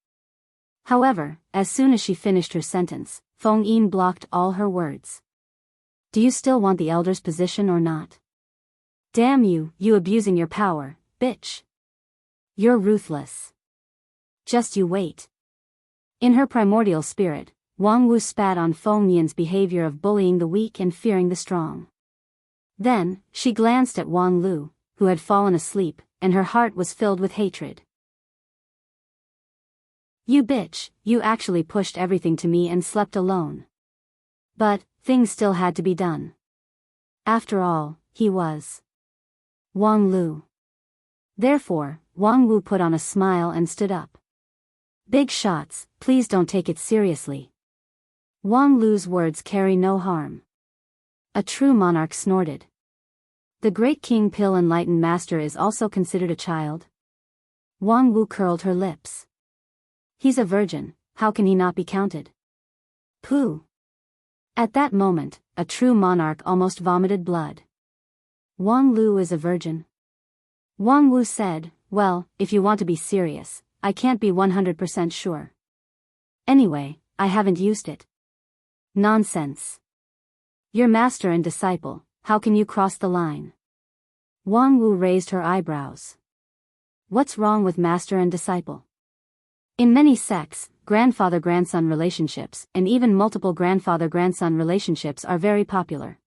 However, as soon as she finished her sentence, Feng Yin blocked all her words. "Do you still want the elder's position or not? Damn you, you abusing your power, bitch. You're ruthless. Just you wait." In her primordial spirit, Wang Wu spat on Feng Yin's behavior of bullying the weak and fearing the strong. Then, she glanced at Wang Lu, who had fallen asleep, and her heart was filled with hatred. "You bitch, you actually pushed everything to me and slept alone." But, things still had to be done. After all, he was Wang Lu. Therefore, Wang Wu put on a smile and stood up. "Big shots, please don't take it seriously. Wang Lu's words carry no harm." A true monarch snorted. "The great King Pill Enlightened Master is also considered a child?" Wang Wu curled her lips. "He's a virgin, how can he not be counted?" Pooh. At that moment, a true monarch almost vomited blood. "Wang Lu is a virgin?" Wang Wu said, "Well, if you want to be serious, I can't be 100% sure. Anyway, I haven't used it." "Nonsense. You're master and disciple, how can you cross the line?" Wang Wu raised her eyebrows. "What's wrong with master and disciple?" In many sects, grandfather-grandson relationships and even multiple grandfather-grandson relationships are very popular.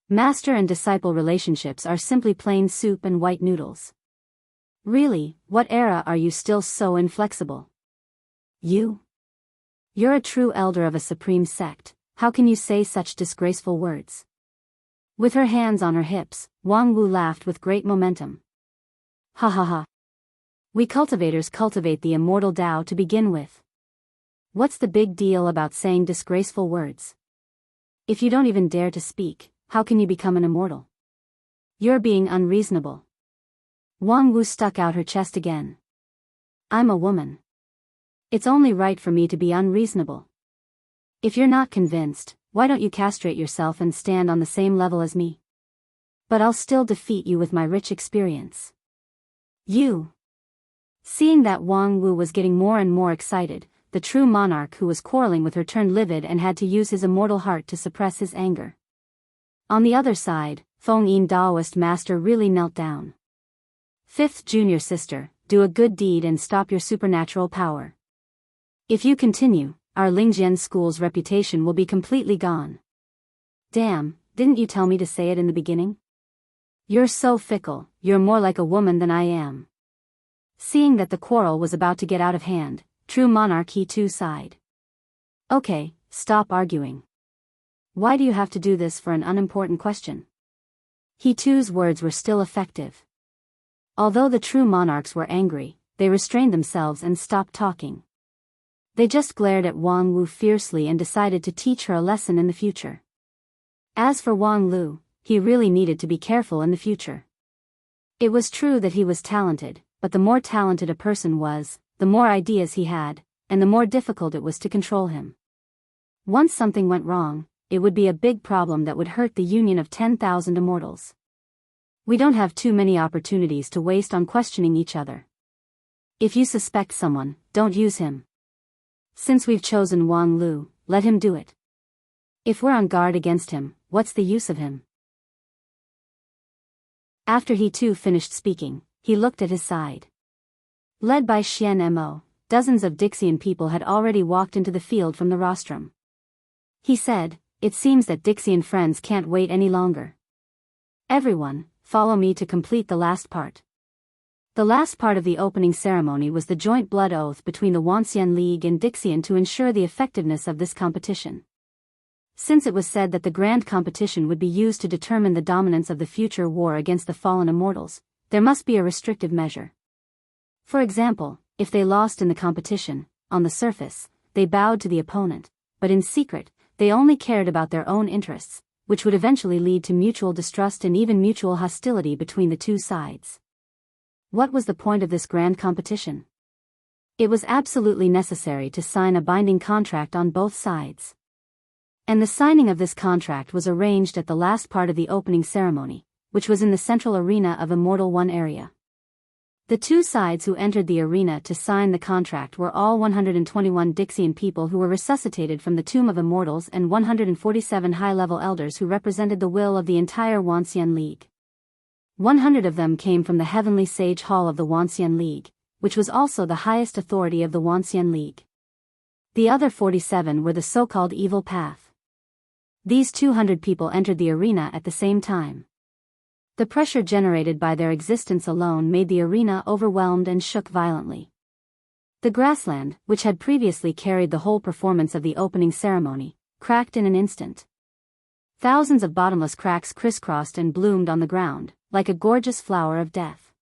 Master and disciple relationships are simply plain soup and white noodles. Really, what era are you still so inflexible? You're a true elder of a supreme sect, how can you say such disgraceful words? With her hands on her hips, Wang Wu laughed with great momentum. "Ha ha ha. We cultivators cultivate the immortal Tao to begin with. What's the big deal about saying disgraceful words? If you don't even dare to speak, how can you become an immortal? You're being unreasonable." Wang Wu stuck out her chest again. "I'm a woman. It's only right for me to be unreasonable. If you're not convinced, why don't you castrate yourself and stand on the same level as me? But I'll still defeat you with my rich experience." "You." Seeing that Wang Wu was getting more and more excited, the true monarch who was quarreling with her turned livid and had to use his immortal heart to suppress his anger. On the other side, Feng Yin Daoist master really knelt down. "Fifth junior sister, do a good deed and stop your supernatural power. If you continue, our Lingjian school's reputation will be completely gone." "Damn, didn't you tell me to say it in the beginning? You're so fickle, you're more like a woman than I am." Seeing that the quarrel was about to get out of hand, true monarch He too sighed. "Okay, stop arguing. Why do you have to do this for an unimportant question?" He too's words were still effective. Although the true monarchs were angry, they restrained themselves and stopped talking. They just glared at Wang Wu fiercely and decided to teach her a lesson in the future. As for Wang Lu, he really needed to be careful in the future. It was true that he was talented, but the more talented a person was, the more ideas he had, and the more difficult it was to control him. Once something went wrong, it would be a big problem that would hurt the union of 10,000 immortals. We don't have too many opportunities to waste on questioning each other. If you suspect someone, don't use him. Since we've chosen Wang Lu, let him do it. If we're on guard against him, what's the use of him?" After he too finished speaking, he looked at his side. Led by Xian Mo, dozens of Dixian people had already walked into the field from the rostrum. He said, "It seems that Dixian friends can't wait any longer. Everyone, follow me to complete the last part." The last part of the opening ceremony was the joint blood oath between the Wanxian League and Dixian to ensure the effectiveness of this competition. Since it was said that the grand competition would be used to determine the dominance of the future war against the fallen immortals, there must be a restrictive measure. For example, if they lost in the competition, on the surface, they bowed to the opponent, but in secret, they only cared about their own interests, which would eventually lead to mutual distrust and even mutual hostility between the two sides. What was the point of this grand competition? It was absolutely necessary to sign a binding contract on both sides. And the signing of this contract was arranged at the last part of the opening ceremony, which was in the central arena of Immortal One area. The two sides who entered the arena to sign the contract were all 121 Dixian people who were resuscitated from the Tomb of Immortals and 147 high-level elders who represented the will of the entire Wanxian League. 100 of them came from the Heavenly Sage Hall of the Wanxian League, which was also the highest authority of the Wanxian League. The other 47 were the so-called Evil Path. These 200 people entered the arena at the same time. The pressure generated by their existence alone made the arena overwhelmed and shook violently. The grassland, which had previously carried the whole performance of the opening ceremony, cracked in an instant. Thousands of bottomless cracks crisscrossed and bloomed on the ground, like a gorgeous flower of death.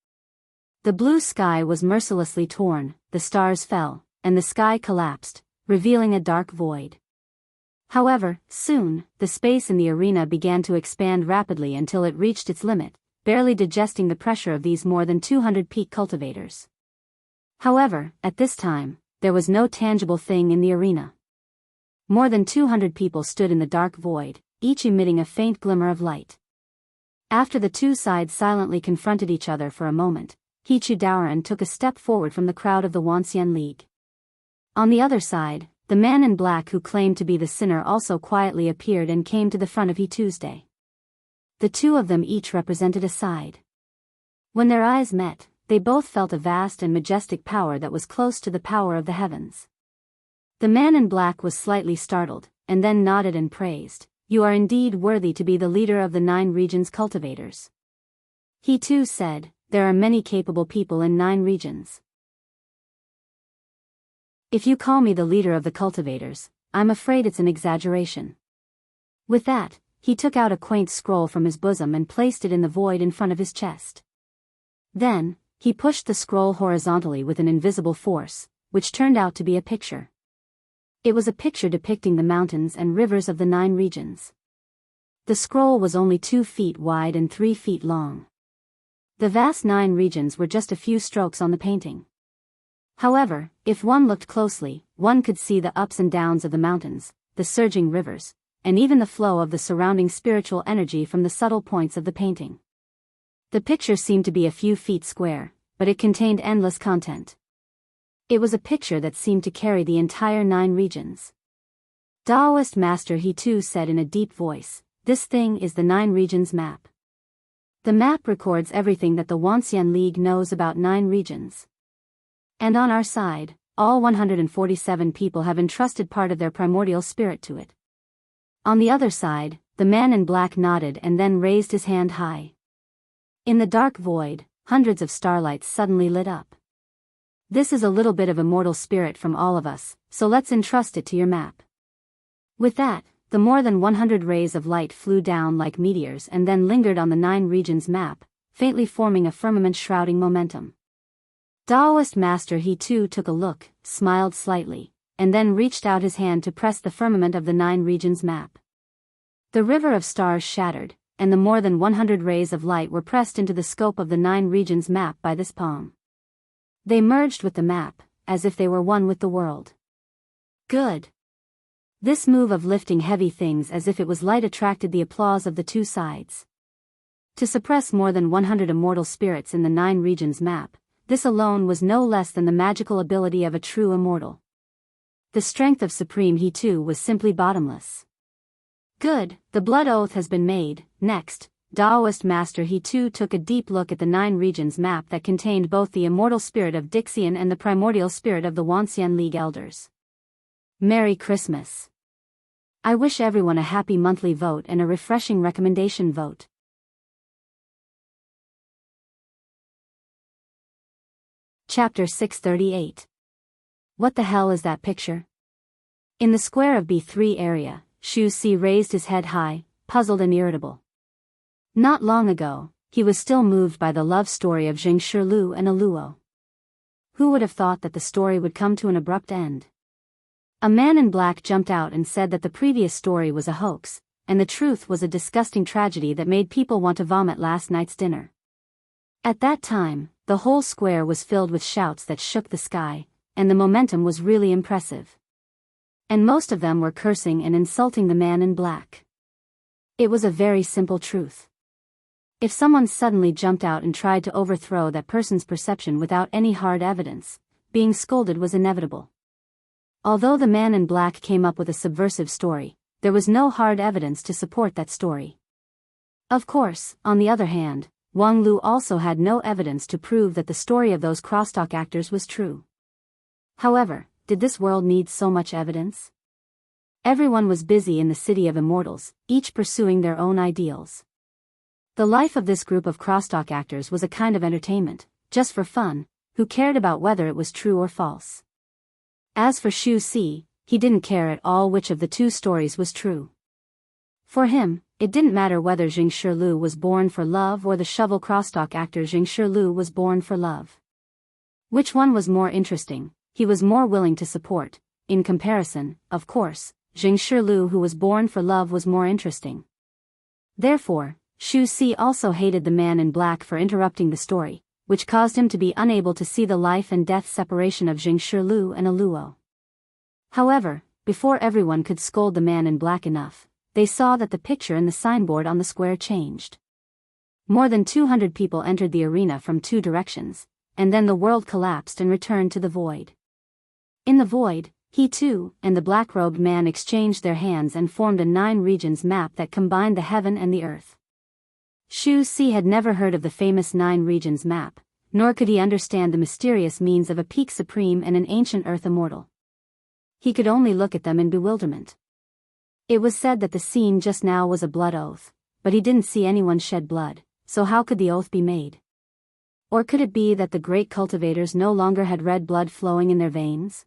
The blue sky was mercilessly torn, the stars fell, and the sky collapsed, revealing a dark void. However, soon, the space in the arena began to expand rapidly until it reached its limit, barely digesting the pressure of these more than 200 peak cultivators. However, at this time, there was no tangible thing in the arena. More than 200 people stood in the dark void, each emitting a faint glimmer of light. After the two sides silently confronted each other for a moment, Hichu Daoran took a step forward from the crowd of the Wanxian League. On the other side, the man in black who claimed to be the sinner also quietly appeared and came to the front of He Tuesday. The two of them each represented a side. When their eyes met, they both felt a vast and majestic power that was close to the power of the heavens. The man in black was slightly startled, and then nodded and praised, "You are indeed worthy to be the leader of the 9 regions cultivators." He too said, "There are many capable people in 9 regions. If you call me the leader of the cultivators, I'm afraid it's an exaggeration." With that, he took out a quaint scroll from his bosom and placed it in the void in front of his chest. Then, he pushed the scroll horizontally with an invisible force, which turned out to be a picture. It was a picture depicting the mountains and rivers of the 9 regions. The scroll was only 2 feet wide and 3 feet long. The vast 9 regions were just a few strokes on the painting. However, if one looked closely, one could see the ups and downs of the mountains, the surging rivers, and even the flow of the surrounding spiritual energy from the subtle points of the painting. The picture seemed to be a few feet square, but it contained endless content. It was a picture that seemed to carry the entire 9 regions. Taoist Master He too said in a deep voice, "This thing is the 9 regions map." The map records everything that the Wanxian League knows about 9 regions. And on our side, all 147 people have entrusted part of their primordial spirit to it. On the other side, the man in black nodded and then raised his hand high. In the dark void, hundreds of starlights suddenly lit up. "This is a little bit of immortal spirit from all of us, so let's entrust it to your map." With that, the more than 100 rays of light flew down like meteors and then lingered on the 9 regions map, faintly forming a firmament shrouding momentum. Taoist Master He too took a look, smiled slightly, and then reached out his hand to press the firmament of the 9 regions map. The river of stars shattered, and the more than 100 rays of light were pressed into the scope of the 9 regions map by this palm. They merged with the map, as if they were one with the world. Good. This move of lifting heavy things as if it was light attracted the applause of the two sides. To suppress more than 100 immortal spirits in the 9 regions map, this alone was no less than the magical ability of a true immortal. The strength of Supreme He too was simply bottomless. Good, the blood oath has been made. Next, Taoist Master He too took a deep look at the 9 regions map that contained both the immortal spirit of Dixian and the primordial spirit of the Wanxian League elders. Merry Christmas. I wish everyone a happy monthly vote and a refreshing recommendation vote. Chapter 638. What the hell is that picture? In the square of B3 area, Shu Si raised his head high, puzzled and irritable. Not long ago, he was still moved by the love story of Zheng Shirlu and Aluo. Who would have thought that the story would come to an abrupt end? A man in black jumped out and said that the previous story was a hoax, and the truth was a disgusting tragedy that made people want to vomit last night's dinner. At that time, the whole square was filled with shouts that shook the sky, and the momentum was really impressive. And most of them were cursing and insulting the man in black. It was a very simple truth. If someone suddenly jumped out and tried to overthrow that person's perception without any hard evidence, being scolded was inevitable. Although the man in black came up with a subversive story, there was no hard evidence to support that story. Of course, on the other hand, Wang Lu also had no evidence to prove that the story of those crosstalk actors was true. However, did this world need so much evidence? Everyone was busy in the city of immortals, each pursuing their own ideals. The life of this group of crosstalk actors was a kind of entertainment, just for fun, who cared about whether it was true or false. As for Xu Si, he didn't care at all which of the two stories was true. For him, it didn't matter whether Jing Shirlu was born for love or the shovel crosstalk actor Jing Shirlu was born for love. Which one was more interesting, he was more willing to support. In comparison, of course, Jing Shirlu who was born for love was more interesting. Therefore, Xu Si also hated the man in black for interrupting the story, which caused him to be unable to see the life and death separation of Jing Shirlu and Aluo. However, before everyone could scold the man in black enough, they saw that the picture in the signboard on the square changed. More than 200 people entered the arena from two directions, and then the world collapsed and returned to the void. In the void, he too, and the black-robed man exchanged their hands and formed a 9 regions map that combined the heaven and the earth. Xu Si had never heard of the famous 9 regions map, nor could he understand the mysterious means of a peak supreme and an ancient earth immortal. He could only look at them in bewilderment. It was said that the scene just now was a blood oath, but he didn't see anyone shed blood, so how could the oath be made? Or could it be that the great cultivators no longer had red blood flowing in their veins?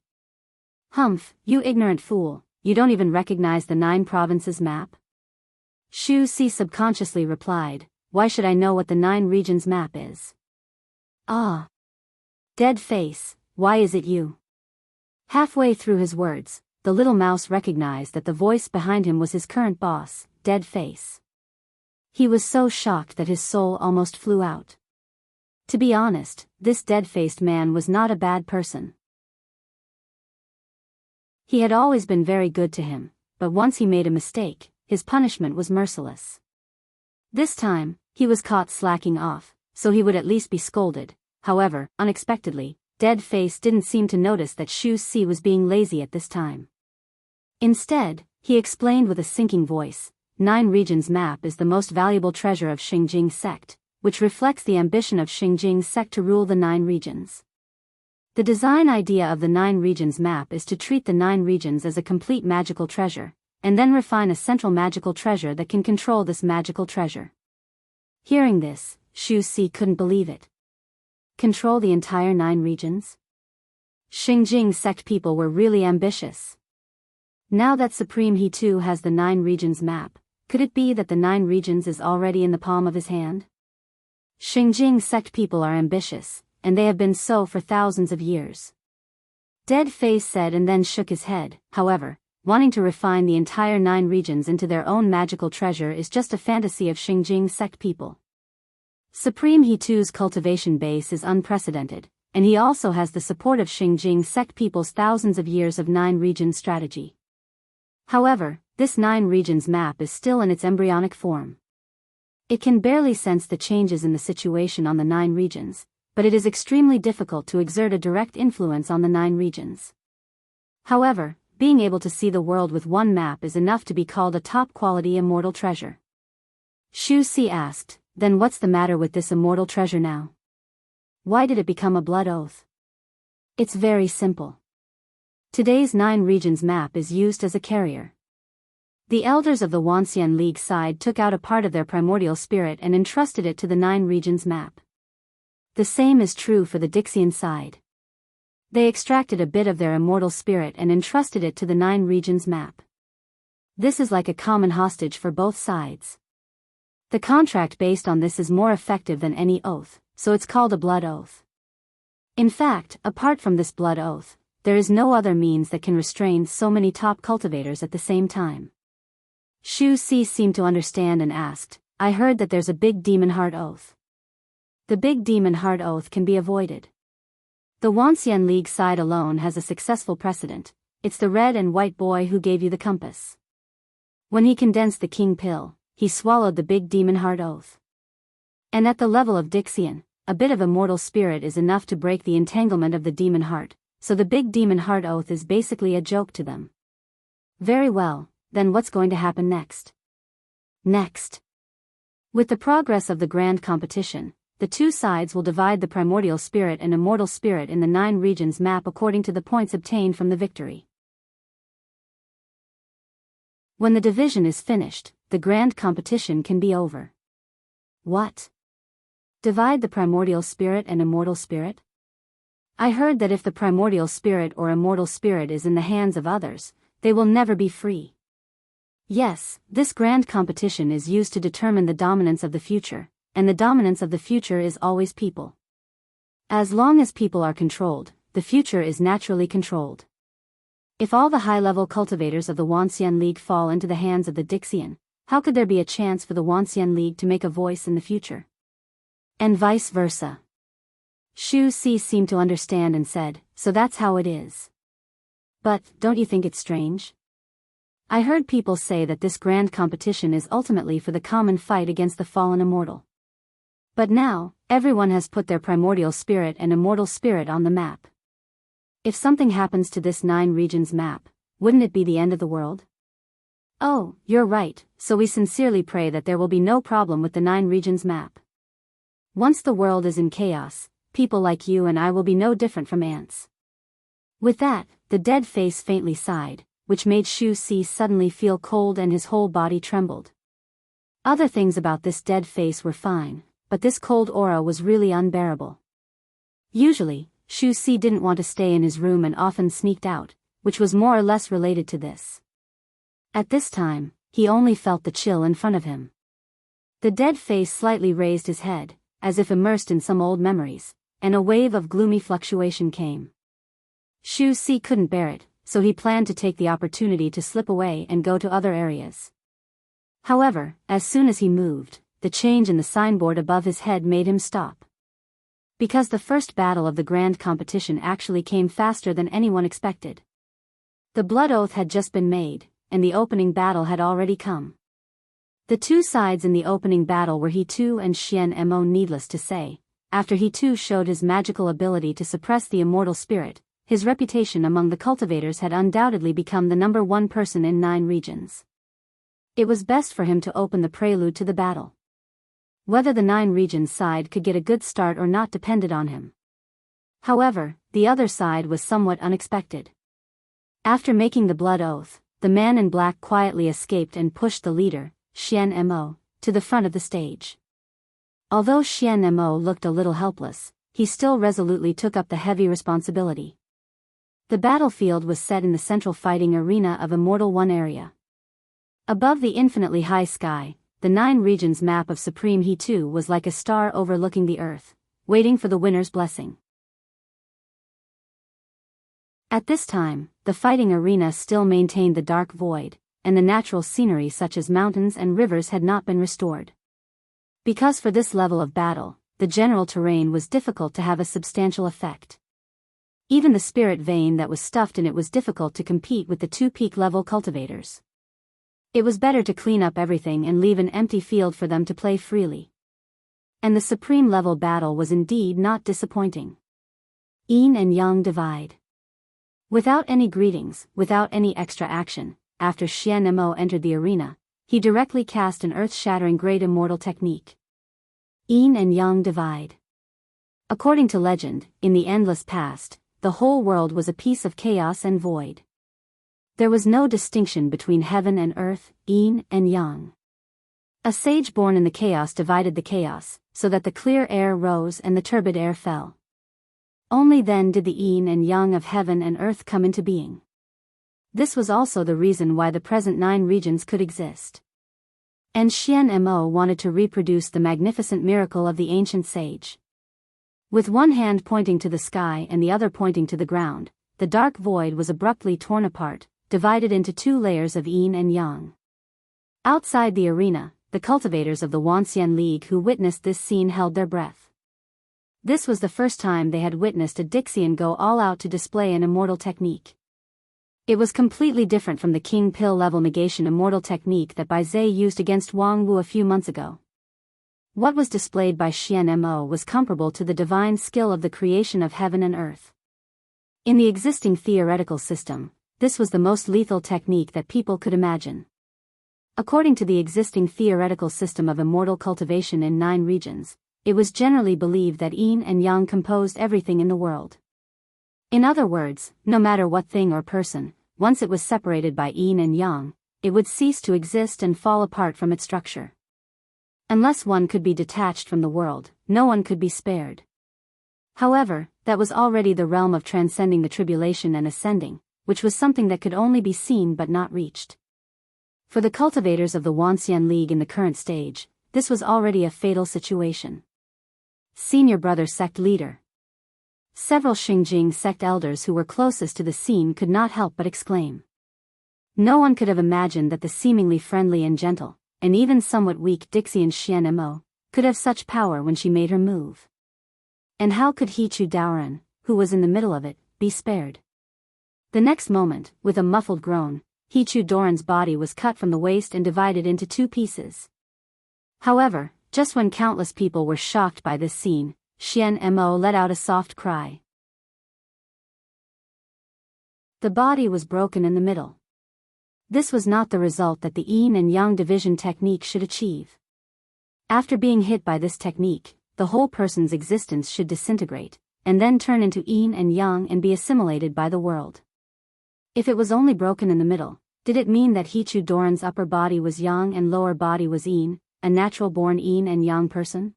Humph, you ignorant fool, you don't even recognize the 9 provinces map? Xu Si subconsciously replied, why should I know what the 9 regions map is? Ah. Dead face, why is it you? Halfway through his words, the little mouse recognized that the voice behind him was his current boss, Dead Face. He was so shocked that his soul almost flew out. To be honest, this dead-faced man was not a bad person. He had always been very good to him, but once he made a mistake, his punishment was merciless. This time, he was caught slacking off, so he would at least be scolded. However, unexpectedly, Dead Face didn't seem to notice that Xu Si was being lazy at this time. Instead, he explained with a sinking voice, 9 regions map is the most valuable treasure of Xingjing sect, which reflects the ambition of Xingjing sect to rule the 9 regions. The design idea of the 9 regions map is to treat the 9 regions as a complete magical treasure, and then refine a central magical treasure that can control this magical treasure. Hearing this, Xu Si couldn't believe it. Control the entire 9 regions? Xingjing sect people were really ambitious. Now that Supreme He too has the 9 regions map, could it be that the 9 regions is already in the palm of his hand? Xingjing sect people are ambitious, and they have been so for thousands of years. Dead Face said and then shook his head. However, wanting to refine the entire 9 regions into their own magical treasure is just a fantasy of Xingjing sect people. Supreme He too's cultivation base is unprecedented, and he also has the support of Xingjing sect people's thousands of years of 9 regions strategy. However, this 9 regions map is still in its embryonic form. It can barely sense the changes in the situation on the 9 regions, but it is extremely difficult to exert a direct influence on the 9 regions. However, being able to see the world with one map is enough to be called a top-quality immortal treasure. Xu Si asked, then what's the matter with this immortal treasure now? Why did it become a blood oath? It's very simple. Today's 9 regions map is used as a carrier. The elders of the Wanxian League side took out a part of their primordial spirit and entrusted it to the 9 regions map. The same is true for the Dixian side. They extracted a bit of their immortal spirit and entrusted it to the 9 regions map. This is like a common hostage for both sides. The contract based on this is more effective than any oath, so it's called a blood oath. In fact, apart from this blood oath, there is no other means that can restrain so many top cultivators at the same time. Shu Si seemed to understand and asked, I heard that there's a big demon heart oath. The big demon heart oath can be avoided. The Wanxian League side alone has a successful precedent. It's the red and white boy who gave you the compass. When he condensed the king pill, he swallowed the big demon heart oath. And at the level of Dixian, a bit of immortal spirit is enough to break the entanglement of the demon heart, so the big demon heart oath is basically a joke to them. Very well, then what's going to happen next? With the progress of the grand competition, the two sides will divide the primordial spirit and immortal spirit in the 9 regions map according to the points obtained from the victory. When the division is finished, the grand competition can be over. What? Divide the primordial spirit and immortal spirit? I heard that if the primordial spirit or immortal spirit is in the hands of others, they will never be free. Yes, this grand competition is used to determine the dominance of the future, and the dominance of the future is always people. As long as people are controlled, the future is naturally controlled. If all the high-level cultivators of the Wanxian League fall into the hands of the Dixian, how could there be a chance for the Wanxian League to make a voice in the future? And vice versa. Shu Si seemed to understand and said, so that's how it is. But, don't you think it's strange? I heard people say that this grand competition is ultimately for the common fight against the fallen immortal. But now, everyone has put their primordial spirit and immortal spirit on the map. If something happens to this 9 regions map, wouldn't it be the end of the world? Oh, you're right, so we sincerely pray that there will be no problem with the 9 regions map. Once the world is in chaos, people like you and I will be no different from ants. With that, the dead face faintly sighed, which made Shu Si suddenly feel cold and his whole body trembled. Other things about this dead face were fine, but this cold aura was really unbearable. Usually, Shu Si didn't want to stay in his room and often sneaked out, which was more or less related to this. At this time, he only felt the chill in front of him. The dead face slightly raised his head, as if immersed in some old memories, and a wave of gloomy fluctuation came. Shu Si couldn't bear it, so he planned to take the opportunity to slip away and go to other areas. However, as soon as he moved, the change in the signboard above his head made him stop. Because the first battle of the grand competition actually came faster than anyone expected. The blood oath had just been made, and the opening battle had already come. The two sides in the opening battle were He Tu and Xian Mo. Needless to say, after He Tu showed his magical ability to suppress the immortal spirit, his reputation among the cultivators had undoubtedly become the #1 person in 9 regions. It was best for him to open the prelude to the battle. Whether the 9 regions side could get a good start or not depended on him. However, the other side was somewhat unexpected. After making the blood oath, the man in black quietly escaped and pushed the leader, Xian Mo, to the front of the stage. Although Xian Mo looked a little helpless, he still resolutely took up the heavy responsibility. The battlefield was set in the central fighting arena of Immortal One area. Above the infinitely high sky, the 9 regions map of Supreme He Tu was like a star overlooking the earth, waiting for the winner's blessing. At this time, the fighting arena still maintained the dark void, and the natural scenery such as mountains and rivers had not been restored. Because for this level of battle, the general terrain was difficult to have a substantial effect. Even the spirit vein that was stuffed in it was difficult to compete with the 2 peak-level cultivators. It was better to clean up everything and leave an empty field for them to play freely. And the supreme level battle was indeed not disappointing. Yin and Yang divide. Without any greetings, without any extra action, after Xian Mo entered the arena, he directly cast an earth-shattering great immortal technique. Yin and Yang divide. According to legend, in the endless past, the whole world was a piece of chaos and void. There was no distinction between heaven and earth, yin and yang. A sage born in the chaos divided the chaos, so that the clear air rose and the turbid air fell. Only then did the yin and yang of heaven and earth come into being. This was also the reason why the present 9 regions could exist. And Xian Mo wanted to reproduce the magnificent miracle of the ancient sage. With one hand pointing to the sky and the other pointing to the ground, the dark void was abruptly torn apart, divided into two layers of yin and yang. Outside the arena, the cultivators of the Wuxia League who witnessed this scene held their breath. This was the first time they had witnessed a Dixian go all out to display an immortal technique. It was completely different from the King Pill level negation immortal technique that Bai Zhe used against Wang Wu a few months ago. What was displayed by Xian Mo was comparable to the divine skill of the creation of heaven and earth. In the existing theoretical system, this was the most lethal technique that people could imagine. According to the existing theoretical system of immortal cultivation in 9 regions, it was generally believed that yin and yang composed everything in the world. In other words, no matter what thing or person, once it was separated by yin and yang, it would cease to exist and fall apart from its structure. Unless one could be detached from the world, no one could be spared. However, that was already the realm of transcending the tribulation and ascending, which was something that could only be seen but not reached. For the cultivators of the Wuxia League in the current stage, this was already a fatal situation. Senior brother sect leader. Several Xingjing sect elders who were closest to the scene could not help but exclaim. No one could have imagined that the seemingly friendly and gentle, and even somewhat weak Dixian Xian Mo, could have such power when she made her move. And how could Hichu Daoran, who was in the middle of it, be spared? The next moment, with a muffled groan, Hichu Daoran's body was cut from the waist and divided into 2 pieces. However, just when countless people were shocked by this scene, Xian Mo let out a soft cry. The body was broken in the middle. This was not the result that the yin and yang division technique should achieve. After being hit by this technique, the whole person's existence should disintegrate, and then turn into yin and yang and be assimilated by the world. If it was only broken in the middle, did it mean that Hichu Daoran's upper body was yang and lower body was yin, a natural-born yin and yang person?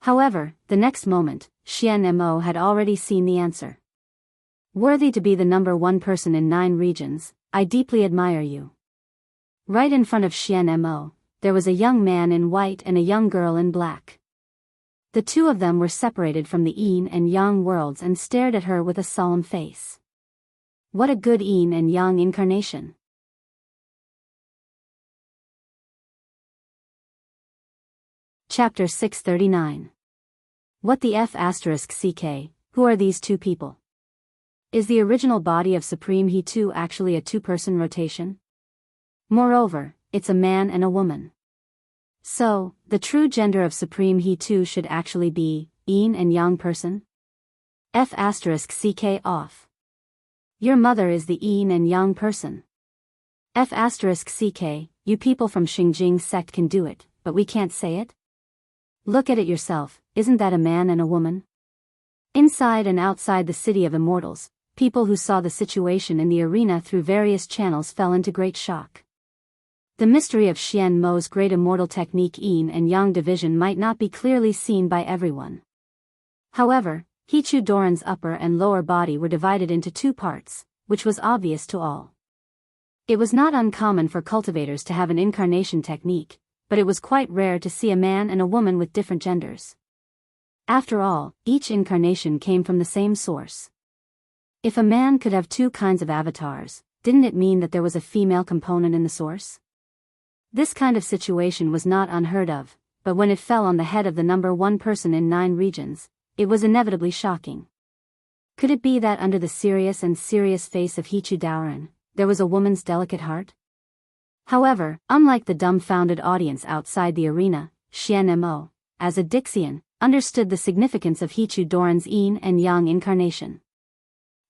However, the next moment, Xian Mo had already seen the answer. Worthy to be the number 1 person in 9 regions, I deeply admire you. Right in front of Xian Mo, there was a young man in white and a young girl in black. The 2 of them were separated from the yin and yang worlds and stared at her with a solemn face. What a good yin and yang incarnation. Chapter 639. What the F***CK, who are these 2 people? Is the original body of Supreme He2 actually a 2-person rotation? Moreover, it's a man and a woman. So, the true gender of Supreme He2 should actually be yin and yang person? F***CK off. Your mother is the yin and yang person. F***CK, you people from Xingjing sect can do it, but we can't say it? Look at it yourself, isn't that a man and a woman? Inside and outside the city of immortals, people who saw the situation in the arena through various channels fell into great shock. The mystery of Xian Mo's great immortal technique yin and yang division might not be clearly seen by everyone. However, Hichu Daoran's upper and lower body were divided into 2 parts, which was obvious to all. It was not uncommon for cultivators to have an incarnation technique, but it was quite rare to see a man and a woman with different genders. After all, each incarnation came from the same source. If a man could have 2 kinds of avatars, didn't it mean that there was a female component in the source? This kind of situation was not unheard of, but when it fell on the head of the number 1 person in 9 regions, it was inevitably shocking. Could it be that under the serious face of Hichu Daoran, there was a woman's delicate heart? However, unlike the dumbfounded audience outside the arena, Xian Mo, as a Dixian, understood the significance of Hichu Daoran's yin and yang incarnation.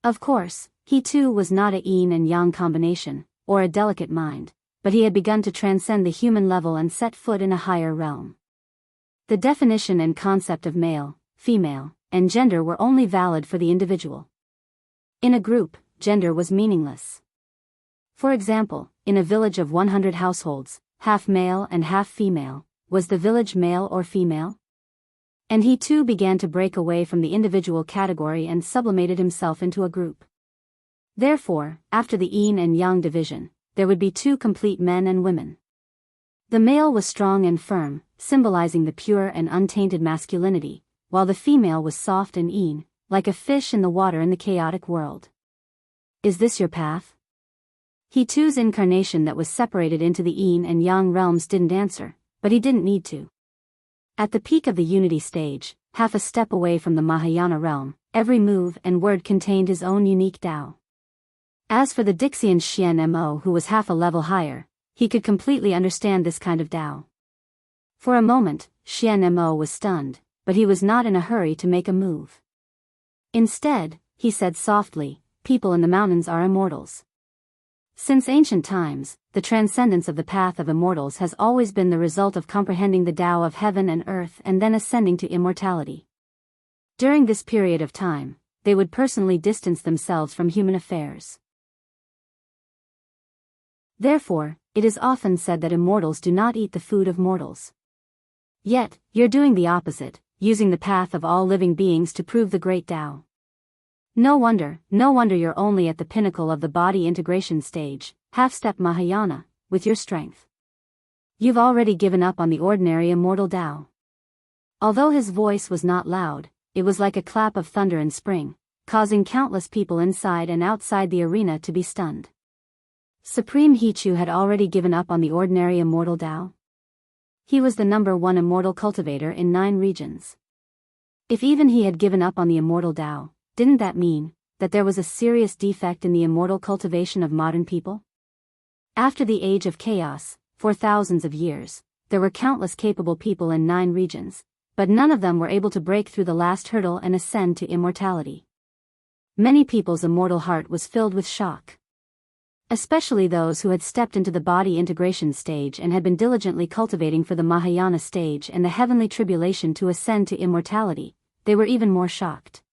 Of course, he too was not a yin and yang combination, or a delicate mind, but he had begun to transcend the human level and set foot in a higher realm. The definition and concept of male, female, and gender were only valid for the individual. In a group, gender was meaningless. For example, in a village of 100 households, half male and half female, was the village male or female? And he too began to break away from the individual category and sublimated himself into a group. Therefore, after the yin and yang division, there would be 2 complete men and women. The male was strong and firm, symbolizing the pure and untainted masculinity, while the female was soft and een, like a fish in the water in the chaotic world. Is this your path? He too's incarnation that was separated into the yin and yang realms didn't answer, but he didn't need to. At the peak of the unity stage, half a step away from the Mahayana realm, every move and word contained his own unique Tao. As for the Dixian Xian Mo who was half a level higher, he could completely understand this kind of Tao. For a moment, Xian Mo was stunned, but he was not in a hurry to make a move. Instead, he said softly, "People in the mountains are immortals." Since ancient times, the transcendence of the path of immortals has always been the result of comprehending the Tao of heaven and earth and then ascending to immortality. During this period of time, they would personally distance themselves from human affairs. Therefore, it is often said that immortals do not eat the food of mortals. Yet, you're doing the opposite, using the path of all living beings to prove the great Tao. No wonder you're only at the pinnacle of the body integration stage, half-step Mahayana, with your strength. You've already given up on the ordinary immortal Tao. Although his voice was not loud, it was like a clap of thunder in spring, causing countless people inside and outside the arena to be stunned. Supreme Hichu had already given up on the ordinary immortal Tao. He was the #1 immortal cultivator in 9 regions. If even he had given up on the immortal Tao, didn't that mean that there was a serious defect in the immortal cultivation of modern people? After the age of chaos, for thousands of years, there were countless capable people in 9 regions, but none of them were able to break through the last hurdle and ascend to immortality. Many people's immortal heart was filled with shock. Especially those who had stepped into the body integration stage and had been diligently cultivating for the Mahayana stage and the heavenly tribulation to ascend to immortality, they were even more shocked.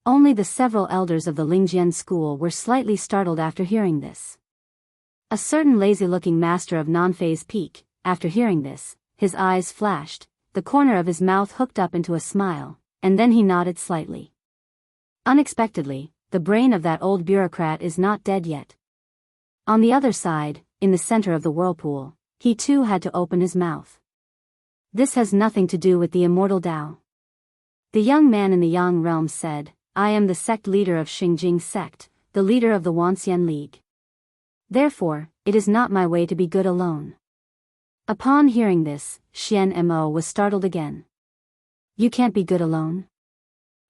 Only the several elders of the Lingjian school were slightly startled after hearing this. A certain lazy-looking master of non-phase peak, after hearing this, his eyes flashed, the corner of his mouth hooked up into a smile, and then he nodded slightly. Unexpectedly, the brain of that old bureaucrat is not dead yet. On the other side, in the center of the whirlpool, he too had to open his mouth. This has nothing to do with the immortal Tao. The young man in the Yang realm said, "I am the sect leader of Xingjing sect, the leader of the Wanxian League. Therefore, it is not my way to be good alone." Upon hearing this, Xian Mo was startled again. "You can't be good alone?"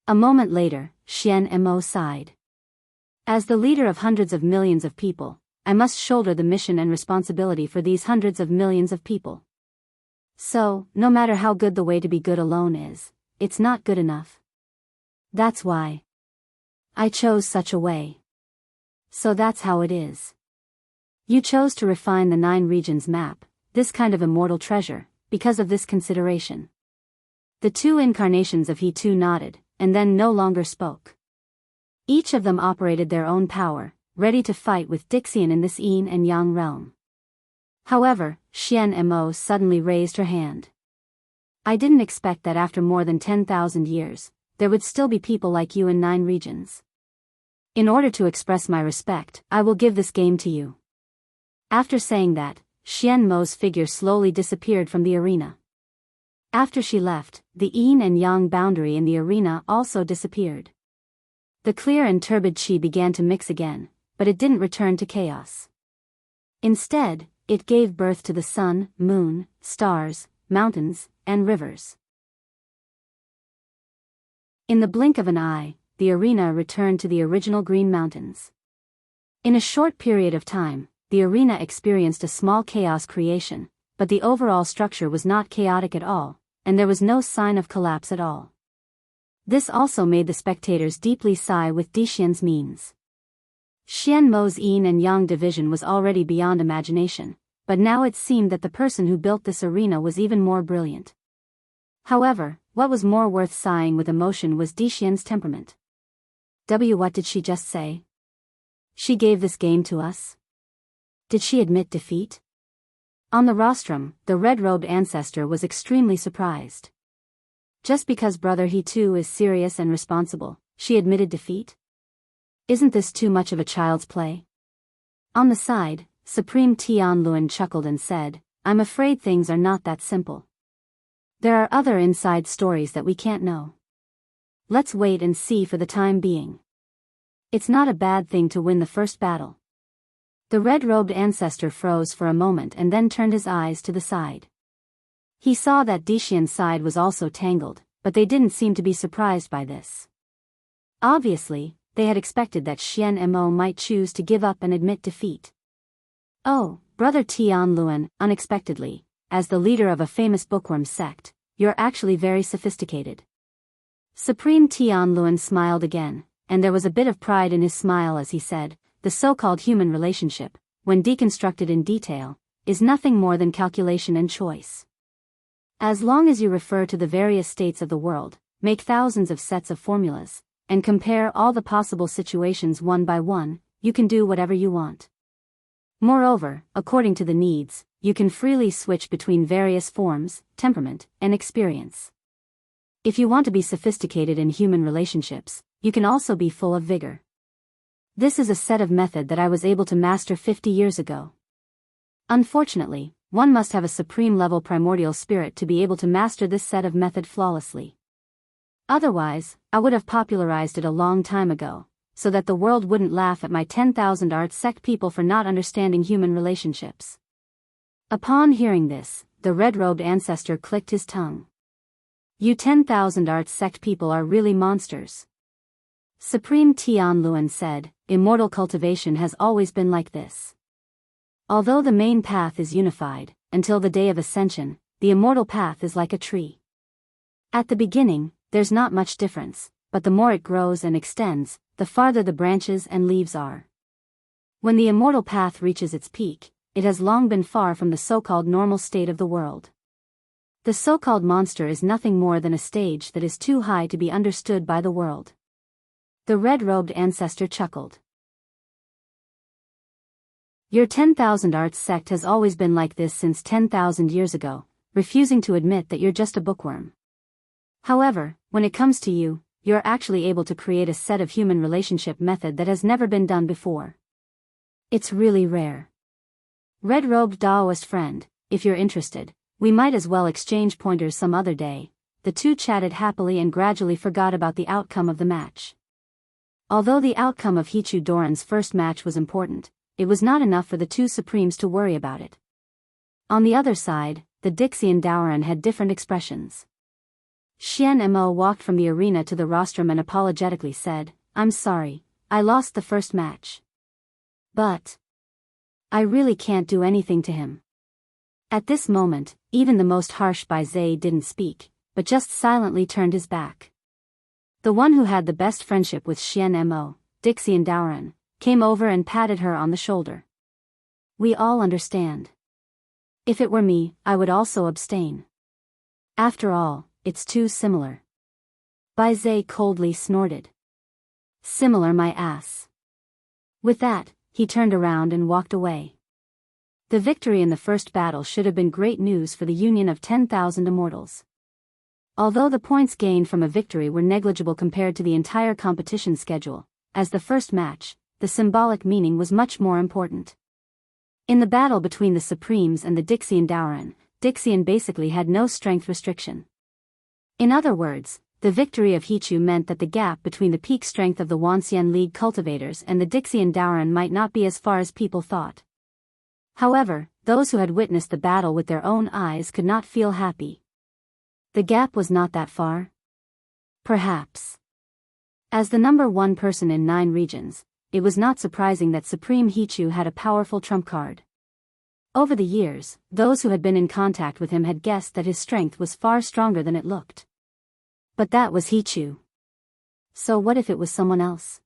A moment later, Xian Mo sighed. "As the leader of hundreds of millions of people, I must shoulder the mission and responsibility for these hundreds of millions of people. So, no matter how good the way to be good alone is, it's not good enough. That's why I chose such a way. So that's how it is. You chose to refine the 9 regions map, this kind of immortal treasure, because of this consideration." The 2 incarnations of He too nodded, and then no longer spoke. Each of them operated their own power, ready to fight with Dixian in this Yin and Yang realm. However, Xian Mo suddenly raised her hand. "I didn't expect that after more than 10,000 years, there would still be people like you in 9 regions. In order to express my respect, I will give this game to you." After saying that, Xian Mo's figure slowly disappeared from the arena. After she left, the Yin and Yang boundary in the arena also disappeared. The clear and turbid qi began to mix again, but it didn't return to chaos. Instead, it gave birth to the sun, moon, stars, mountains, and rivers. In the blink of an eye, the arena returned to the original green mountains. In a short period of time, the arena experienced a small chaos creation, but the overall structure was not chaotic at all, and there was no sign of collapse at all. This also made the spectators deeply sigh with Dixian's means. Xian Mo's Yin and Yang division was already beyond imagination, but now it seemed that the person who built this arena was even more brilliant. However, what was more worth sighing with emotion was Dixian's temperament. What did she just say? She gave this game to us? Did she admit defeat? On the rostrum, the red-robed ancestor was extremely surprised. Just because brother He too is serious and responsible, she admitted defeat? Isn't this too much of a child's play? On the side, Supreme Tianluan chuckled and said, "I'm afraid things are not that simple." There are other inside stories that we can't know. Let's wait and see for the time being. It's not a bad thing to win the first battle. The red-robed ancestor froze for a moment and then turned his eyes to the side. He saw that Dixian's side was also tangled, but they didn't seem to be surprised by this. Obviously, they had expected that Xian Mo might choose to give up and admit defeat. Oh, Brother Tian Luan, unexpectedly, as the leader of a famous bookworm sect, you're actually very sophisticated. Supreme Tian Luan smiled again, and there was a bit of pride in his smile as he said, the so-called human relationship, when deconstructed in detail, is nothing more than calculation and choice. As long as you refer to the various states of the world, make thousands of sets of formulas, and compare all the possible situations one by one, you can do whatever you want. Moreover, according to the needs, you can freely switch between various forms, temperament, and experience. If you want to be sophisticated in human relationships, you can also be full of vigor. This is a set of method that I was able to master 50 years ago. Unfortunately, one must have a supreme-level primordial spirit to be able to master this set of method flawlessly. Otherwise, I would have popularized it a long time ago, so that the world wouldn't laugh at my 10,000 art sect people for not understanding human relationships. Upon hearing this, the red-robed ancestor clicked his tongue. You 10,000 art sect people are really monsters. Supreme Tian Luan said, immortal cultivation has always been like this. Although the main path is unified, until the day of ascension, the immortal path is like a tree. At the beginning, there's not much difference, but the more it grows and extends, the farther the branches and leaves are. When the immortal path reaches its peak, it has long been far from the so-called normal state of the world. The so-called monster is nothing more than a stage that is too high to be understood by the world. The red-robed ancestor chuckled. Your 10,000 arts sect has always been like this since 10,000 years ago, refusing to admit that you're just a bookworm. However, when it comes to you, you're actually able to create a set of human relationship method that has never been done before. It's really rare. Red-robed Daoist friend, if you're interested, we might as well exchange pointers some other day. The two chatted happily and gradually forgot about the outcome of the match. Although the outcome of Hichu Doran's first match was important, it was not enough for the two supremes to worry about it. On the other side, the Dixian Daoran had different expressions. Xian Mo walked from the arena to the rostrum and apologetically said, I'm sorry, I lost the first match. But I really can't do anything to him. At this moment, even the most harsh Baizé didn't speak, but just silently turned his back. The one who had the best friendship with Xian Mo, Dixian Daoran, came over and patted her on the shoulder. We all understand. If it were me, I would also abstain. After all, it's too similar. Baizé coldly snorted. Similar my ass. With that, he turned around and walked away. The victory in the first battle should have been great news for the union of 10,000 immortals. Although the points gained from a victory were negligible compared to the entire competition schedule, as the first match, the symbolic meaning was much more important. In the battle between the Supremes and the Dixian Daoran, Dixian basically had no strength restriction. In other words, the victory of Hichu meant that the gap between the peak strength of the Wanxian League cultivators and the Dixian Daoran might not be as far as people thought. However, those who had witnessed the battle with their own eyes could not feel happy. The gap was not that far? Perhaps. As the number one person in 9 regions, it was not surprising that Supreme Hichu had a powerful trump card. Over the years, those who had been in contact with him had guessed that his strength was far stronger than it looked. But that was Hichu. So what if it was someone else?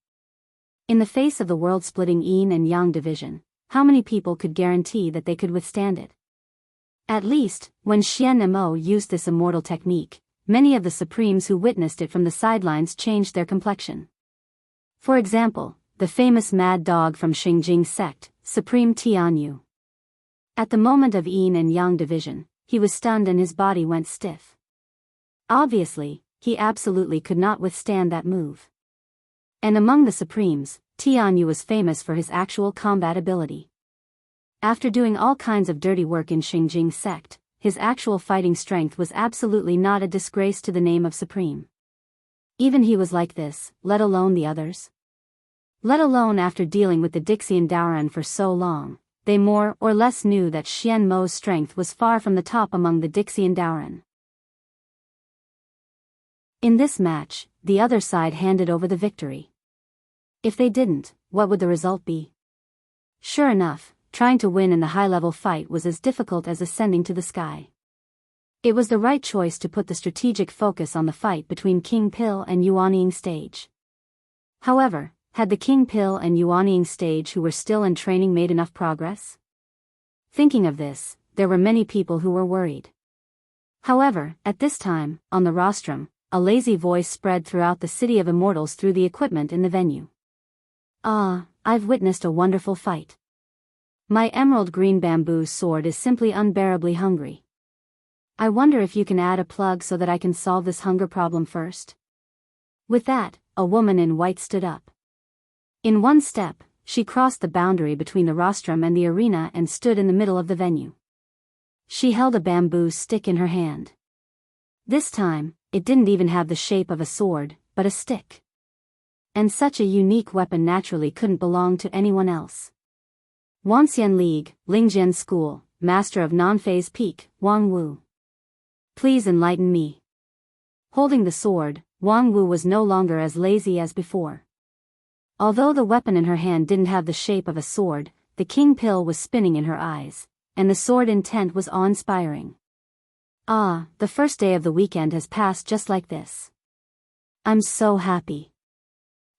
In the face of the world-splitting Yin and Yang division, how many people could guarantee that they could withstand it? At least, when Xian Mo used this immortal technique, many of the Supremes who witnessed it from the sidelines changed their complexion. For example, the famous mad dog from Xingjing sect, Supreme Tianyu. At the moment of Yin and Yang division, he was stunned and his body went stiff. Obviously, he absolutely could not withstand that move. And among the Supremes, Tianyu was famous for his actual combat ability. After doing all kinds of dirty work in Xingjing sect, his actual fighting strength was absolutely not a disgrace to the name of Supreme. Even he was like this, let alone the others. Let alone after dealing with the Dixian Daoran for so long, they more or less knew that Xian Mo's strength was far from the top among the Dixian Daoran. In this match, the other side handed over the victory. If they didn't, what would the result be? Sure enough, trying to win in the high-level fight was as difficult as ascending to the sky. It was the right choice to put the strategic focus on the fight between King Pil and Yuanying stage. However, had the King Pil and Yuanying stage who were still in training made enough progress? Thinking of this, there were many people who were worried. However, at this time, on the rostrum, a lazy voice spread throughout the city of immortals through the equipment in the venue. "Ah, I've witnessed a wonderful fight. My emerald green bamboo sword is simply unbearably hungry. I wonder if you can add a plug so that I can solve this hunger problem first." With that, a woman in white stood up. In one step, she crossed the boundary between the rostrum and the arena and stood in the middle of the venue. She held a bamboo stick in her hand. This time, it didn't even have the shape of a sword, but a stick. And such a unique weapon naturally couldn't belong to anyone else. Wanxian League, Lingjian School, Master of Non-Phase Peak, Wang Wu. Please enlighten me. Holding the sword, Wang Wu was no longer as lazy as before. Although the weapon in her hand didn't have the shape of a sword, the King Pil was spinning in her eyes, and the sword intent was awe-inspiring. Ah, the first day of the weekend has passed just like this. I'm so happy.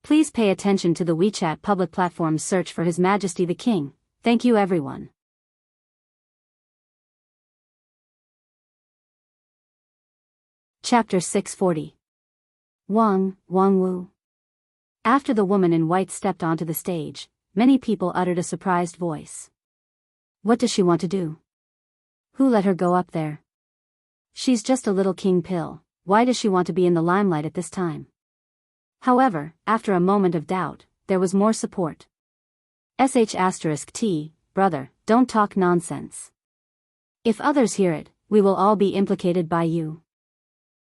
Please pay attention to the WeChat public platform's search for His Majesty the King. Thank you everyone. Chapter 640. Wang Wu. After the woman in white stepped onto the stage, many people uttered a surprised voice. What does she want to do? Who let her go up there? She's just a little King Pil, why does she want to be in the limelight at this time? However, after a moment of doubt, there was more support. *T, brother, don't talk nonsense. If others hear it, we will all be implicated by you.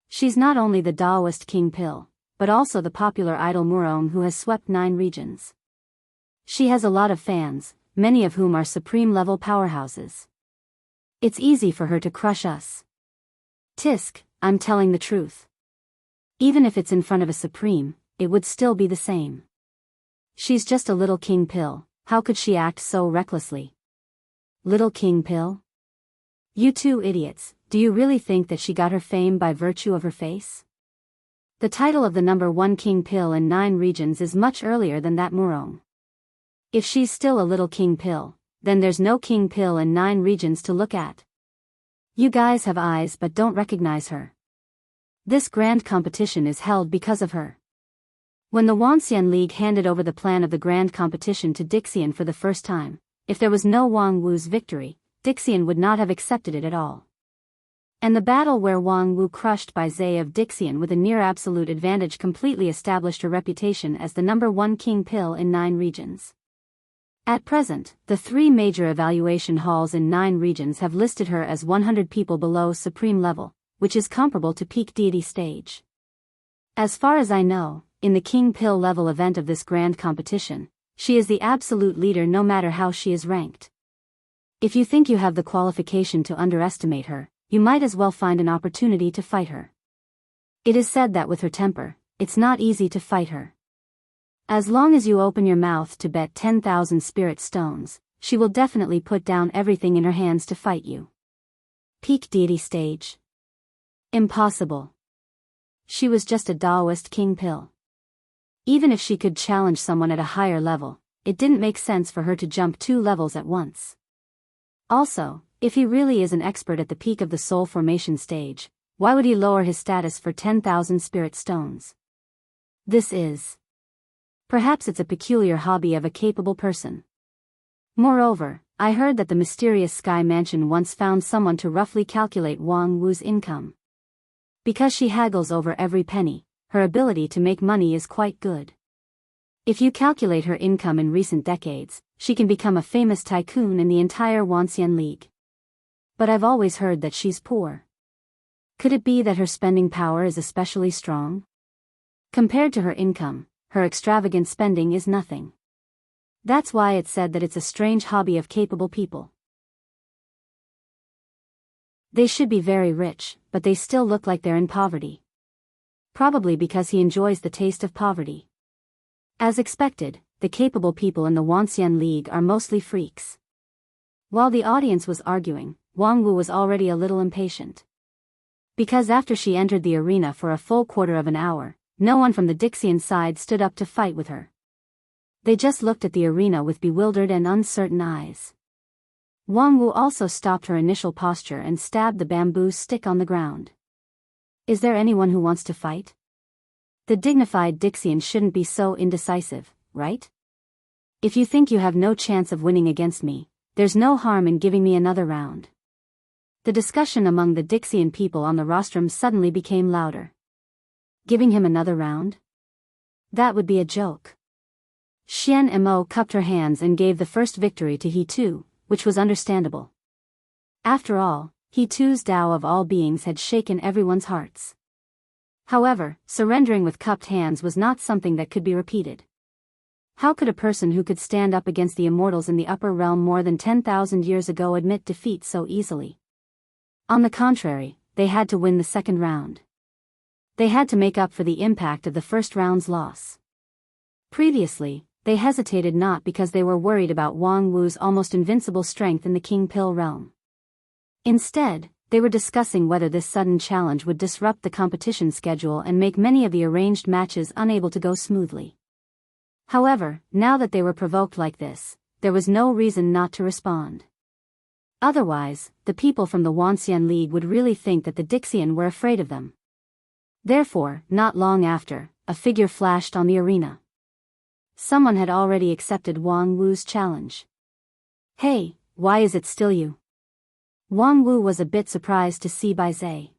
She's not only the Daoist King Pil, but also the popular idol Murong who has swept 9 regions. She has a lot of fans, many of whom are supreme-level powerhouses. It's easy for her to crush us. Tisk, I'm telling the truth. Even if it's in front of a supreme, it would still be the same. She's just a little King Pil, how could she act so recklessly? Little King Pil? You two idiots, do you really think that she got her fame by virtue of her face? The title of the #1 King Pil in 9 regions is much earlier than that Murong. If she's still a little King Pil, then there's no King Pil in 9 regions to look at. You guys have eyes but don't recognize her. This grand competition is held because of her. When the Wanxian League handed over the plan of the grand competition to Dixian for the first time, if there was no Wang Wu's victory, Dixian would not have accepted it at all. And the battle where Wang Wu crushed by Zhe of Dixian with a near-absolute advantage completely established her reputation as the #1 King Pil in 9 regions. At present, the 3 major evaluation halls in 9 regions have listed her as 100 people below supreme level, which is comparable to peak deity stage. As far as I know, in the King Pil level event of this grand competition, she is the absolute leader no matter how she is ranked. If you think you have the qualification to underestimate her, you might as well find an opportunity to fight her. It is said that with her temper, it's not easy to fight her. As long as you open your mouth to bet 10,000 spirit stones, she will definitely put down everything in her hands to fight you. Peak deity stage? Impossible. She was just a Daoist King Pil. Even if she could challenge someone at a higher level, it didn't make sense for her to jump 2 levels at once. Also, if he really is an expert at the peak of the soul formation stage, why would he lower his status for 10,000 spirit stones? Perhaps it's a peculiar hobby of a capable person. Moreover, I heard that the mysterious Sky Mansion once found someone to roughly calculate Wang Wu's income. Because she haggles over every penny, her ability to make money is quite good. If you calculate her income in recent decades, she can become a famous tycoon in the entire Wanxian League. But I've always heard that she's poor. Could it be that her spending power is especially strong? Compared to her income, her extravagant spending is nothing. That's why it's said that it's a strange hobby of capable people. They should be very rich, but they still look like they're in poverty. Probably because he enjoys the taste of poverty. As expected, the capable people in the Wuxia League are mostly freaks. While the audience was arguing, Wang Wu was already a little impatient. Because after she entered the arena for a full quarter of an hour, no one from the Dixian side stood up to fight with her. They just looked at the arena with bewildered and uncertain eyes. Wang Wu also stopped her initial posture and stabbed the bamboo stick on the ground. Is there anyone who wants to fight? The dignified Dixian shouldn't be so indecisive, right? If you think you have no chance of winning against me, there's no harm in giving me another round. The discussion among the Dixian people on the rostrum suddenly became louder. Giving him another round? That would be a joke. Xian Mo cupped her hands and gave the first victory to He Tu, which was understandable. After all, He Tu's Tao of all beings had shaken everyone's hearts. However, surrendering with cupped hands was not something that could be repeated. How could a person who could stand up against the immortals in the upper realm more than 10,000 years ago admit defeat so easily? On the contrary, they had to win the second round. They had to make up for the impact of the first round's loss. Previously, they hesitated not because they were worried about Wang Wu's almost invincible strength in the King Pill realm. Instead, they were discussing whether this sudden challenge would disrupt the competition schedule and make many of the arranged matches unable to go smoothly. However, now that they were provoked like this, there was no reason not to respond. Otherwise, the people from the Wuxia League would really think that the Dixian were afraid of them. Therefore, not long after, a figure flashed on the arena. Someone had already accepted Wang Wu's challenge. Hey, why is it still you? Wang Wu was a bit surprised to see Biyao.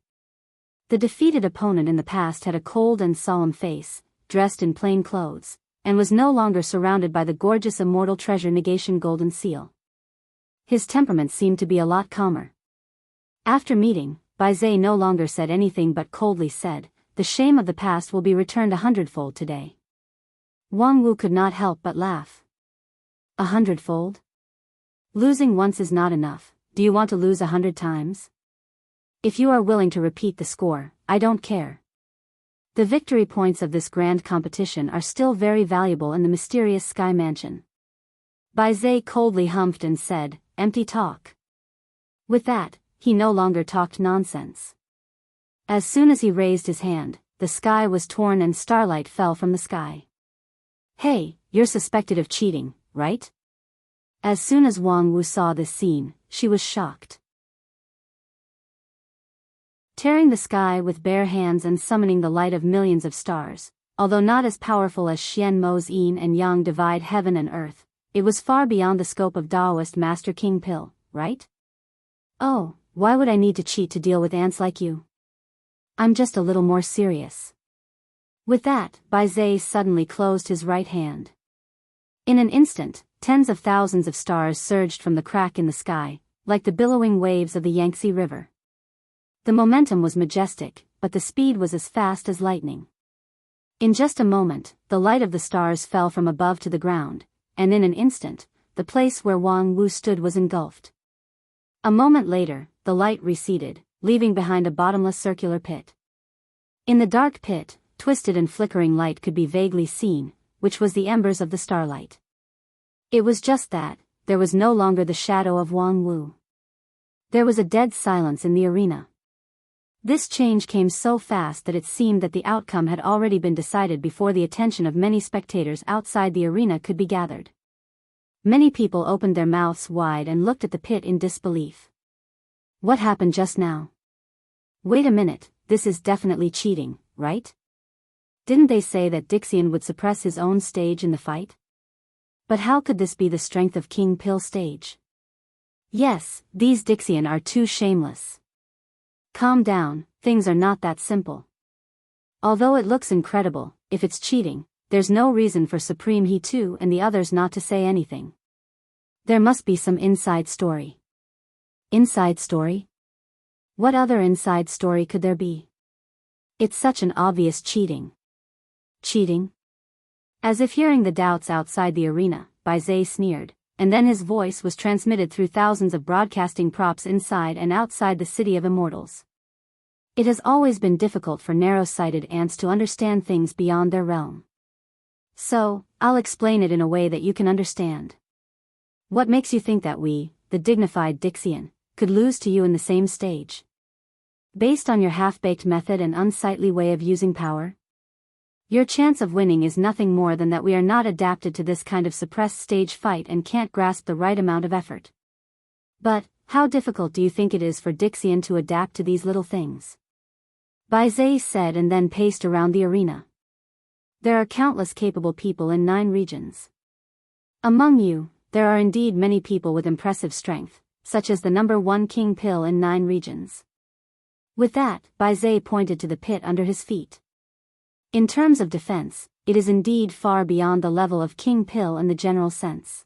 The defeated opponent in the past had a cold and solemn face, dressed in plain clothes, and was no longer surrounded by the gorgeous immortal treasure negation golden seal. His temperament seemed to be a lot calmer. After meeting, Biyao no longer said anything but coldly said, "The shame of the past will be returned 100-fold today." Wang Wu could not help but laugh. 100-fold? Losing once is not enough. Do you want to lose 100 times? If you are willing to repeat the score, I don't care. The victory points of this grand competition are still very valuable in the mysterious Sky Mansion. Biyao coldly humphed and said, "Empty talk." With that, he no longer talked nonsense. As soon as he raised his hand, the sky was torn and starlight fell from the sky. Hey, you're suspected of cheating, right? As soon as Wang Wu saw this scene, she was shocked. Tearing the sky with bare hands and summoning the light of millions of stars, although not as powerful as Xian Mo's yin and yang divide heaven and earth, it was far beyond the scope of Taoist Master King Pill, right? Oh, why would I need to cheat to deal with ants like you? I'm just a little more serious. With that, Biyao suddenly closed his right hand. In an instant, tens of thousands of stars surged from the crack in the sky, like the billowing waves of the Yangtze River. The momentum was majestic, but the speed was as fast as lightning. In just a moment, the light of the stars fell from above to the ground, and in an instant, the place where Wang Wu stood was engulfed. A moment later, the light receded, leaving behind a bottomless circular pit. In the dark pit, twisted and flickering light could be vaguely seen, which was the embers of the starlight. It was just that, there was no longer the shadow of Wang Wu. There was a dead silence in the arena. This change came so fast that it seemed that the outcome had already been decided before the attention of many spectators outside the arena could be gathered. Many people opened their mouths wide and looked at the pit in disbelief. What happened just now? Wait a minute, this is definitely cheating, right? Didn't they say that Dixian would suppress his own stage in the fight? But how could this be the strength of King Pill stage? Yes, these Dixian are too shameless. Calm down, things are not that simple. Although it looks incredible, if it's cheating, there's no reason for Supreme He Tu and the others not to say anything. There must be some inside story. Inside story? What other inside story could there be? It's such an obvious cheating. Cheating? As if hearing the doubts outside the arena, Biyao sneered, and then his voice was transmitted through thousands of broadcasting props inside and outside the city of immortals. It has always been difficult for narrow-sighted ants to understand things beyond their realm. So, I'll explain it in a way that you can understand. What makes you think that we, the dignified Dixian, could lose to you in the same stage? Based on your half-baked method and unsightly way of using power? Your chance of winning is nothing more than that we are not adapted to this kind of suppressed stage fight and can't grasp the right amount of effort. But, how difficult do you think it is for Dixian to adapt to these little things? Biyao said and then paced around the arena. There are countless capable people in 9 regions. Among you, there are indeed many people with impressive strength, such as the number 1 King Pill in 9 regions. With that, Biyao pointed to the pit under his feet. In terms of defense, it is indeed far beyond the level of King Pill in the general sense.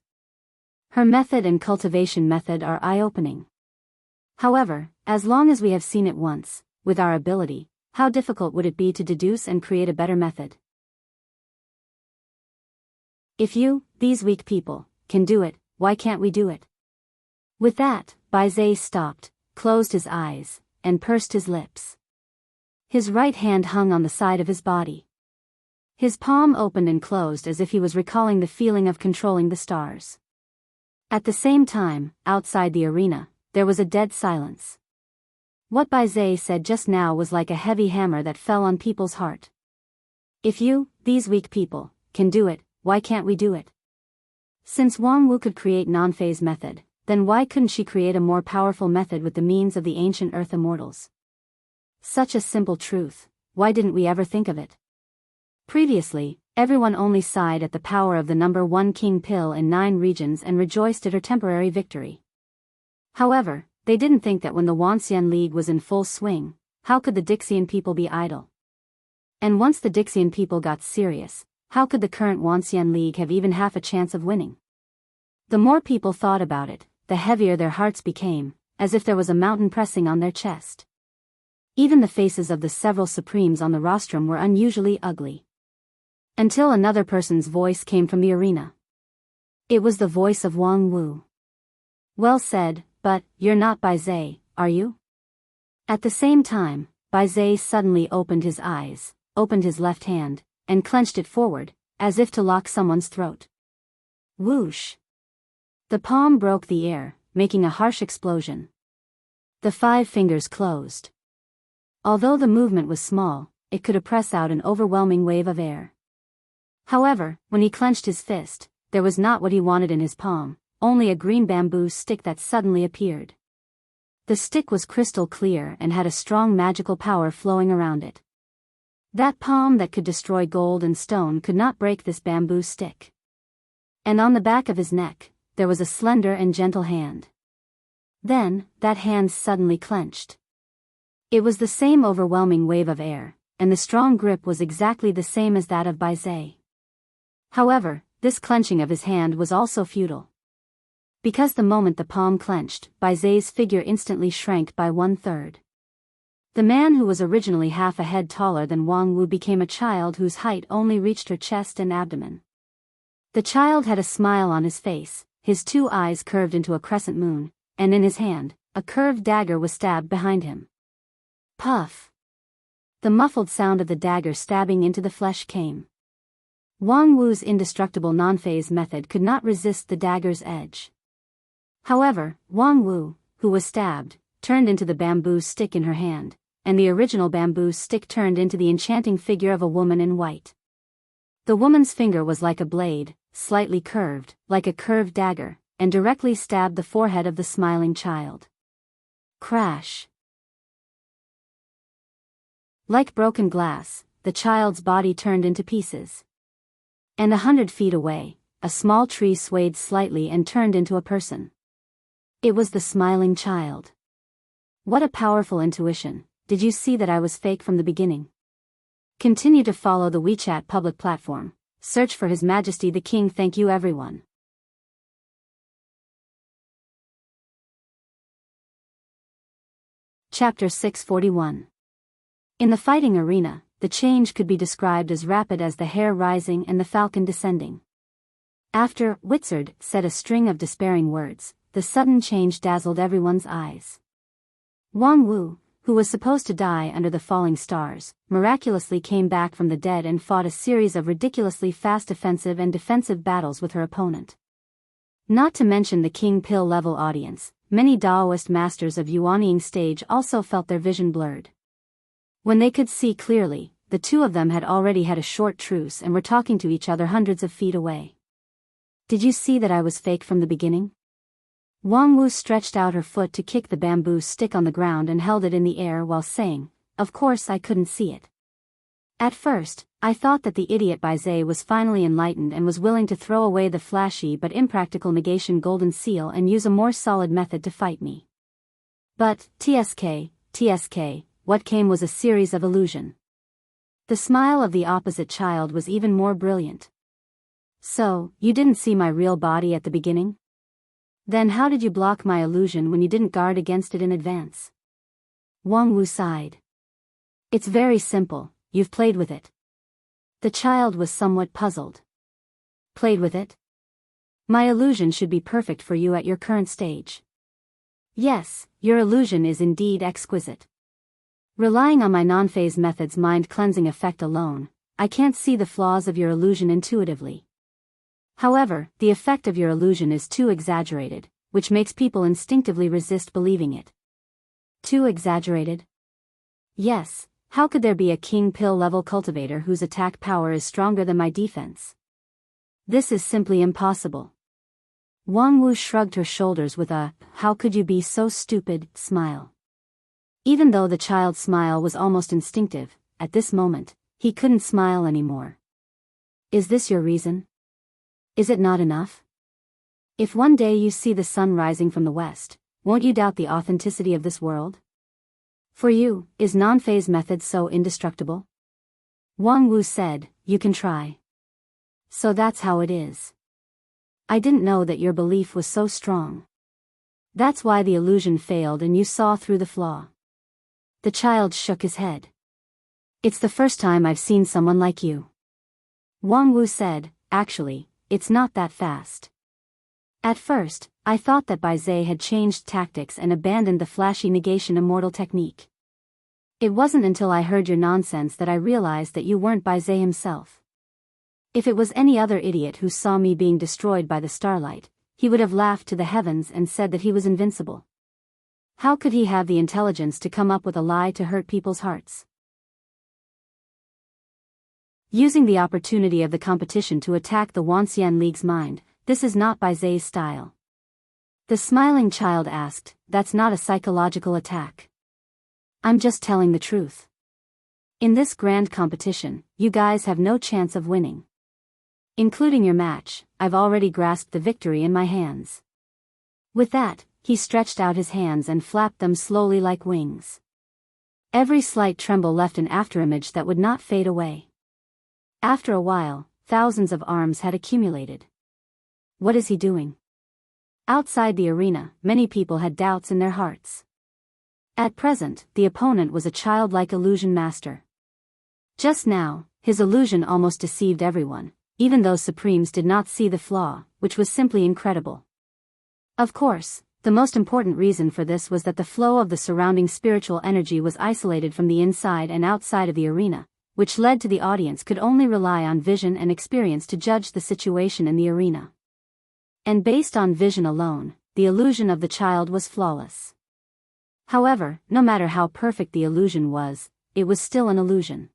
Her method and cultivation method are eye-opening. However, as long as we have seen it once, with our ability, how difficult would it be to deduce and create a better method? If you, these weak people, can do it, why can't we do it? With that, Biyao stopped, closed his eyes, and pursed his lips. His right hand hung on the side of his body. His palm opened and closed as if he was recalling the feeling of controlling the stars. At the same time, outside the arena, there was a dead silence. What Biyao said just now was like a heavy hammer that fell on people's heart. If you, these weak people, can do it, why can't we do it? Since Wang Wu could create non-phase method, then why couldn't she create a more powerful method with the means of the ancient Earth immortals? Such a simple truth, why didn't we ever think of it? Previously, everyone only sighed at the power of the number 1 King Pill in 9 regions and rejoiced at her temporary victory. However, they didn't think that when the Wanxian League was in full swing, how could the Dixian people be idle? And once the Dixian people got serious, how could the current Wanxian League have even half a chance of winning? The more people thought about it, the heavier their hearts became, as if there was a mountain pressing on their chest. Even the faces of the several supremes on the rostrum were unusually ugly. Until another person's voice came from the arena. It was the voice of Wang Wu. Well said, but, you're not Biyao, are you? At the same time, Biyao suddenly opened his eyes, opened his left hand, and clenched it forward, as if to lock someone's throat. Whoosh! The palm broke the air, making a harsh explosion. The 5 fingers closed. Although the movement was small, it could press out an overwhelming wave of air. However, when he clenched his fist, there was not what he wanted in his palm, only a green bamboo stick that suddenly appeared. The stick was crystal clear and had a strong magical power flowing around it. That palm that could destroy gold and stone could not break this bamboo stick. And on the back of his neck, there was a slender and gentle hand. Then, that hand suddenly clenched. It was the same overwhelming wave of air, and the strong grip was exactly the same as that of Biyao. However, this clenching of his hand was also futile. Because the moment the palm clenched, Biyao's figure instantly shrank by 1/3. The man who was originally half a head taller than Wang Wu became a child whose height only reached her chest and abdomen. The child had a smile on his face, his 2 eyes curved into a crescent moon, and in his hand, a curved dagger was stabbed behind him. Puff! The muffled sound of the dagger stabbing into the flesh came. Wang Wu's indestructible non-phase method could not resist the dagger's edge. However, Wang Wu, who was stabbed, turned into the bamboo stick in her hand, and the original bamboo stick turned into the enchanting figure of a woman in white. The woman's finger was like a blade, slightly curved, like a curved dagger, and directly stabbed the forehead of the smiling child. Crash! Like broken glass, the child's body turned into pieces. And 100 feet away, a small tree swayed slightly and turned into a person. It was the smiling child. What a powerful intuition! Did you see that I was fake from the beginning? Continue to follow the WeChat public platform. Search for His Majesty the King. Thank you everyone. Chapter 641. In the fighting arena, the change could be described as rapid as the hare rising and the falcon descending. After Wizard said a string of despairing words, the sudden change dazzled everyone's eyes. Wang Wu, who was supposed to die under the falling stars, miraculously came back from the dead and fought a series of ridiculously fast offensive and defensive battles with her opponent. Not to mention the King Pill level audience, many Daoist masters of Yuanying stage also felt their vision blurred. When they could see clearly, the two of them had already had a short truce and were talking to each other hundreds of feet away. Did you see that I was fake from the beginning? Wang Wu stretched out her foot to kick the bamboo stick on the ground and held it in the air while saying, "Of course I couldn't see it. At first, I thought that the idiot Biyao was finally enlightened and was willing to throw away the flashy but impractical negation golden seal and use a more solid method to fight me. But, TSK, what came was a series of illusion." The smile of the opposite child was even more brilliant. "So, you didn't see my real body at the beginning? Then how did you block my illusion when you didn't guard against it in advance?" Wang Wu sighed. "It's very simple, you've played with it." The child was somewhat puzzled. "Played with it? My illusion should be perfect for you at your current stage." "Yes, your illusion is indeed exquisite. Relying on my non-phase method's mind-cleansing effect alone, I can't see the flaws of your illusion intuitively. However, the effect of your illusion is too exaggerated, which makes people instinctively resist believing it." Too exaggerated? Yes, how could there be a King Pill level cultivator whose attack power is stronger than my defense? This is simply impossible. Wang Wu shrugged her shoulders with a, "How could you be so stupid," smile. Even though the child's smile was almost instinctive, at this moment, he couldn't smile anymore. "Is this your reason? Is it not enough? If one day you see the sun rising from the west, won't you doubt the authenticity of this world? For you, is non-phase method so indestructible?" Wang Wu said, "You can try." "So that's how it is. I didn't know that your belief was so strong. That's why the illusion failed and you saw through the flaw." The child shook his head. "It's the first time I've seen someone like you." Wang Wu said, "Actually, it's not that fast. At first, I thought that Biyao had changed tactics and abandoned the flashy negation immortal technique. It wasn't until I heard your nonsense that I realized that you weren't Biyao himself. If it was any other idiot who saw me being destroyed by the starlight, he would have laughed to the heavens and said that he was invincible. How could he have the intelligence to come up with a lie to hurt people's hearts? Using the opportunity of the competition to attack the Wanxian League's mind, this is not Bizao's style." The smiling child asked, "That's not a psychological attack. I'm just telling the truth. In this grand competition, you guys have no chance of winning. Including your match, I've already grasped the victory in my hands." With that, he stretched out his hands and flapped them slowly like wings. Every slight tremble left an afterimage that would not fade away. After a while, thousands of arms had accumulated. What is he doing? Outside the arena, many people had doubts in their hearts. At present, the opponent was a childlike illusion master. Just now, his illusion almost deceived everyone, even those Supremes did not see the flaw, which was simply incredible. Of course, the most important reason for this was that the flow of the surrounding spiritual energy was isolated from the inside and outside of the arena, which led to the audience could only rely on vision and experience to judge the situation in the arena. And based on vision alone, the illusion of the child was flawless. However, no matter how perfect the illusion was, it was still an illusion.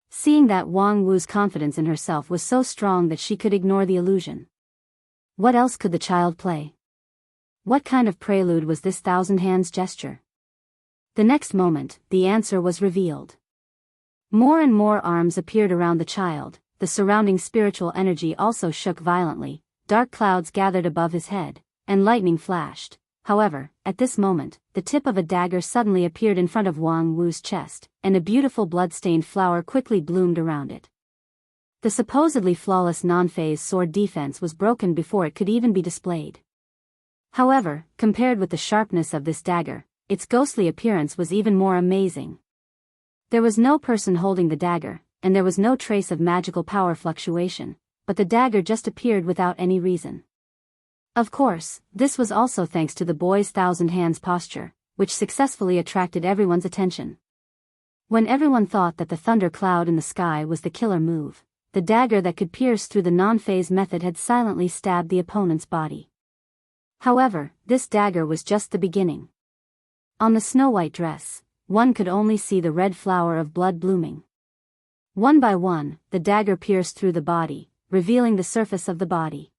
Seeing that Wang Wu's confidence in herself was so strong that she could ignore the illusion. What else could the child play? What kind of prelude was this thousand hands gesture? The next moment, the answer was revealed. More and more arms appeared around the child, the surrounding spiritual energy also shook violently, dark clouds gathered above his head, and lightning flashed. However, at this moment, the tip of a dagger suddenly appeared in front of Wang Wu's chest, and a beautiful blood-stained flower quickly bloomed around it. The supposedly flawless non-phase sword defense was broken before it could even be displayed. However, compared with the sharpness of this dagger, its ghostly appearance was even more amazing. There was no person holding the dagger, and there was no trace of magical power fluctuation, but the dagger just appeared without any reason. Of course, this was also thanks to the boy's thousand hands posture, which successfully attracted everyone's attention. When everyone thought that the thunder cloud in the sky was the killer move, the dagger that could pierce through the non-phase method had silently stabbed the opponent's body. However, this dagger was just the beginning. On the snow-white dress, one could only see the red flower of blood blooming. One by one, the dagger pierced through the body, revealing the surface of the body.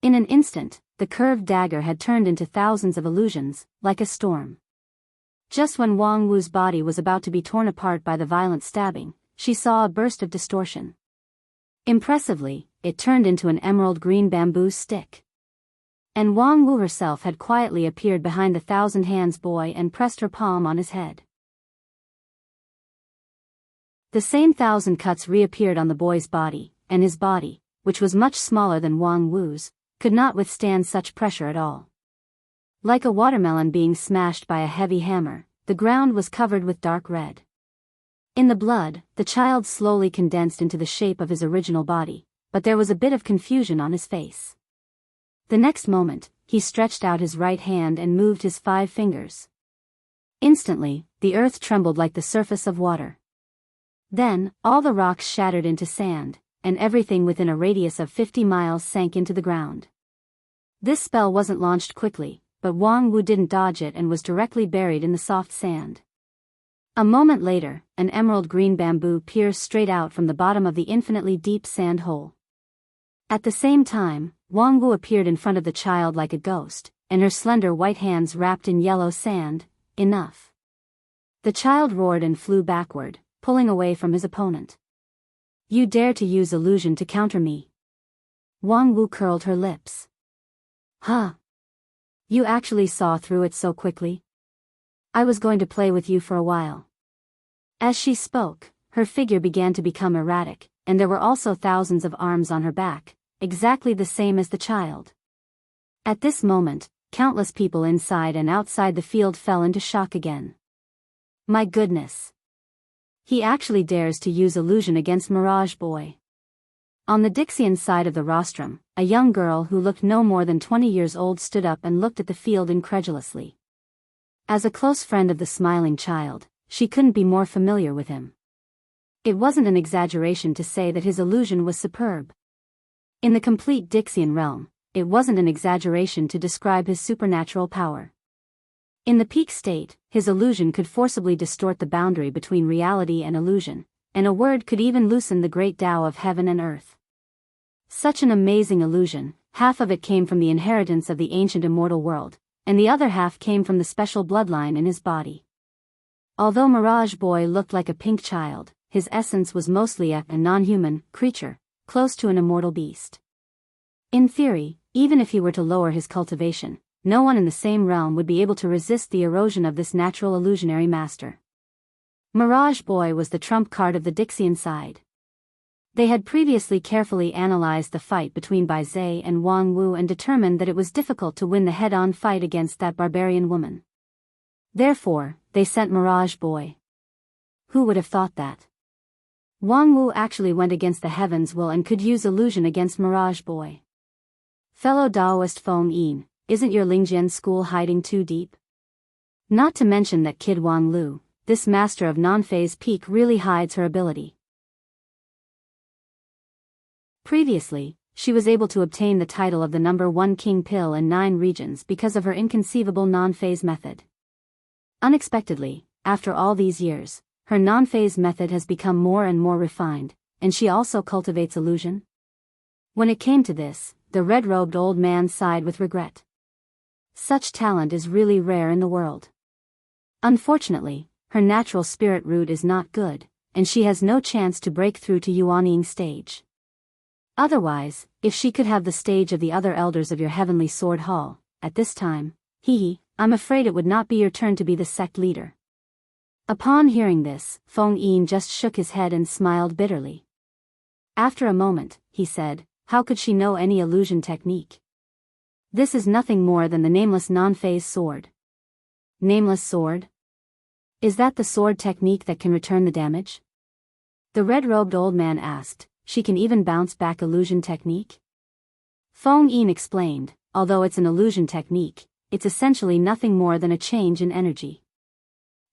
In an instant, the curved dagger had turned into thousands of illusions, like a storm. Just when Wang Wu's body was about to be torn apart by the violent stabbing, she saw a burst of distortion. Impressively, it turned into an emerald green bamboo stick. And Wang Wu herself had quietly appeared behind the thousand hands boy and pressed her palm on his head. The same thousand cuts reappeared on the boy's body, and his body, which was much smaller than Wang Wu's, could not withstand such pressure at all. Like a watermelon being smashed by a heavy hammer, the ground was covered with dark red. In the blood, the child slowly condensed into the shape of his original body, but there was a bit of confusion on his face. The next moment, he stretched out his right hand and moved his 5 fingers. Instantly, the earth trembled like the surface of water. Then, all the rocks shattered into sand, and everything within a radius of 50 miles sank into the ground. This spell wasn't launched quickly, but Wang Wu didn't dodge it and was directly buried in the soft sand. A moment later, an emerald green bamboo pierced straight out from the bottom of the infinitely deep sand hole. At the same time, Wang Wu appeared in front of the child like a ghost, and her slender white hands wrapped in yellow sand. Enough. The child roared and flew backward, pulling away from his opponent. You dare to use illusion to counter me? Wang Wu curled her lips. Huh? You actually saw through it so quickly? I was going to play with you for a while. As she spoke, her figure began to become erratic, and there were also thousands of arms on her back, exactly the same as the child. At this moment, countless people inside and outside the field fell into shock again. My goodness! He actually dares to use illusion against Mirage Boy. On the Dixian side of the rostrum, a young girl who looked no more than 20 years old stood up and looked at the field incredulously. As a close friend of the smiling child, she couldn't be more familiar with him. It wasn't an exaggeration to say that his illusion was superb. In the complete Dixian realm, it wasn't an exaggeration to describe his supernatural power. In the peak state, his illusion could forcibly distort the boundary between reality and illusion, and a word could even loosen the great Tao of heaven and earth. Such an amazing illusion, half of it came from the inheritance of the ancient immortal world, and the other half came from the special bloodline in his body. Although Mirage Boy looked like a pink child, his essence was mostly a non-human creature, close to an immortal beast. In theory, even if he were to lower his cultivation, no one in the same realm would be able to resist the erosion of this natural illusionary master. Mirage Boy was the trump card of the Dixian side. They had previously carefully analyzed the fight between Bai Zhe and Wang Wu and determined that it was difficult to win the head-on fight against that barbarian woman. Therefore, they sent Mirage Boy. Who would have thought that? Wang Wu actually went against the heavens' will and could use illusion against Mirage Boy. Fellow Daoist Feng Yin, isn't your Lingjian school hiding too deep? Not to mention that Kid Wang Lu, this master of non-phase peak, really hides her ability. Previously, she was able to obtain the title of the #1 King Pill in 9 regions because of her inconceivable non-phase method. Unexpectedly, after all these years, her non-phase method has become more and more refined, and she also cultivates illusion. When it came to this, the red-robed old man sighed with regret. Such talent is really rare in the world. Unfortunately, her natural spirit root is not good, and she has no chance to break through to Yuanying stage. Otherwise, if she could have the stage of the other elders of your heavenly sword hall, at this time, I'm afraid it would not be your turn to be the sect leader. Upon hearing this, Feng Yin just shook his head and smiled bitterly. After a moment, he said, how could she know any illusion technique? This is nothing more than the nameless non-phase sword. Nameless sword? Is that the sword technique that can return the damage? The red-robed old man asked. She can even bounce back illusion technique? Feng Yin explained, although it's an illusion technique, it's essentially nothing more than a change in energy.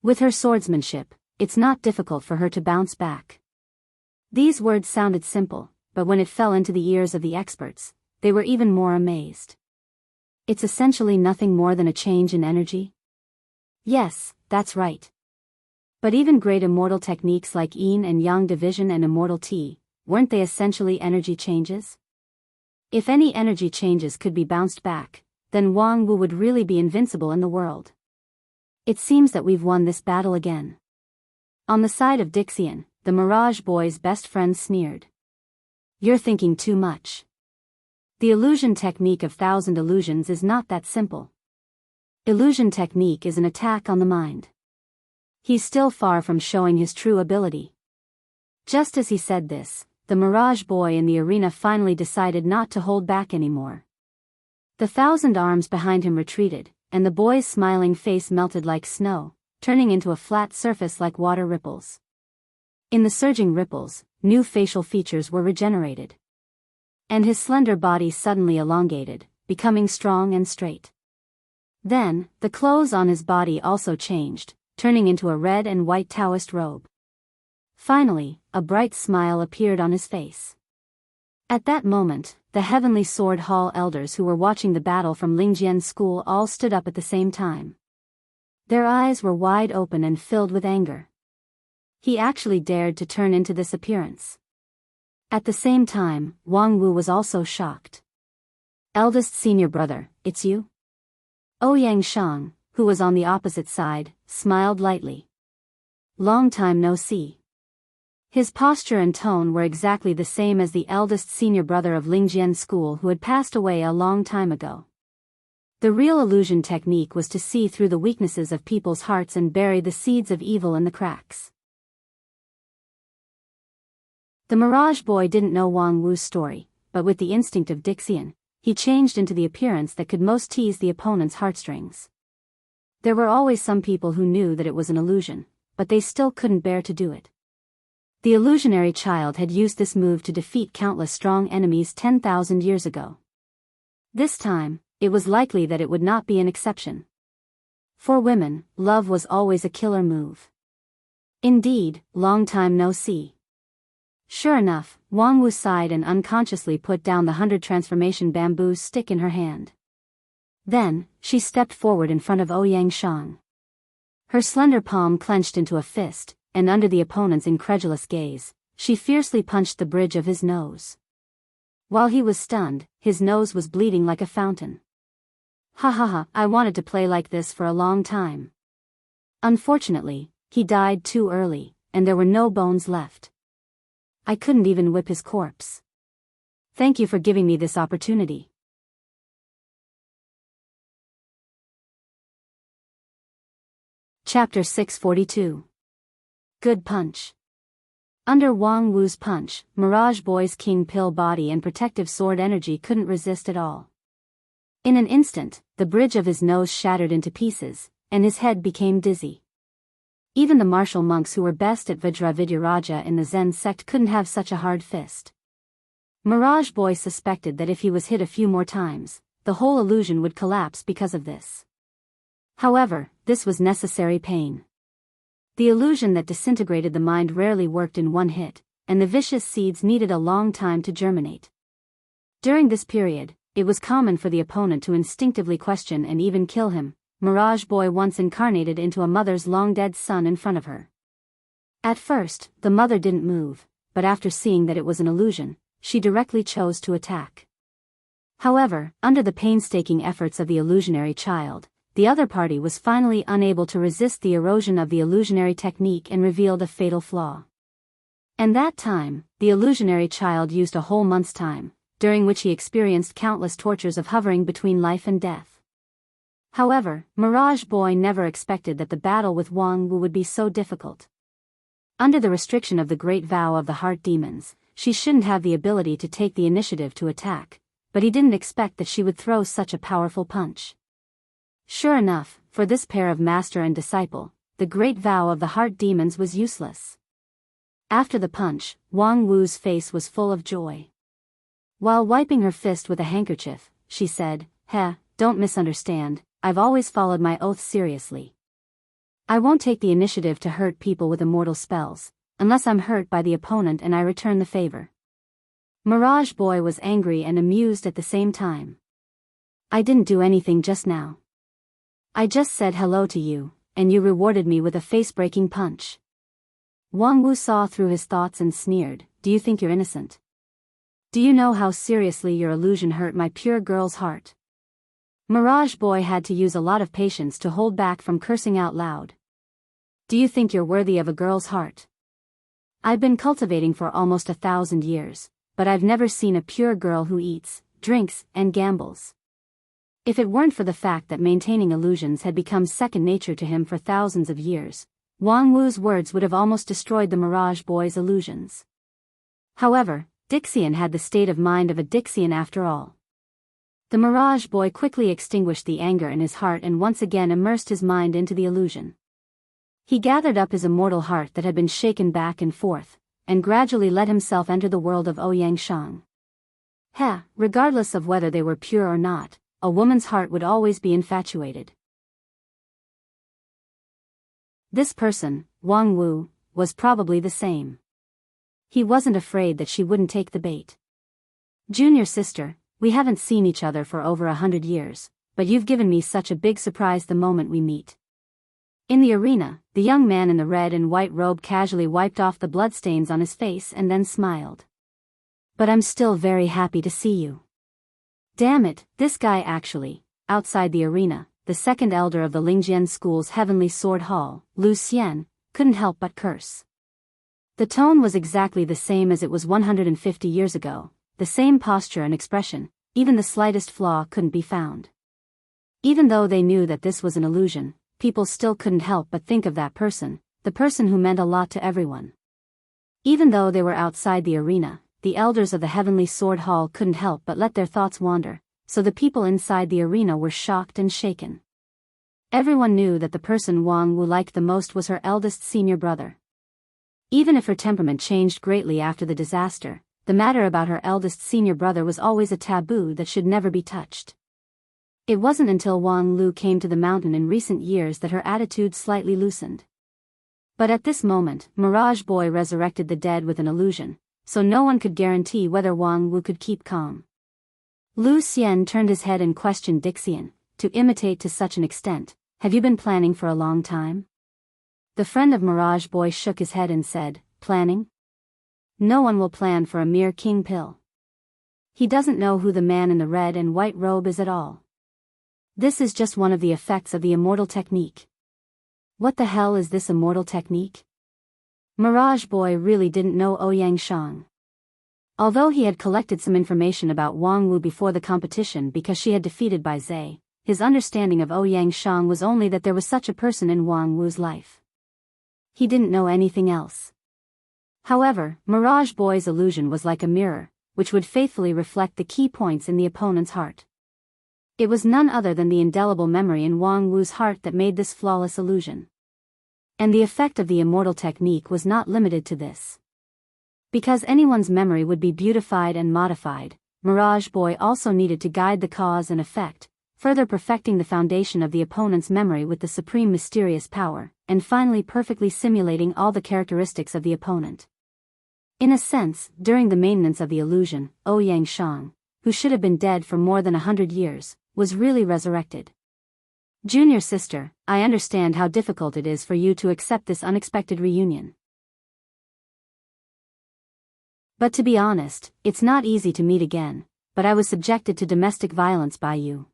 With her swordsmanship, it's not difficult for her to bounce back. These words sounded simple, but when it fell into the ears of the experts, they were even more amazed. It's essentially nothing more than a change in energy? Yes, that's right. But even great immortal techniques like Yin and Yang division and immortal Ti, weren't they essentially energy changes? If any energy changes could be bounced back, then Wang Wu would really be invincible in the world. It seems that we've won this battle again. On the side of Dixian, the Mirage Boy's best friend sneered. You're thinking too much. The illusion technique of 1,000 illusions is not that simple. Illusion technique is an attack on the mind. He's still far from showing his true ability. Just as he said this, the Mirage Boy in the arena finally decided not to hold back anymore. The 1,000 arms behind him retreated, and the boy's smiling face melted like snow, turning into a flat surface like water ripples. In the surging ripples, new facial features were regenerated. And his slender body suddenly elongated, becoming strong and straight. Then, the clothes on his body also changed, turning into a red and white Taoist robe. Finally, a bright smile appeared on his face. At that moment, the Heavenly Sword Hall elders who were watching the battle from Lingjian's school all stood up at the same time. Their eyes were wide open and filled with anger. He actually dared to turn into this appearance. At the same time, Wang Wu was also shocked. Eldest senior brother, it's you? Ouyang Shang, who was on the opposite side, smiled lightly. Long time no see. His posture and tone were exactly the same as the eldest senior brother of Lingjian's school who had passed away a long time ago. The real illusion technique was to see through the weaknesses of people's hearts and bury the seeds of evil in the cracks. The Mirage Boy didn't know Wang Wu's story, but with the instinct of Dixian, he changed into the appearance that could most tease the opponent's heartstrings. There were always some people who knew that it was an illusion, but they still couldn't bear to do it. The illusionary child had used this move to defeat countless strong enemies 10,000 years ago. This time, it was likely that it would not be an exception. For women, love was always a killer move. Indeed, long time no see. Sure enough, Wang Wu sighed and unconsciously put down the 100 transformation bamboo stick in her hand. Then, she stepped forward in front of Ouyang Shang. Her slender palm clenched into a fist, and under the opponent's incredulous gaze, she fiercely punched the bridge of his nose. While he was stunned, his nose was bleeding like a fountain. Ha ha ha, I wanted to play like this for a long time. Unfortunately, he died too early, and there were no bones left. I couldn't even whip his corpse. Thank you for giving me this opportunity. Chapter 642. Good punch. Under Wang Wu's punch, Mirage Boy's king pill body and protective sword energy couldn't resist at all. In an instant, the bridge of his nose shattered into pieces, and his head became dizzy. Even the martial monks who were best at Vajravidyaraja in the Zen sect couldn't have such a hard fist. Mirage Boy suspected that if he was hit a few more times, the whole illusion would collapse because of this. However, this was necessary pain. The illusion that disintegrated the mind rarely worked in one hit, and the vicious seeds needed a long time to germinate. During this period, it was common for the opponent to instinctively question and even kill him. Mirage Boy once incarnated into a mother's long-dead son in front of her. At first, the mother didn't move, but after seeing that it was an illusion, she directly chose to attack. However, under the painstaking efforts of the illusionary child, the other party was finally unable to resist the erosion of the illusionary technique and revealed a fatal flaw. And that time, the illusionary child used a whole month's time, during which he experienced countless tortures of hovering between life and death. However, Mirage Boy never expected that the battle with Wang Wu would be so difficult. Under the restriction of the great vow of the heart demons, she shouldn't have the ability to take the initiative to attack, but he didn't expect that she would throw such a powerful punch. Sure enough, for this pair of master and disciple, the great vow of the heart demons was useless. After the punch, Wang Wu's face was full of joy. While wiping her fist with a handkerchief, she said, don't misunderstand, I've always followed my oath seriously. I won't take the initiative to hurt people with immortal spells, unless I'm hurt by the opponent and I return the favor. Mirage Boy was angry and amused at the same time. I didn't do anything just now. I just said hello to you, and you rewarded me with a face-breaking punch. Wang Wu saw through his thoughts and sneered, do you think you're innocent? Do you know how seriously your illusion hurt my pure girl's heart? Mirage Boy had to use a lot of patience to hold back from cursing out loud. Do you think you're worthy of a girl's heart? I've been cultivating for almost 1,000 years, but I've never seen a pure girl who eats, drinks, and gambles. If it weren't for the fact that maintaining illusions had become second nature to him for thousands of years, Wang Wu's words would have almost destroyed the Mirage Boy's illusions. However, Dixian had the state of mind of a Dixian after all. The Mirage Boy quickly extinguished the anger in his heart and once again immersed his mind into the illusion. He gathered up his immortal heart that had been shaken back and forth, and gradually let himself enter the world of Ouyang Shang. Regardless of whether they were pure or not, a woman's heart would always be infatuated. This person, Wang Wu, was probably the same. He wasn't afraid that she wouldn't take the bait. Junior sister, we haven't seen each other for over 100 years, but you've given me such a big surprise the moment we meet. In the arena, the young man in the red and white robe casually wiped off the bloodstains on his face and then smiled. But I'm still very happy to see you. Damn it, this guy actually. Outside the arena, the second elder of the Lingjian School's Heavenly Sword Hall, Lu Xian, couldn't help but curse. The tone was exactly the same as it was 150 years ago, the same posture and expression, even the slightest flaw couldn't be found. Even though they knew that this was an illusion, people still couldn't help but think of that person, the person who meant a lot to everyone. Even though they were outside the arena, the elders of the Heavenly Sword Hall couldn't help but let their thoughts wander, so the people inside the arena were shocked and shaken. Everyone knew that the person Wang Wu liked the most was her eldest senior brother. Even if her temperament changed greatly after the disaster, the matter about her eldest senior brother was always a taboo that should never be touched. It wasn't until Wang Lu came to the mountain in recent years that her attitude slightly loosened. But at this moment, Mirage Boy resurrected the dead with an illusion, so no one could guarantee whether Wang Wu could keep calm. Lu Xian turned his head and questioned Dixian, to imitate to such an extent, have you been planning for a long time? The friend of Mirage Boy shook his head and said, planning? No one will plan for a mere king pill. He doesn't know who the man in the red and white robe is at all. This is just one of the effects of the immortal technique. What the hell is this immortal technique? Mirage Boy really didn't know Ouyang Shang. Although he had collected some information about Wang Wu before the competition because she had defeated Bai Zhe, his understanding of Ouyang Shang was only that there was such a person in Wang Wu's life. He didn't know anything else. However, Mirage Boy's illusion was like a mirror, which would faithfully reflect the key points in the opponent's heart. It was none other than the indelible memory in Wang Wu's heart that made this flawless illusion. And the effect of the immortal technique was not limited to this. Because anyone's memory would be beautified and modified, Mirage Boy also needed to guide the cause and effect, further perfecting the foundation of the opponent's memory with the supreme mysterious power, and finally perfectly simulating all the characteristics of the opponent. In a sense, during the maintenance of the illusion, Ouyang Shang, who should have been dead for more than 100 years, was really resurrected. Junior sister, I understand how difficult it is for you to accept this unexpected reunion. But to be honest, it's not easy to meet again, but I was subjected to domestic violence by you.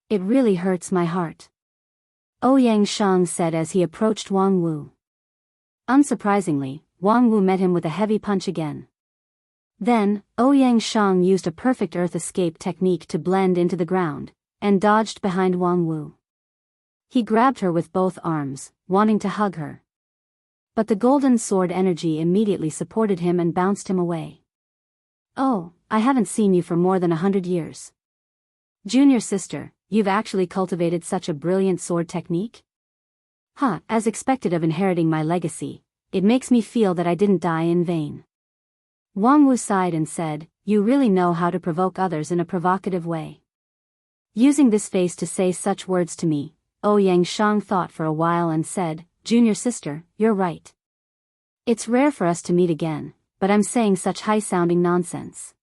It really hurts my heart. Ouyang Shang said as he approached Wang Wu. Unsurprisingly, Wang Wu met him with a heavy punch again. Then, Ouyang Shang used a perfect earth escape technique to blend into the ground, and dodged behind Wang Wu. He grabbed her with both arms, wanting to hug her. But the golden sword energy immediately supported him and bounced him away. Oh, I haven't seen you for more than 100 years. Junior sister, you've actually cultivated such a brilliant sword technique? Huh, as expected of inheriting my legacy, it makes me feel that I didn't die in vain. Wang Wu sighed and said, you really know how to provoke others in a provocative way. Using this face to say such words to me, Ouyang Shang thought for a while and said, junior sister, you're right. It's rare for us to meet again, but I'm saying such high-sounding nonsense.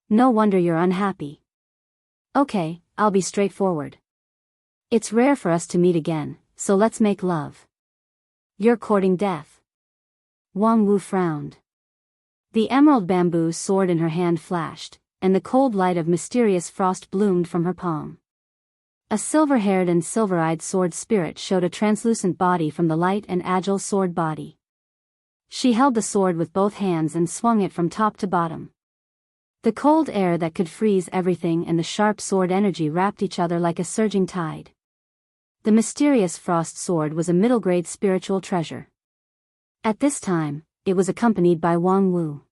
No wonder you're unhappy. Okay, I'll be straightforward. It's rare for us to meet again, so let's make love. You're courting death. Wang Wu frowned. The emerald bamboo sword in her hand flashed, and the cold light of mysterious frost bloomed from her palm. A silver-haired and silver-eyed sword spirit showed a translucent body from the light and agile sword body. She held the sword with both hands and swung it from top to bottom. The cold air that could freeze everything and the sharp sword energy wrapped each other like a surging tide. The mysterious frost sword was a middle-grade spiritual treasure. At this time, it was accompanied by Wang Wu.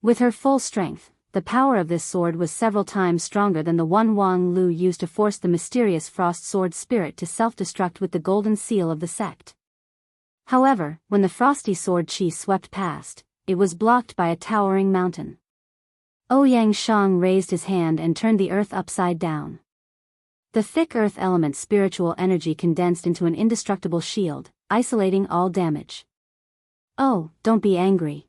With her full strength, the power of this sword was several times stronger than the one Wang Lu used to force the mysterious frost sword spirit to self-destruct with the golden seal of the sect. However, when the frosty sword chi swept past, it was blocked by a towering mountain. Ouyang Shang raised his hand and turned the earth upside down. The thick earth element spiritual energy condensed into an indestructible shield, isolating all damage. Oh, don't be angry.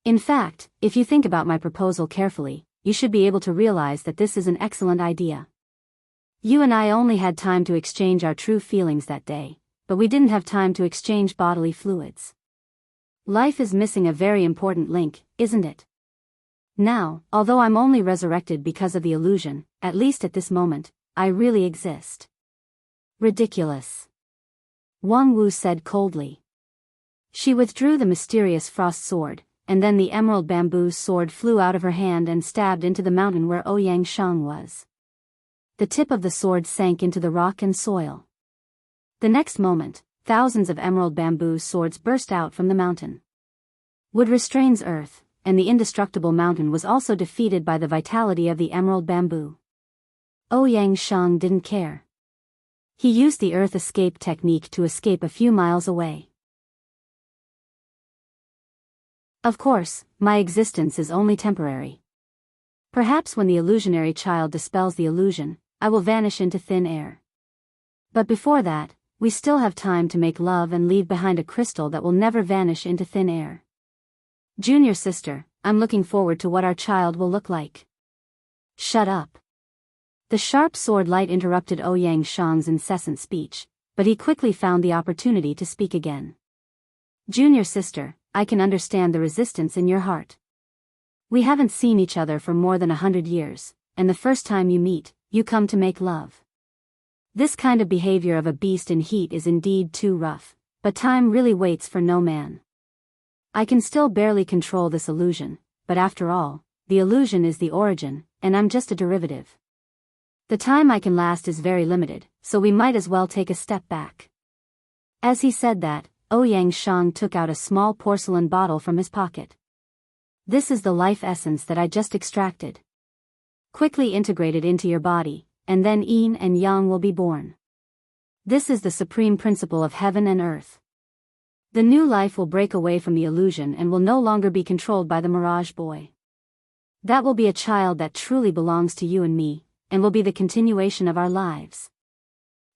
In fact, if you think about my proposal carefully, you should be able to realize that this is an excellent idea. You and I only had time to exchange our true feelings that day, but we didn't have time to exchange bodily fluids. Life is missing a very important link, isn't it? Now, although I'm only resurrected because of the illusion, at least at this moment, I really exist. Ridiculous. Wang Wu said coldly. She withdrew the mysterious frost sword, and then the emerald bamboo sword flew out of her hand and stabbed into the mountain where Ouyang Shang was. The tip of the sword sank into the rock and soil. The next moment, thousands of emerald bamboo swords burst out from the mountain. Wood restrains earth, and the indestructible mountain was also defeated by the vitality of the emerald bamboo. Ouyang Shang didn't care. He used the earth escape technique to escape a few miles away. Of course, my existence is only temporary. Perhaps when the illusionary child dispels the illusion, I will vanish into thin air. But before that, we still have time to make love and leave behind a crystal that will never vanish into thin air. Junior sister, I'm looking forward to what our child will look like. Shut up. The sharp sword light interrupted Ouyang Shang's incessant speech, but he quickly found the opportunity to speak again. Junior sister, I can understand the resistance in your heart. We haven't seen each other for more than 100 years, and the first time you meet, you come to make love. This kind of behavior of a beast in heat is indeed too rough, but time really waits for no man. I can still barely control this illusion, but after all, the illusion is the origin, and I'm just a derivative. The time I can last is very limited, so we might as well take a step back. As he said that, Ouyang Shang took out a small porcelain bottle from his pocket. This is the life essence that I just extracted. Quickly integrate it into your body, and then yin and yang will be born. This is the supreme principle of heaven and earth. The new life will break away from the illusion and will no longer be controlled by the mirage boy. That will be a child that truly belongs to you and me, and will be the continuation of our lives.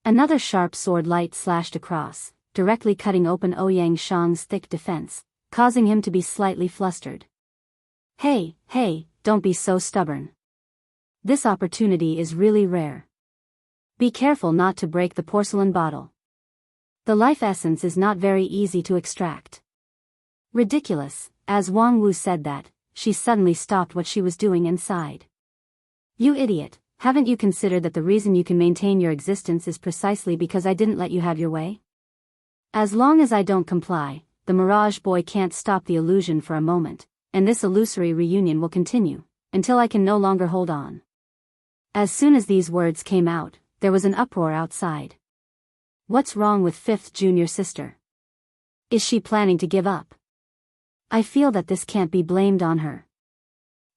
Another sharp sword light slashed across, directly cutting open Ouyang Shang's thick defense, causing him to be slightly flustered. Hey, don't be so stubborn. This opportunity is really rare. Be careful not to break the porcelain bottle. The life essence is not very easy to extract. Ridiculous. As Wang Wu said that, she suddenly stopped what she was doing and sighed. You idiot, haven't you considered that the reason you can maintain your existence is precisely because I didn't let you have your way? As long as I don't comply, the mirage boy can't stop the illusion for a moment, and this illusory reunion will continue, until I can no longer hold on. As soon as these words came out, there was an uproar outside. What's wrong with fifth junior sister? Is she planning to give up? I feel that this can't be blamed on her.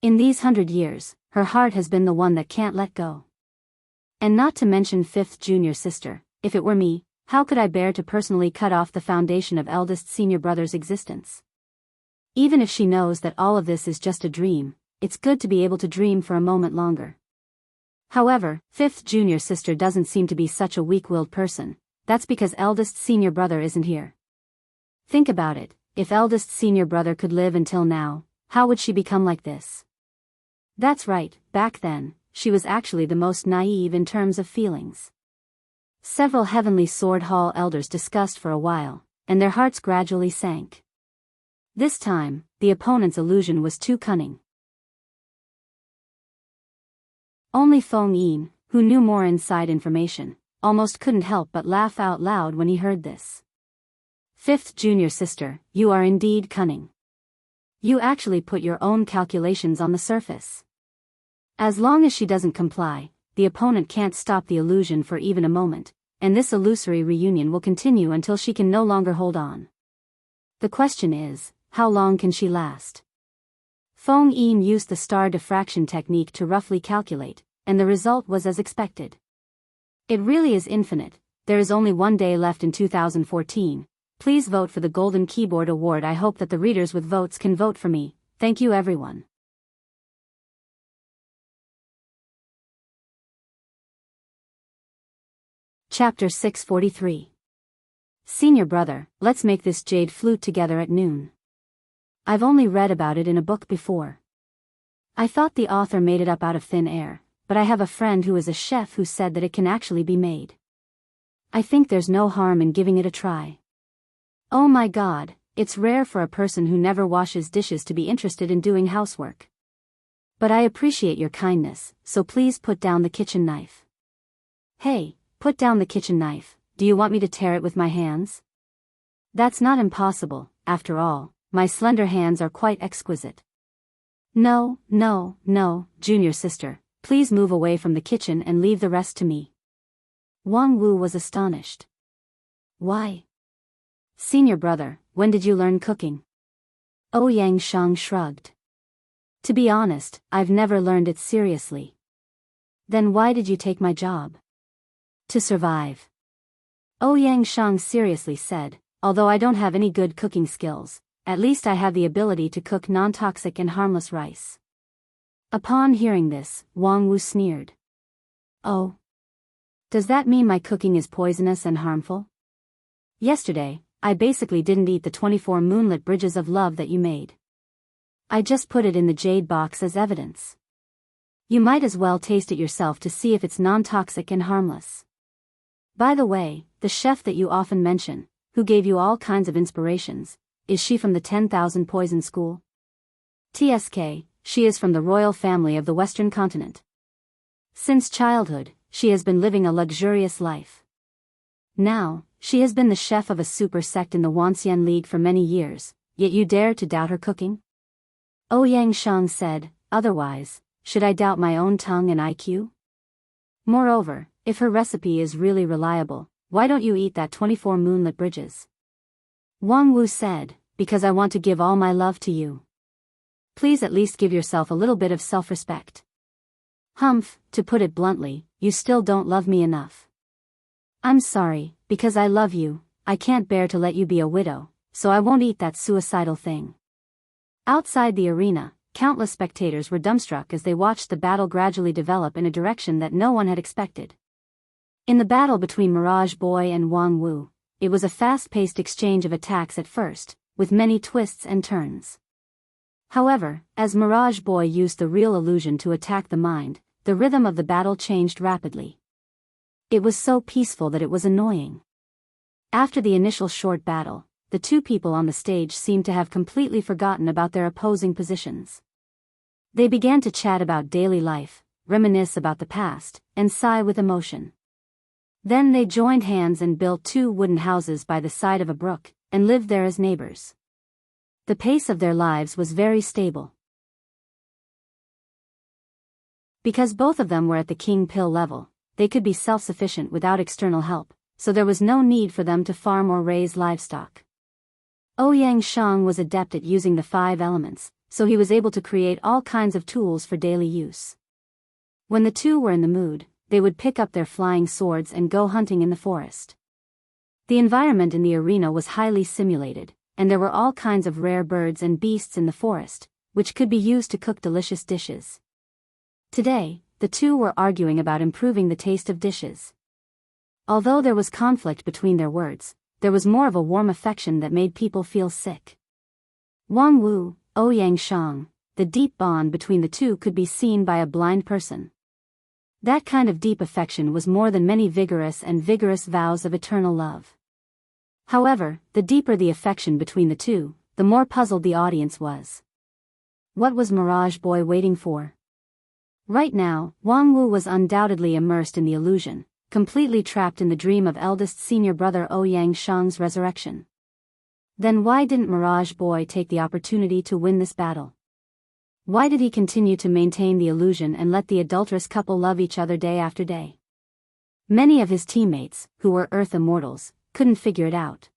In these 100 years, her heart has been the one that can't let go. And not to mention fifth junior sister. If it were me, how could I bear to personally cut off the foundation of eldest senior brother's existence? Even if she knows that all of this is just a dream, it's good to be able to dream for a moment longer. However, fifth junior sister doesn't seem to be such a weak-willed person. That's because eldest senior brother isn't here. Think about it, if eldest senior brother could live until now, how would she become like this? That's right, back then, she was actually the most naive in terms of feelings. Several Heavenly Sword Hall elders discussed for a while, and their hearts gradually sank. This time, the opponent's illusion was too cunning. Only Feng Yin, who knew more inside information, almost couldn't help but laugh out loud when he heard this. Fifth junior sister, you are indeed cunning. You actually put your own calculations on the surface. As long as she doesn't comply, the opponent can't stop the illusion for even a moment, and this illusory reunion will continue until she can no longer hold on. The question is, how long can she last? Feng Yin used the star diffraction technique to roughly calculate, and the result was as expected. It really is infinite. There is only one day left in 2014. Please vote for the Golden Keyboard Award. I hope that the readers with votes can vote for me. Thank you everyone. Chapter 643. Senior brother, let's make this jade flute together at noon. I've only read about it in a book before. I thought the author made it up out of thin air, but I have a friend who is a chef who said that it can actually be made. I think there's no harm in giving it a try. Oh my God, it's rare for a person who never washes dishes to be interested in doing housework. But I appreciate your kindness, so please put down the kitchen knife. Hey, put down the kitchen knife. Do you want me to tear it with my hands? That's not impossible, after all, my slender hands are quite exquisite. No, no, no, junior sister, please move away from the kitchen and leave the rest to me. Wang Wu was astonished. Why? Senior brother, when did you learn cooking? Ouyang Shang shrugged. To be honest, I've never learned it seriously. Then why did you take my job? To survive. Ouyang Shang seriously said, although I don't have any good cooking skills, at least I have the ability to cook non-toxic and harmless rice. Upon hearing this, Wang Wu sneered. Oh. Does that mean my cooking is poisonous and harmful? Yesterday, I basically didn't eat the 24 moonlit bridges of love that you made. I just put it in the jade box as evidence. You might as well taste it yourself to see if it's non-toxic and harmless. By the way, the chef that you often mention, who gave you all kinds of inspirations, is she from the 10,000 Poison School? TSK, she is from the royal family of the Western continent. Since childhood, she has been living a luxurious life. Now, she has been the chef of a super sect in the Wanxian League for many years, yet you dare to doubt her cooking? Ouyang Shang said, otherwise, should I doubt my own tongue and IQ? Moreover, if her recipe is really reliable, why don't you eat that 24 moonlit bridges? Wang Wu said, because I want to give all my love to you. Please at least give yourself a little bit of self-respect. Humph, to put it bluntly, you still don't love me enough. I'm sorry, because I love you, I can't bear to let you be a widow, so I won't eat that suicidal thing. Outside the arena, countless spectators were dumbstruck as they watched the battle gradually develop in a direction that no one had expected. In the battle between Mirage Boy and Wang Wu, it was a fast-paced exchange of attacks at first, with many twists and turns. However, as Mirage Boy used the real illusion to attack the mind, the rhythm of the battle changed rapidly. It was so peaceful that it was annoying. After the initial short battle, the two people on the stage seemed to have completely forgotten about their opposing positions. They began to chat about daily life, reminisce about the past, and sigh with emotion. Then they joined hands and built 2 wooden houses by the side of a brook, and lived there as neighbors. The pace of their lives was very stable. Because both of them were at the king pill level, they could be self-sufficient without external help, so there was no need for them to farm or raise livestock. Ouyang Shang was adept at using the 5 elements, so he was able to create all kinds of tools for daily use. When the two were in the mood, they would pick up their flying swords and go hunting in the forest. The environment in the arena was highly simulated, and there were all kinds of rare birds and beasts in the forest, which could be used to cook delicious dishes. Today, the two were arguing about improving the taste of dishes. Although there was conflict between their words, there was more of a warm affection that made people feel sick. Wang Wu, Ouyang Shang, the deep bond between the two could be seen by a blind person. That kind of deep affection was more than many vigorous vows of eternal love. However, the deeper the affection between the two, the more puzzled the audience was. What was Mirage Boy waiting for? Right now, Wang Wu was undoubtedly immersed in the illusion, completely trapped in the dream of eldest senior brother Ouyang Shang's resurrection. Then why didn't Mirage Boy take the opportunity to win this battle? Why did he continue to maintain the illusion and let the adulterous couple love each other day after day? Many of his teammates, who were Earth Immortals, couldn't figure it out.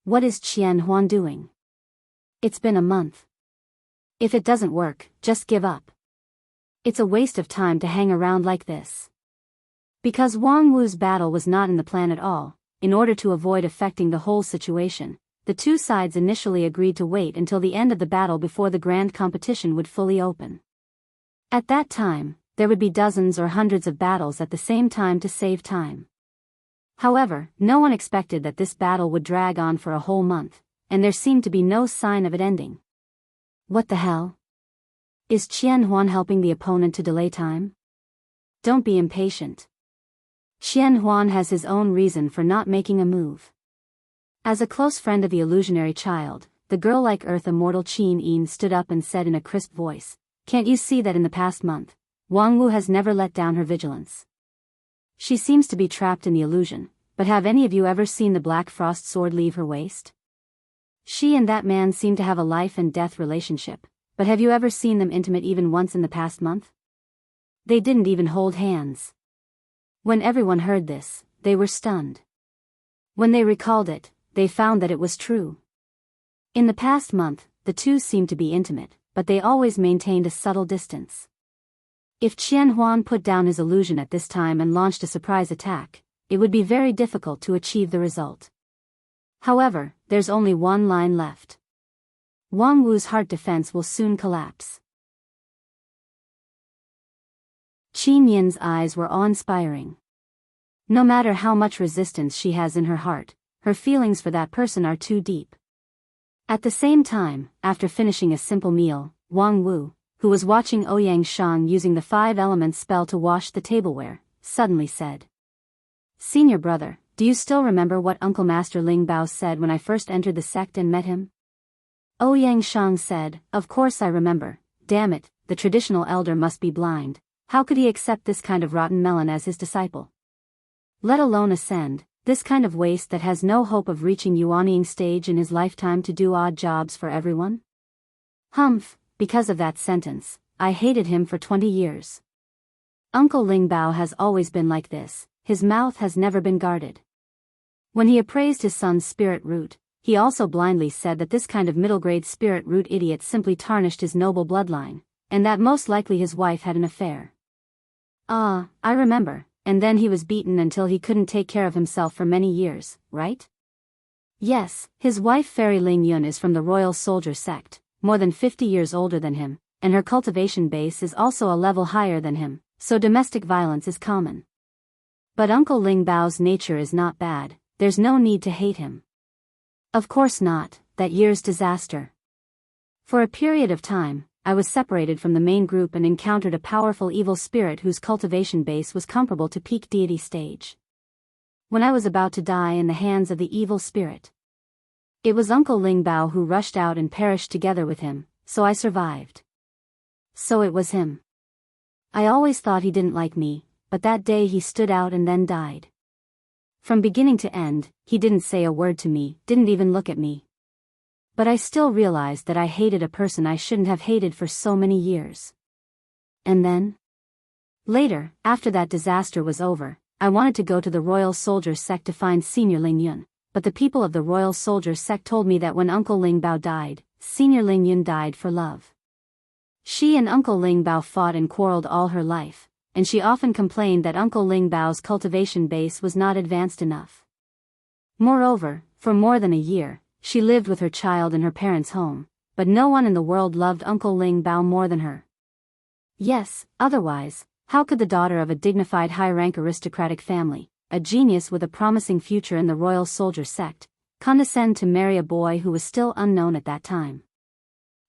What is Qian Huan doing? It's been a month. If it doesn't work, just give up. It's a waste of time to hang around like this. Because Wang Wu's battle was not in the plan at all, in order to avoid affecting the whole situation, the two sides initially agreed to wait until the end of the battle before the grand competition would fully open. At that time, there would be dozens or hundreds of battles at the same time to save time. However, no one expected that this battle would drag on for a whole month, and there seemed to be no sign of it ending. What the hell? Is Qian Huan helping the opponent to delay time? Don't be impatient. Qian Huan has his own reason for not making a move. As a close friend of the illusionary child, the girl-like Earth Immortal Qin Yin stood up and said in a crisp voice, "Can't you see that in the past month, Wang Wu has never let down her vigilance? She seems to be trapped in the illusion, but have any of you ever seen the Black Frost sword leave her waist? She and that man seem to have a life and death relationship, but have you ever seen them intimate even once in the past month? They didn't even hold hands." When everyone heard this, they were stunned. When they recalled it, they found that it was true. In the past month, the two seemed to be intimate, but they always maintained a subtle distance. If Qian Huan put down his illusion at this time and launched a surprise attack, it would be very difficult to achieve the result. However, there's only one line left. Wang Wu's heart defense will soon collapse. Qin Yin's eyes were awe-inspiring. No matter how much resistance she has in her heart, her feelings for that person are too deep. At the same time, after finishing a simple meal, Wang Wu, who was watching Ouyang Shang using the 5 elements spell to wash the tableware, suddenly said, "Senior brother, do you still remember what Uncle Master Ling Bao said when I first entered the sect and met him?" Ouyang Shang said, "Of course I remember. Damn it, the traditional elder must be blind. How could he accept this kind of rotten melon as his disciple? Let alone ascend, this kind of waste that has no hope of reaching Yuanying stage in his lifetime to do odd jobs for everyone?" Humph, because of that sentence, I hated him for 20 years. Uncle Ling Bao has always been like this, his mouth has never been guarded. When he appraised his son's spirit root, he also blindly said that this kind of middle-grade spirit root idiot simply tarnished his noble bloodline, and that most likely his wife had an affair. Ah, I remember, and then he was beaten until he couldn't take care of himself for many years, right? Yes, his wife Fairy Ling Yun is from the Royal Soldier sect, more than 50 years older than him, and her cultivation base is also a level higher than him, so domestic violence is common. But Uncle Ling Bao's nature is not bad, there's no need to hate him. Of course not, that year's disaster. For a period of time, I was separated from the main group and encountered a powerful evil spirit whose cultivation base was comparable to peak deity stage. When I was about to die in the hands of the evil spirit, it was Uncle Ling Bao who rushed out and perished together with him, so I survived. So it was him. I always thought he didn't like me, but that day he stood out and then died. From beginning to end, he didn't say a word to me, didn't even look at me. But I still realized that I hated a person I shouldn't have hated for so many years. And then? Later, after that disaster was over, I wanted to go to the Royal Soldier sect to find Senior Ling Yun, but the people of the Royal Soldier sect told me that when Uncle Ling Bao died, Senior Ling Yun died for love. She and Uncle Ling Bao fought and quarreled all her life, and she often complained that Uncle Ling Bao's cultivation base was not advanced enough. Moreover, for more than a year, she lived with her child in her parents' home, but no one in the world loved Uncle Ling Bao more than her. Yes, otherwise, how could the daughter of a dignified high-rank aristocratic family, a genius with a promising future in the royal soldier sect, condescend to marry a boy who was still unknown at that time?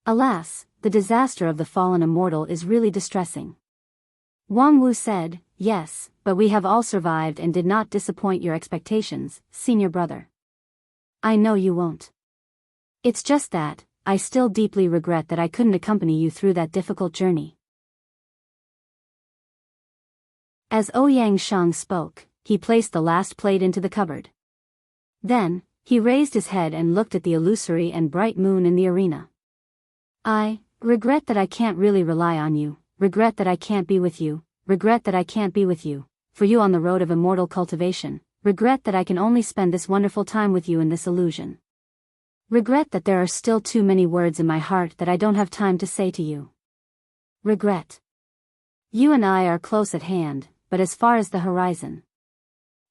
Alas, the disaster of the fallen immortal is really distressing. Wang Wu said, "Yes, but we have all survived and did not disappoint your expectations, senior brother. I know you won't. It's just that, I still deeply regret that I couldn't accompany you through that difficult journey." As Ouyang Shang spoke, he placed the last plate into the cupboard. Then, he raised his head and looked at the illusory and bright moon in the arena. "I regret that I can't really rely on you, regret that I can't be with you, regret that I can't be with you, for you on the road of immortal cultivation, regret that I can only spend this wonderful time with you in this illusion. Regret that there are still too many words in my heart that I don't have time to say to you. Regret. You and I are close at hand, but as far as the horizon."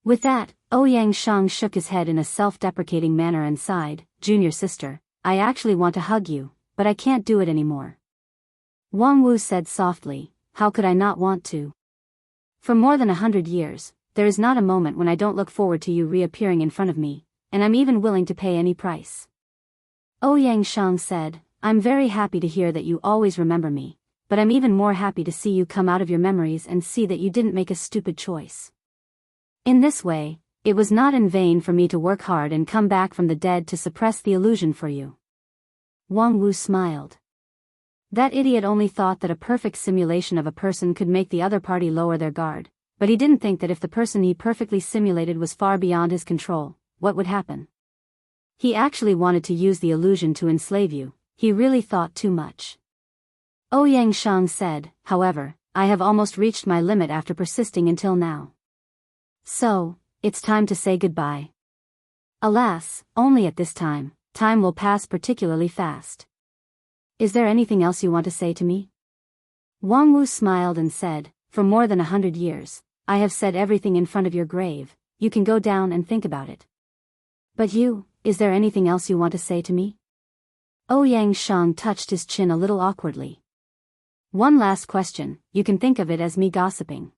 With that, Ouyang Shang shook his head in a self-deprecating manner and sighed, "Junior sister, I actually want to hug you, but I can't do it anymore." Wang Wu said softly, "How could I not want to? For more than 100 years, there is not a moment when I don't look forward to you reappearing in front of me, and I'm even willing to pay any price." Ouyang Shang said, "I'm very happy to hear that you always remember me, but I'm even more happy to see you come out of your memories and see that you didn't make a stupid choice. In this way, it was not in vain for me to work hard and come back from the dead to suppress the illusion for you." Wang Wu smiled. That idiot only thought that a perfect simulation of a person could make the other party lower their guard, but he didn't think that if the person he perfectly simulated was far beyond his control, what would happen? He actually wanted to use the illusion to enslave you. He really thought too much. Ouyang Shang said, "However, I have almost reached my limit after persisting until now. So, it's time to say goodbye. Alas, only at this time will pass particularly fast. Is there anything else you want to say to me?" Wang Wu smiled and said, "For more than 100 years, I have said everything in front of your grave. You can go down and think about it. But you, is there anything else you want to say to me?" Ouyang Shang touched his chin a little awkwardly. "One last question, you can think of it as me gossiping.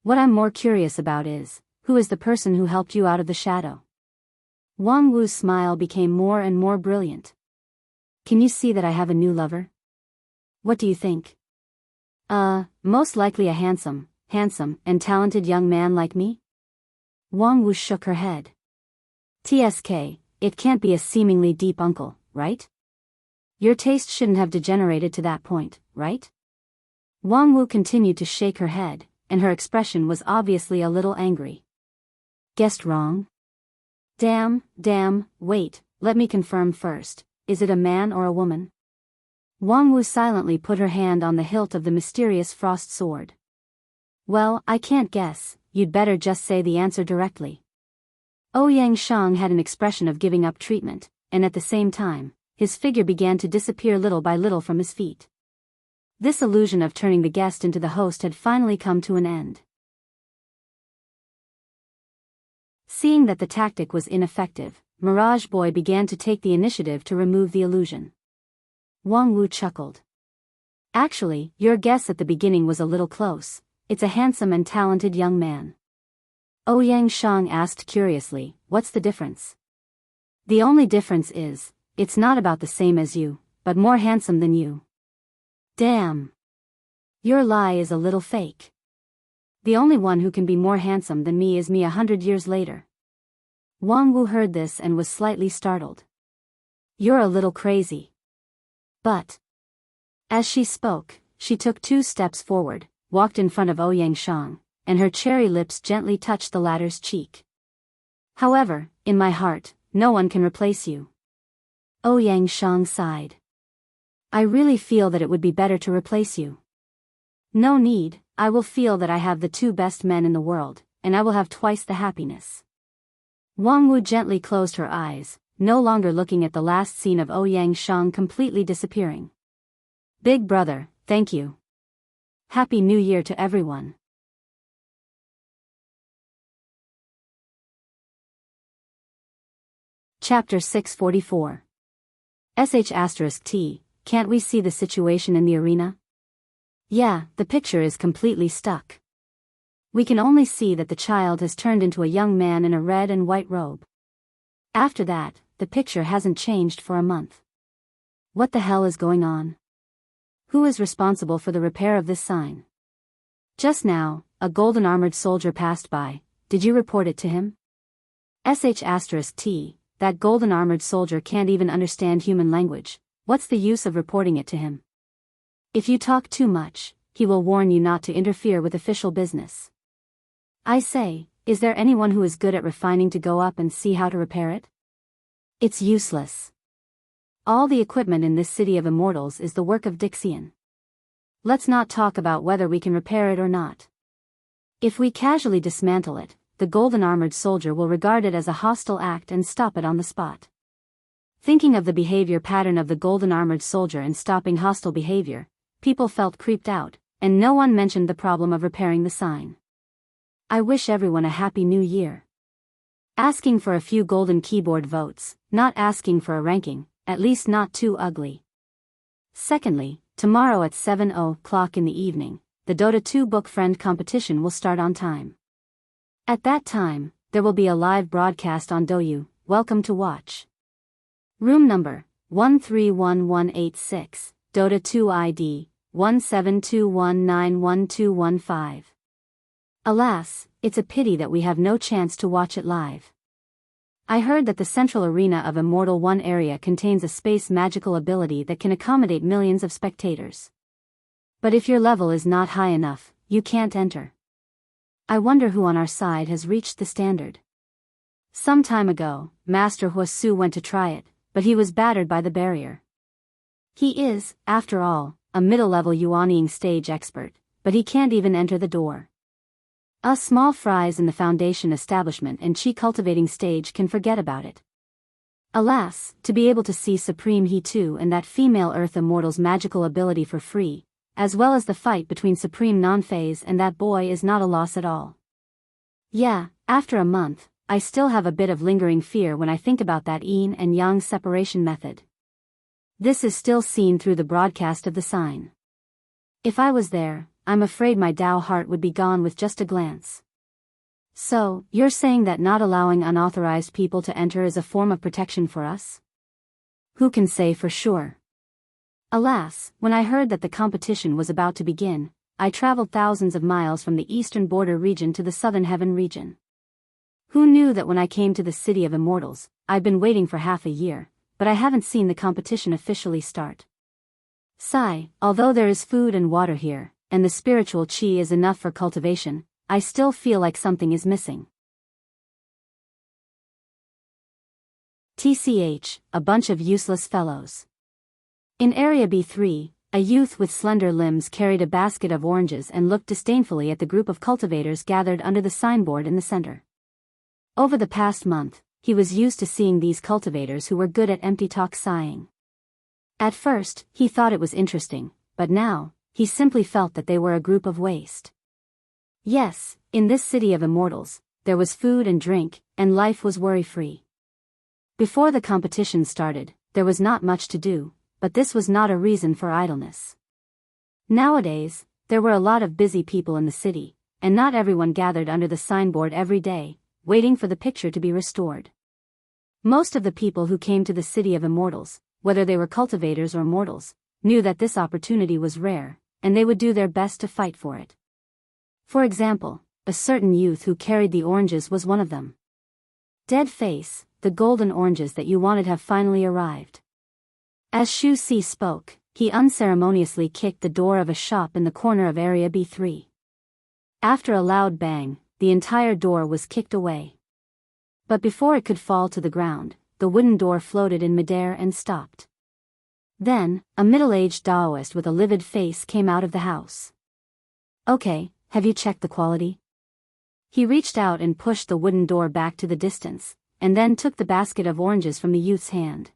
What I'm more curious about is, who is the person who helped you out of the shadow?" Wang Wu's smile became more and more brilliant. "Can you see that I have a new lover? What do you think? Most likely a handsome, and talented young man like me?" Wang Wu shook her head. "TSK, it can't be a seemingly deep uncle, right? Your taste shouldn't have degenerated to that point, right?" Wang Wu continued to shake her head, and her expression was obviously a little angry. "Guessed wrong? Damn, wait, let me confirm first, is it a man or a woman?" Wang Wu silently put her hand on the hilt of the mysterious frost sword. "Well, I can't guess, you'd better just say the answer directly." Ouyang Shang had an expression of giving up treatment, and at the same time, his figure began to disappear little by little from his feet. This illusion of turning the guest into the host had finally come to an end. Seeing that the tactic was ineffective, Mirage Boy began to take the initiative to remove the illusion. Wang Wu chuckled. "Actually, your guess at the beginning was a little close. It's a handsome and talented young man." Ouyang Shang asked curiously, "What's the difference?" "The only difference is, it's not about the same as you, but more handsome than you." "Damn. Your lie is a little fake. The only one who can be more handsome than me is me 100 years later." Wang Wu heard this and was slightly startled. "You're a little crazy." But, as she spoke, she took 2 steps forward, walked in front of Ouyang Shang, and her cherry lips gently touched the latter's cheek. "However, in my heart, no one can replace you." Ouyang Shang sighed. "I really feel that it would be better to replace you." "No need, I will feel that I have the 2 best men in the world, and I will have twice the happiness." Wang Wu gently closed her eyes, no longer looking at the last scene of Ouyang Shang completely disappearing. "Big brother, thank you. Happy New Year to everyone. Chapter 644. *T. Can't we see the situation in the arena? Yeah, the picture is completely stuck. We can only see that the child has turned into a young man in a red and white robe. After that, the picture hasn't changed for a month. What the hell is going on? Who is responsible for the repair of this sign? Just now, a golden armored soldier passed by. Did you report it to him? *T. That golden armored soldier can't even understand human language. What's the use of reporting it to him? If you talk too much, he will warn you not to interfere with official business. I say, is there anyone who is good at refining to go up and see how to repair it? It's useless. All the equipment in this city of immortals is the work of Dixian. Let's not talk about whether we can repair it or not. If we casually dismantle it, the golden armored soldier will regard it as a hostile act and stop it on the spot. Thinking of the behavior pattern of the golden armored soldier in stopping hostile behavior, people felt creeped out, and no one mentioned the problem of repairing the sign. I wish everyone a happy new year. Asking for a few golden keyboard votes, not asking for a ranking, at least not too ugly. Secondly, tomorrow at 7:00 in the evening, the Dota 2 Book Friend competition will start on time. At that time, there will be a live broadcast on Douyu. Welcome to watch. Room number 131186, Dota 2 ID 1721911215. Alas, it's a pity that we have no chance to watch it live. I heard that the central arena of Immortal 1 area contains a space magical ability that can accommodate millions of spectators. But if your level is not high enough, you can't enter. I wonder who on our side has reached the standard. Some time ago, Master Huasu went to try it, but he was battered by the barrier. He is, after all, a middle-level Yuaniing stage expert, but he can't even enter the door. Us small fries in the foundation establishment and chi cultivating stage can forget about it. Alas, to be able to see Supreme He 2 and that female Earth Immortal's magical ability for free, as well as the fight between Supreme Non-Phase and that boy is not a loss at all. Yeah, after a month, I still have a bit of lingering fear when I think about that yin and yang separation method. This is still seen through the broadcast of the sign. If I was there, I'm afraid my Tao heart would be gone with just a glance. So, you're saying that not allowing unauthorized people to enter is a form of protection for us? Who can say for sure? Alas, when I heard that the competition was about to begin, I traveled thousands of miles from the eastern border region to the southern heaven region. Who knew that when I came to the city of immortals, I'd been waiting for half a year, but I haven't seen the competition officially start. Sigh, although there is food and water here, and the spiritual chi is enough for cultivation, I still feel like something is missing. TCH, a bunch of useless fellows. In Area B3, a youth with slender limbs carried a basket of oranges and looked disdainfully at the group of cultivators gathered under the signboard in the center. Over the past month, he was used to seeing these cultivators who were good at empty talk sighing. At first, he thought it was interesting, but now, he simply felt that they were a group of waste. Yes, in this city of immortals, there was food and drink, and life was worry-free. Before the competition started, there was not much to do, but this was not a reason for idleness. Nowadays, there were a lot of busy people in the city, and not everyone gathered under the signboard every day, waiting for the picture to be restored. Most of the people who came to the city of immortals, whether they were cultivators or mortals, knew that this opportunity was rare, and they would do their best to fight for it. For example, a certain youth who carried the oranges was one of them. Dead face, the golden oranges that you wanted have finally arrived. As Shu Si spoke, he unceremoniously kicked the door of a shop in the corner of Area B3. After a loud bang, the entire door was kicked away. But before it could fall to the ground, the wooden door floated in midair and stopped. Then, a middle-aged Daoist with a livid face came out of the house. Okay, have you checked the quality? He reached out and pushed the wooden door back to the distance, and then took the basket of oranges from the youth's hand.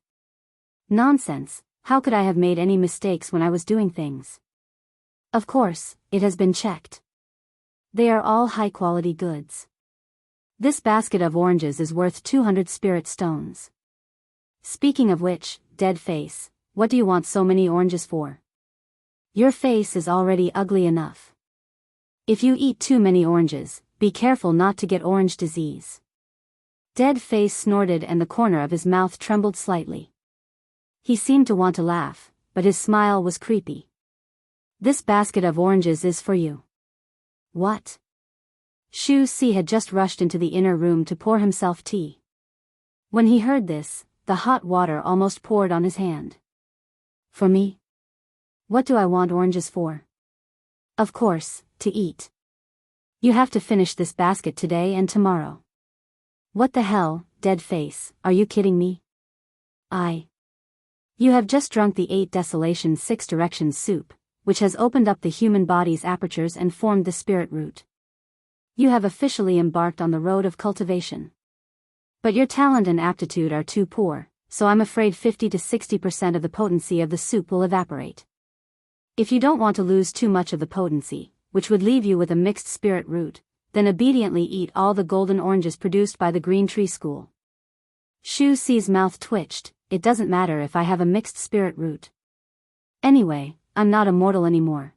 Nonsense, how could I have made any mistakes when I was doing things? Of course, it has been checked. They are all high-quality goods. This basket of oranges is worth 200 spirit stones. Speaking of which, dead face, what do you want so many oranges for? Your face is already ugly enough. If you eat too many oranges, be careful not to get orange disease. Dead face snorted and the corner of his mouth trembled slightly. He seemed to want to laugh, but his smile was creepy. This basket of oranges is for you. What? Shu Si had just rushed into the inner room to pour himself tea. When he heard this, the hot water almost poured on his hand. For me? What do I want oranges for? Of course, to eat. You have to finish this basket today and tomorrow. What the hell, dead face, are you kidding me? You have just drunk the 8 Desolation 6 Directions soup, which has opened up the human body's apertures and formed the spirit root. You have officially embarked on the road of cultivation. But your talent and aptitude are too poor, so I'm afraid 50 to 60% of the potency of the soup will evaporate. If you don't want to lose too much of the potency, which would leave you with a mixed spirit root, then obediently eat all the golden oranges produced by the Green Tree School. Shu Si's mouth twitched. It doesn't matter if I have a mixed spirit root. Anyway, I'm not immortal anymore.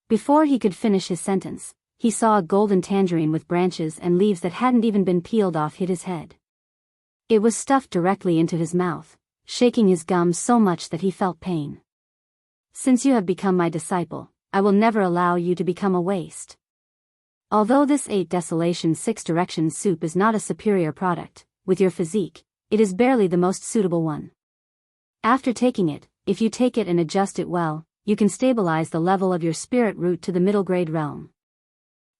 Before he could finish his sentence, he saw a golden tangerine with branches and leaves that hadn't even been peeled off hit his head. It was stuffed directly into his mouth, shaking his gums so much that he felt pain. Since you have become my disciple, I will never allow you to become a waste. Although this 8 Desolation 6 Directions soup is not a superior product, with your physique, it is barely the most suitable one. After taking it, if you take it and adjust it well, you can stabilize the level of your spirit root to the middle grade realm.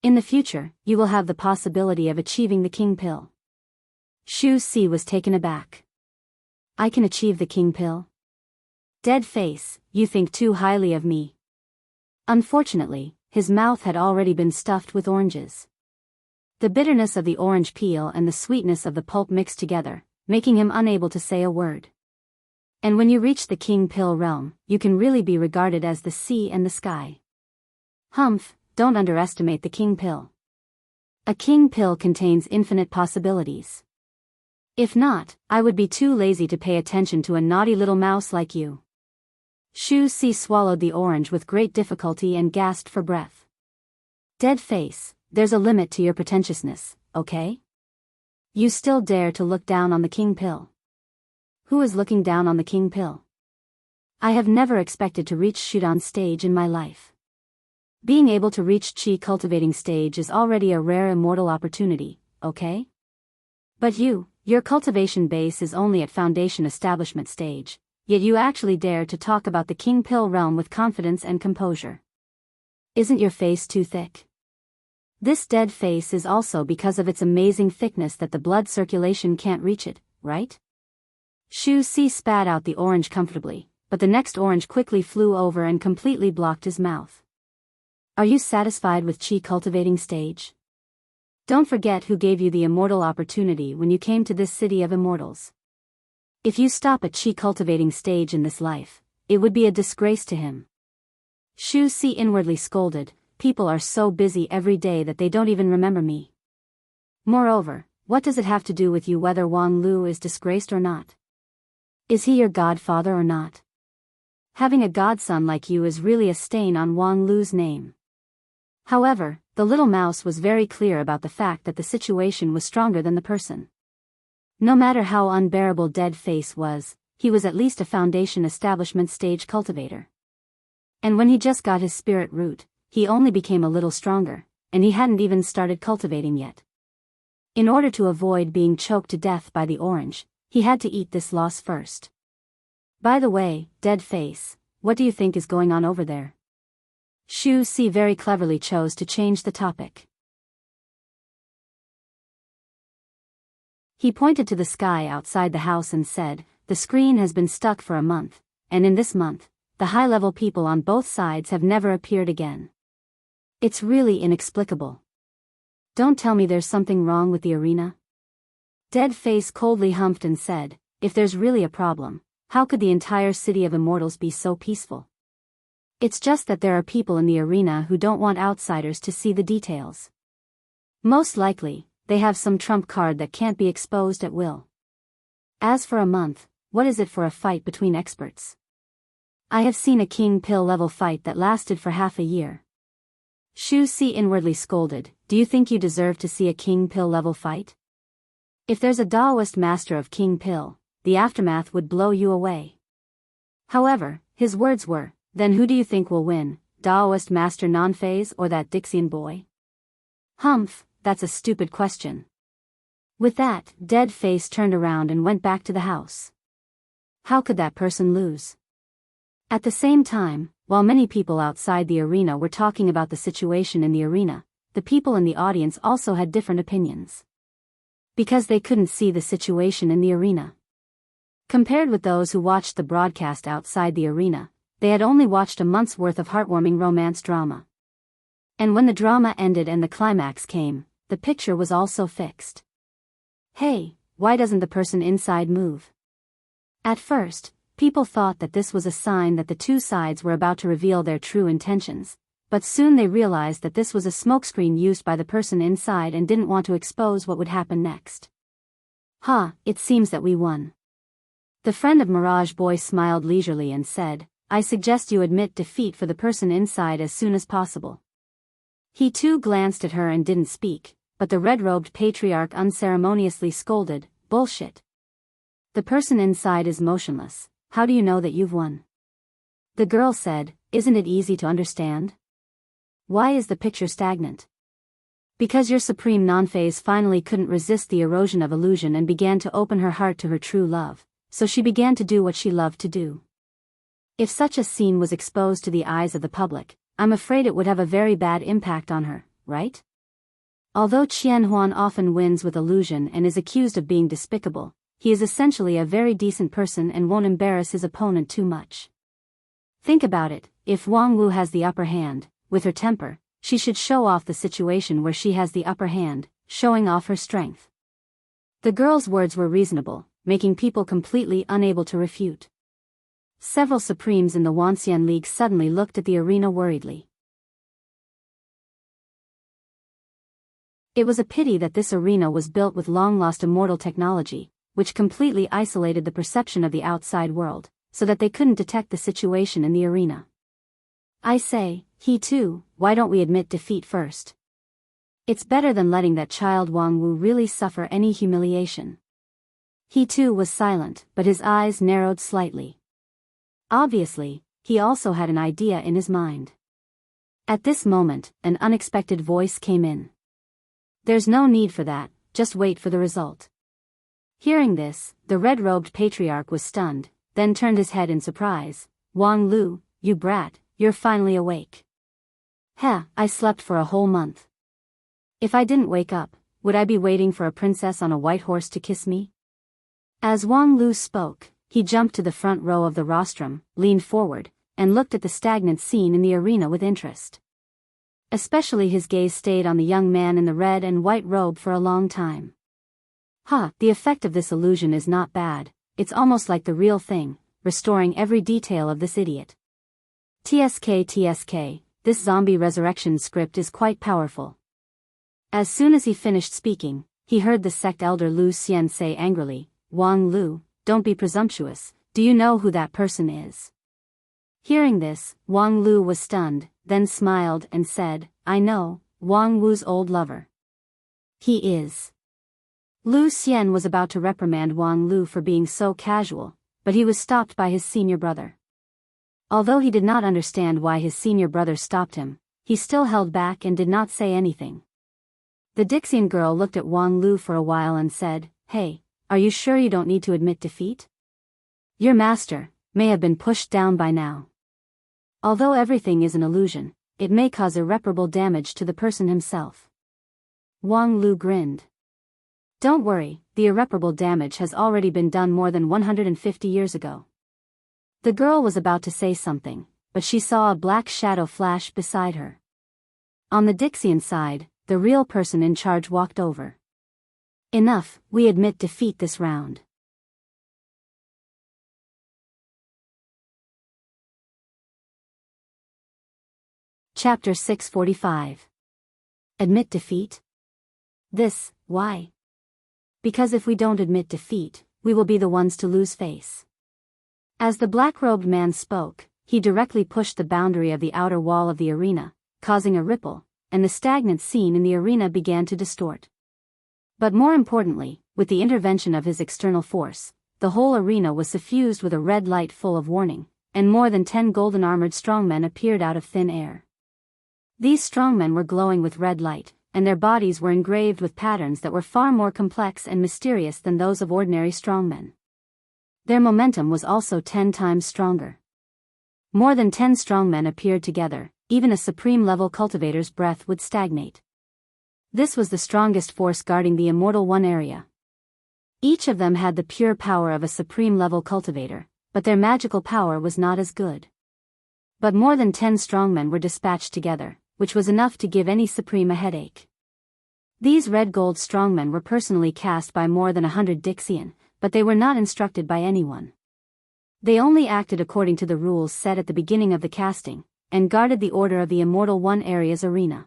In the future, you will have the possibility of achieving the King Pill. Shu Si was taken aback. I can achieve the King Pill? Dead face, you think too highly of me. Unfortunately, his mouth had already been stuffed with oranges. The bitterness of the orange peel and the sweetness of the pulp mixed together, making him unable to say a word. And when you reach the King Pill realm, you can really be regarded as the sea and the sky. Humph, don't underestimate the King Pill. A King Pill contains infinite possibilities. If not, I would be too lazy to pay attention to a naughty little mouse like you. Shu Si swallowed the orange with great difficulty and gasped for breath. Dead face, there's a limit to your pretentiousness, okay? You still dare to look down on the King Pill? Who is looking down on the King Pill? I have never expected to reach Shudan stage in my life. Being able to reach Qi cultivating stage is already a rare immortal opportunity, okay? But your cultivation base is only at foundation establishment stage. Yet you actually dare to talk about the King Pill realm with confidence and composure. Isn't your face too thick? This dead face is also because of its amazing thickness that the blood circulation can't reach it, right? Shu Si spat out the orange comfortably, but the next orange quickly flew over and completely blocked his mouth. Are you satisfied with Qi cultivating stage? Don't forget who gave you the immortal opportunity when you came to this city of immortals. If you stop at Qi cultivating stage in this life, it would be a disgrace to him. Shu Si inwardly scolded, people are so busy every day that they don't even remember me. Moreover, what does it have to do with you whether Wang Lu is disgraced or not? Is he your godfather or not? Having a godson like you is really a stain on Wang Lu's name. However, the little mouse was very clear about the fact that the situation was stronger than the person. No matter how unbearable dead face was, he was at least a foundation establishment stage cultivator. And when he just got his spirit root, he only became a little stronger, and he hadn't even started cultivating yet. In order to avoid being choked to death by the orange, he had to eat this loss first. By the way, dead face, what do you think is going on over there? Shu Si very cleverly chose to change the topic. He pointed to the sky outside the house and said, the screen has been stuck for a month, and in this month, the high-level people on both sides have never appeared again. It's really inexplicable. Don't tell me there's something wrong with the arena? Dead face coldly humphed and said, if there's really a problem, How could the entire city of immortals be so peaceful? It's just that there are people in the arena who don't want outsiders to see the details. Most likely, they have some trump card that can't be exposed at will. As for a month, what is it for a fight between experts? I have seen a king pill level fight that lasted for half a year. Shu Si inwardly scolded, do you think you deserve to see a king pill level fight? If there's a Daoist master of king pill, the aftermath would blow you away. However, his words were, then who do you think will win, Daoist master non-phase or that Dixian boy? Humph, that's a stupid question. With that, Dead Face turned around and went back to the house. How could that person lose? At the same time, while many people outside the arena were talking about the situation in the arena, the people in the audience also had different opinions. Because they couldn't see the situation in the arena. Compared with those who watched the broadcast outside the arena, they had only watched a month's worth of heartwarming romance drama. And when the drama ended and the climax came, the picture was also fixed. Hey, why doesn't the person inside move? At first, people thought that this was a sign that the two sides were about to reveal their true intentions, but soon they realized that this was a smokescreen used by the person inside and didn't want to expose what would happen next. It seems that we won. The friend of Mirage Boy smiled leisurely and said, I suggest you admit defeat for the person inside as soon as possible. He too glanced at her and didn't speak, but the red-robed patriarch unceremoniously scolded, bullshit. The person inside is motionless, how do you know that you've won? The girl said, isn't it easy to understand? Why is the picture stagnant? Because your supreme non-phase finally couldn't resist the erosion of illusion and began to open her heart to her true love, so she began to do what she loved to do. If such a scene was exposed to the eyes of the public, I'm afraid it would have a very bad impact on her, right? Although Qian Huan often wins with illusion and is accused of being despicable, he is essentially a very decent person and won't embarrass his opponent too much. Think about it, if Wang Wu has the upper hand, with her temper, she should show off the situation where she has the upper hand, showing off her strength. The girl's words were reasonable, making people completely unable to refute. Several Supremes in the Wanxian League suddenly looked at the arena worriedly. It was a pity that this arena was built with long-lost immortal technology, which completely isolated the perception of the outside world, so that they couldn't detect the situation in the arena. I say, he too, why don't we admit defeat first? It's better than letting that child Wang Wu really suffer any humiliation. He too was silent, but his eyes narrowed slightly. Obviously, he also had an idea in his mind. At this moment, an unexpected voice came in. There's no need for that, just wait for the result. Hearing this, the red-robed patriarch was stunned, then turned his head in surprise. Wang Lu, you brat, you're finally awake. I slept for a whole month. If I didn't wake up, would I be waiting for a princess on a white horse to kiss me? As Wang Lu spoke, he jumped to the front row of the rostrum, leaned forward, and looked at the stagnant scene in the arena with interest. Especially his gaze stayed on the young man in the red and white robe for a long time. The effect of this illusion is not bad, it's almost like the real thing, restoring every detail of this idiot. TSK, this zombie resurrection script is quite powerful. As soon as he finished speaking, he heard the sect elder Lu Xian say angrily, Wang Lu, don't be presumptuous, do you know who that person is? Hearing this, Wang Lu was stunned, then smiled and said, I know, Wang Wu's old lover. He is. Lu Xian was about to reprimand Wang Lu for being so casual, but he was stopped by his senior brother. Although he did not understand why his senior brother stopped him, he still held back and did not say anything. The Dixian girl looked at Wang Lu for a while and said, Hey, are you sure you don't need to admit defeat? Your master may have been pushed down by now. Although everything is an illusion, it may cause irreparable damage to the person himself. Wang Lu grinned. Don't worry, the irreparable damage has already been done more than 150 years ago. The girl was about to say something, but she saw a black shadow flash beside her. On the Dixian side, the real person in charge walked over. Enough, we admit defeat this round. Chapter 645. Admit defeat? Why? Because if we don't admit defeat, we will be the ones to lose face. As the black-robed man spoke, he directly pushed the boundary of the outer wall of the arena, causing a ripple, and the stagnant scene in the arena began to distort. But more importantly, with the intervention of his external force, the whole arena was suffused with a red light full of warning, and more than 10 golden-armored strongmen appeared out of thin air. These strongmen were glowing with red light, and their bodies were engraved with patterns that were far more complex and mysterious than those of ordinary strongmen. Their momentum was also 10 times stronger. More than 10 strongmen appeared together, even a supreme-level cultivator's breath would stagnate. This was the strongest force guarding the Immortal One area. Each of them had the pure power of a supreme-level cultivator, but their magical power was not as good. But more than 10 strongmen were dispatched together, which was enough to give any supreme a headache. These red-gold strongmen were personally cast by more than 100 Dixian, but they were not instructed by anyone. They only acted according to the rules set at the beginning of the casting, and guarded the order of the Immortal One area's arena.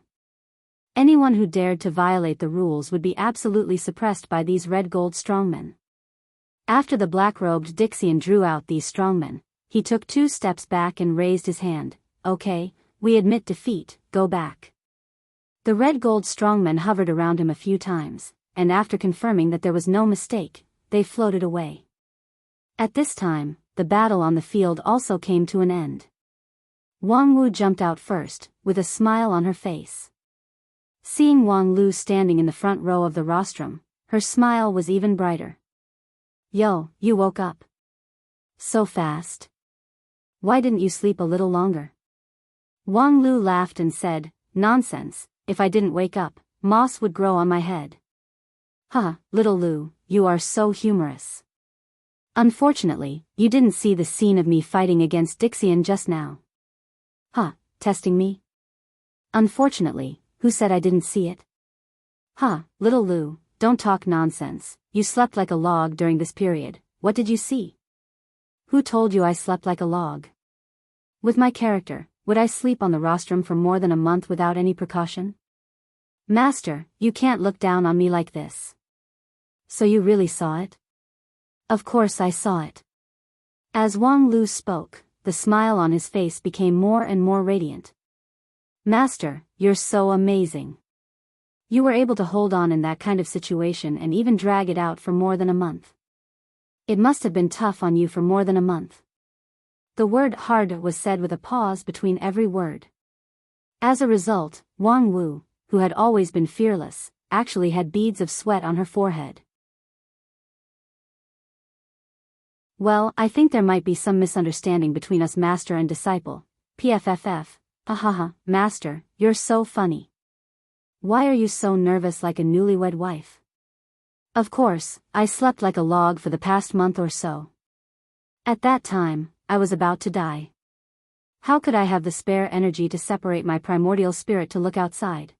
Anyone who dared to violate the rules would be absolutely suppressed by these red-gold strongmen. After the black-robed Dixian drew out these strongmen, he took 2 steps back and raised his hand. Okay, we admit defeat, go back. The red-gold strongmen hovered around him a few times, and after confirming that there was no mistake, they floated away. At this time, the battle on the field also came to an end. Wang Wu jumped out first, with a smile on her face. Seeing Wang Lu standing in the front row of the rostrum, her smile was even brighter. Yo, you woke up. So fast. Why didn't you sleep a little longer? Wang Lu laughed and said, nonsense, if I didn't wake up, moss would grow on my head. Huh, little Lu, you are so humorous. Unfortunately, you didn't see the scene of me fighting against Dixian just now. Huh, testing me? Unfortunately, who said I didn't see it? Huh, little Lu, don't talk nonsense, you slept like a log during this period, what did you see? Who told you I slept like a log? With my character, would I sleep on the rostrum for more than a month without any precaution? Master, you can't look down on me like this. So you really saw it? Of course I saw it. As Wang Lu spoke, the smile on his face became more and more radiant. Master, you're so amazing. You were able to hold on in that kind of situation and even drag it out for more than a month. It must have been tough on you for more than a month. The word hard was said with a pause between every word. As a result, Wang Wu, who had always been fearless, actually had beads of sweat on her forehead. Well, I think there might be some misunderstanding between us master and disciple. PFFF. Hahaha, master, you're so funny. Why are you so nervous like a newlywed wife? Of course, I slept like a log for the past month or so. At that time, I was about to die. How could I have the spare energy to separate my primordial spirit to look outside?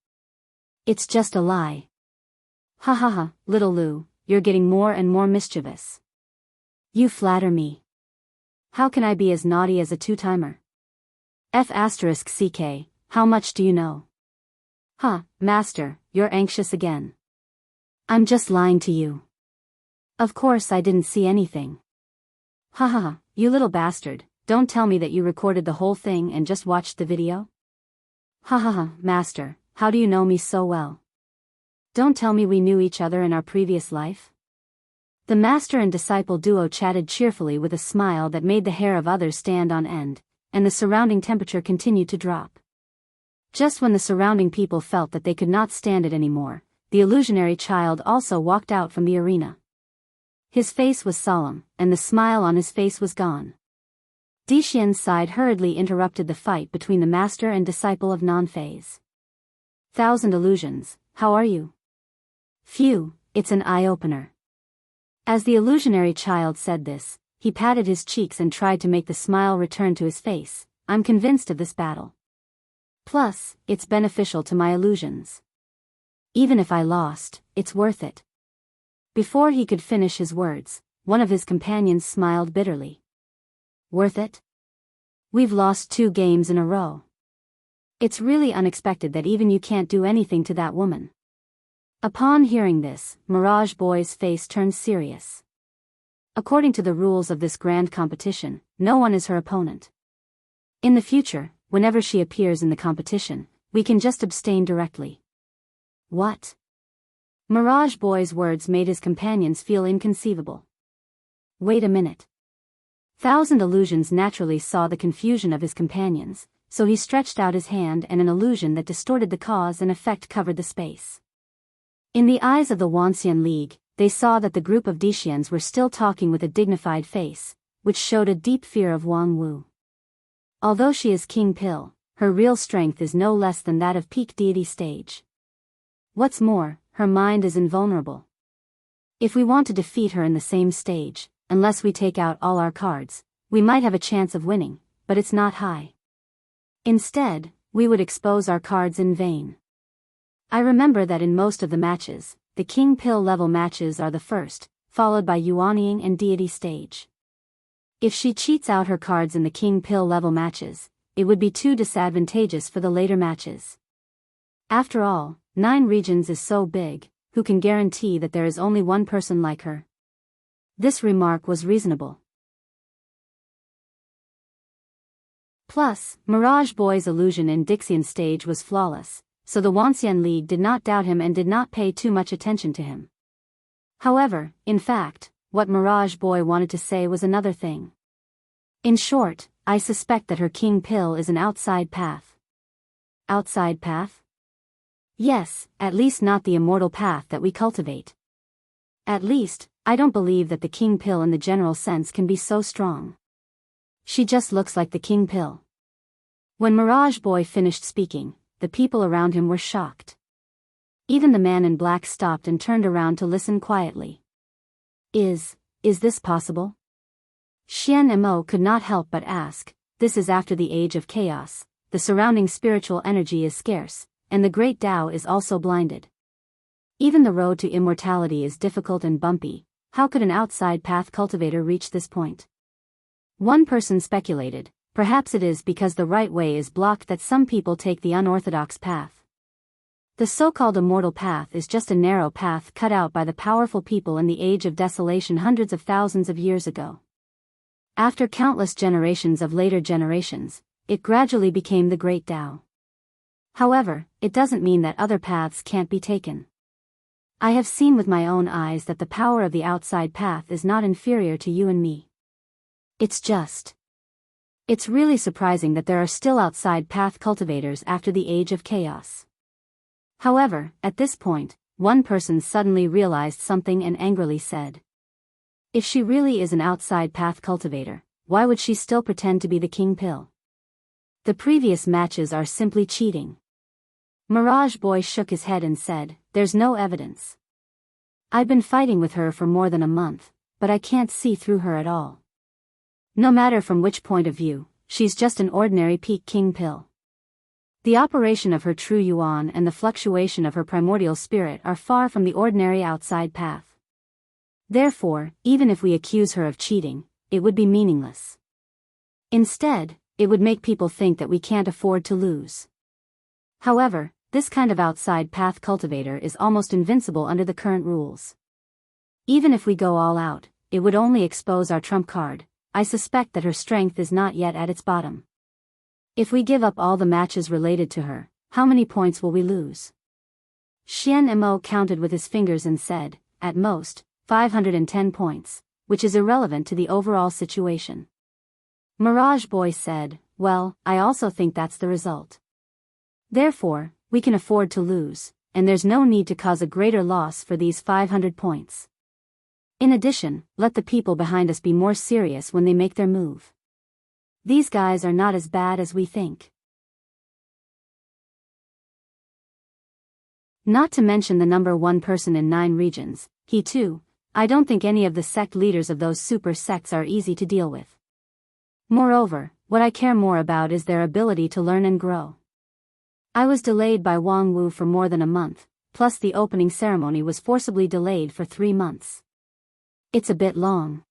It's just a lie. Hahaha, little Lu, you're getting more and more mischievous. You flatter me. How can I be as naughty as a two-timer? F***CK, how much do you know? Huh, master, you're anxious again. I'm just lying to you. Of course I didn't see anything. Haha, you little bastard, don't tell me that you recorded the whole thing and just watched the video? Hahaha, master, how do you know me so well? Don't tell me we knew each other in our previous life? The master and disciple duo chatted cheerfully with a smile that made the hair of others stand on end, and the surrounding temperature continued to drop. Just when the surrounding people felt that they could not stand it anymore, the illusionary child also walked out from the arena. His face was solemn, and the smile on his face was gone. Dixian's side hurriedly interrupted the fight between the master and disciple of non-phase. Thousand illusions, how are you? Phew, it's an eye-opener. As the illusionary child said this, he patted his cheeks and tried to make the smile return to his face. I'm convinced of this battle. Plus, it's beneficial to my illusions. Even if I lost, it's worth it. Before he could finish his words, one of his companions smiled bitterly. Worth it? We've lost 2 games in a row. It's really unexpected that even you can't do anything to that woman." Upon hearing this, Mirage Boy's face turned serious. According to the rules of this grand competition, no one is her opponent. In the future, whenever she appears in the competition, we can just abstain directly. What? Mirage Boy's words made his companions feel inconceivable. Wait a minute. Thousand Illusions naturally saw the confusion of his companions, so he stretched out his hand and an illusion that distorted the cause and effect covered the space. In the eyes of the Wanxian League, they saw that the group of Dixians were still talking with a dignified face, which showed a deep fear of Wang Wu. Although she is King Pill, her real strength is no less than that of peak deity stage. What's more, her mind is invulnerable. If we want to defeat her in the same stage, unless we take out all our cards, we might have a chance of winning, but it's not high. Instead, we would expose our cards in vain. I remember that in most of the matches, the King Pill level matches are the first, followed by Yuanying and deity stage. If she cheats out her cards in the King Pill level matches, it would be too disadvantageous for the later matches. After all, 9 regions is so big, who can guarantee that there is only one person like her? This remark was reasonable. Plus, Mirage Boy's illusion in Dixian stage was flawless, so the Wanxian League did not doubt him and did not pay too much attention to him. However, in fact, what Mirage Boy wanted to say was another thing. In short, I suspect that her King Pill is an outside path. Outside path? Yes, at least not the immortal path that we cultivate. At least, I don't believe that the King Pill in the general sense can be so strong. She just looks like the King Pill. When Mirage Boy finished speaking, the people around him were shocked. Even the man in black stopped and turned around to listen quietly. Is this possible? Xian Mo could not help but ask. This is after the age of chaos, the surrounding spiritual energy is scarce, and the great Tao is also blinded. Even the road to immortality is difficult and bumpy. How could an outside path cultivator reach this point? One person speculated, perhaps it is because the right way is blocked that some people take the unorthodox path. The so-called immortal path is just a narrow path cut out by the powerful people in the age of desolation hundreds of thousands of years ago. After countless generations of later generations, it gradually became the Great Tao. However, it doesn't mean that other paths can't be taken. I have seen with my own eyes that the power of the outside path is not inferior to you and me. It's really surprising that there are still outside path cultivators after the age of chaos. However, at this point, one person suddenly realized something and angrily said, "If she really is an outside path cultivator, why would she still pretend to be the King Pill? The previous matches are simply cheating." Mirage Boy shook his head and said, "There's no evidence. I've been fighting with her for more than a month, but I can't see through her at all. No matter from which point of view, she's just an ordinary peak King Pill. The operation of her true yuan and the fluctuation of her primordial spirit are far from the ordinary outside path. Therefore, even if we accuse her of cheating, it would be meaningless. Instead, it would make people think that we can't afford to lose. However, this kind of outside path cultivator is almost invincible under the current rules. Even if we go all out, it would only expose our trump card. I suspect that her strength is not yet at its bottom. If we give up all the matches related to her, how many points will we lose?" Xian Mo counted with his fingers and said, "At most, 510 points, which is irrelevant to the overall situation." Mirage Boy said, "Well, I also think that's the result. Therefore, we can afford to lose, and there's no need to cause a greater loss for these 500 points. In addition, let the people behind us be more serious when they make their move. These guys are not as bad as we think." Not to mention the number one person in 9 regions, he too. I don't think any of the sect leaders of those super sects are easy to deal with. Moreover, what I care more about is their ability to learn and grow. I was delayed by Wang Wu for more than a month, plus the opening ceremony was forcibly delayed for 3 months. It's a bit long.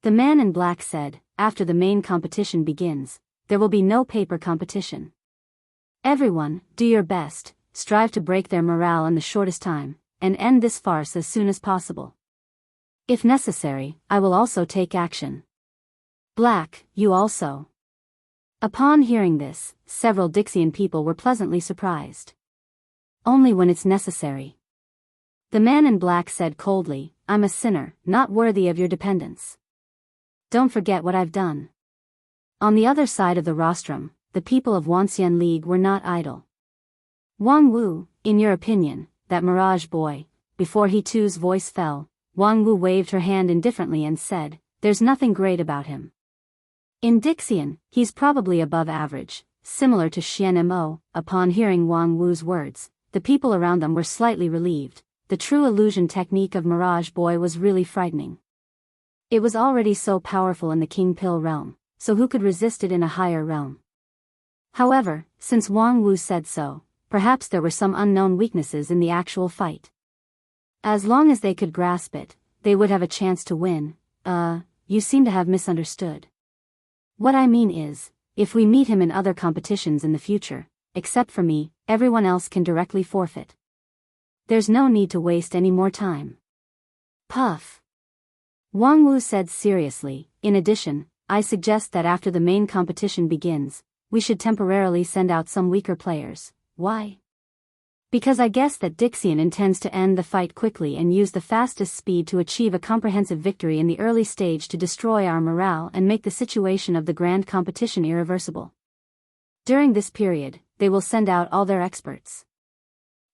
The man in black said, "After the main competition begins, there will be no paper competition. Everyone, do your best, strive to break their morale in the shortest time, and end this farce as soon as possible. If necessary, I will also take action. Black, you also. Upon hearing this, several Dixian people were pleasantly surprised. Only when it's necessary. The man in black said coldly, I'm a sinner, not worthy of your dependence. Don't forget what I've done. On the other side of the rostrum, the people of Wuxia League were not idle. Wang Wu, in your opinion, that Mirage boy, before he too's voice fell, Wang Wu waved her hand indifferently and said, there's nothing great about him. In Dixian, he's probably above average, similar to Xian Mo. Upon hearing Wang Wu's words, the people around them were slightly relieved. The true illusion technique of Mirage Boy was really frightening. It was already so powerful in the King Pill realm, so who could resist it in a higher realm? However, since Wang Wu said so, perhaps there were some unknown weaknesses in the actual fight. As long as they could grasp it, they would have a chance to win. You seem to have misunderstood. What I mean is, if we meet him in other competitions in the future, except for me, everyone else can directly forfeit. There's no need to waste any more time. Puff. Wang Wu said seriously, in addition, I suggest that after the main competition begins, we should temporarily send out some weaker players. Why? Because I guess that Dixian intends to end the fight quickly and use the fastest speed to achieve a comprehensive victory in the early stage to destroy our morale and make the situation of the grand competition irreversible. During this period, they will send out all their experts.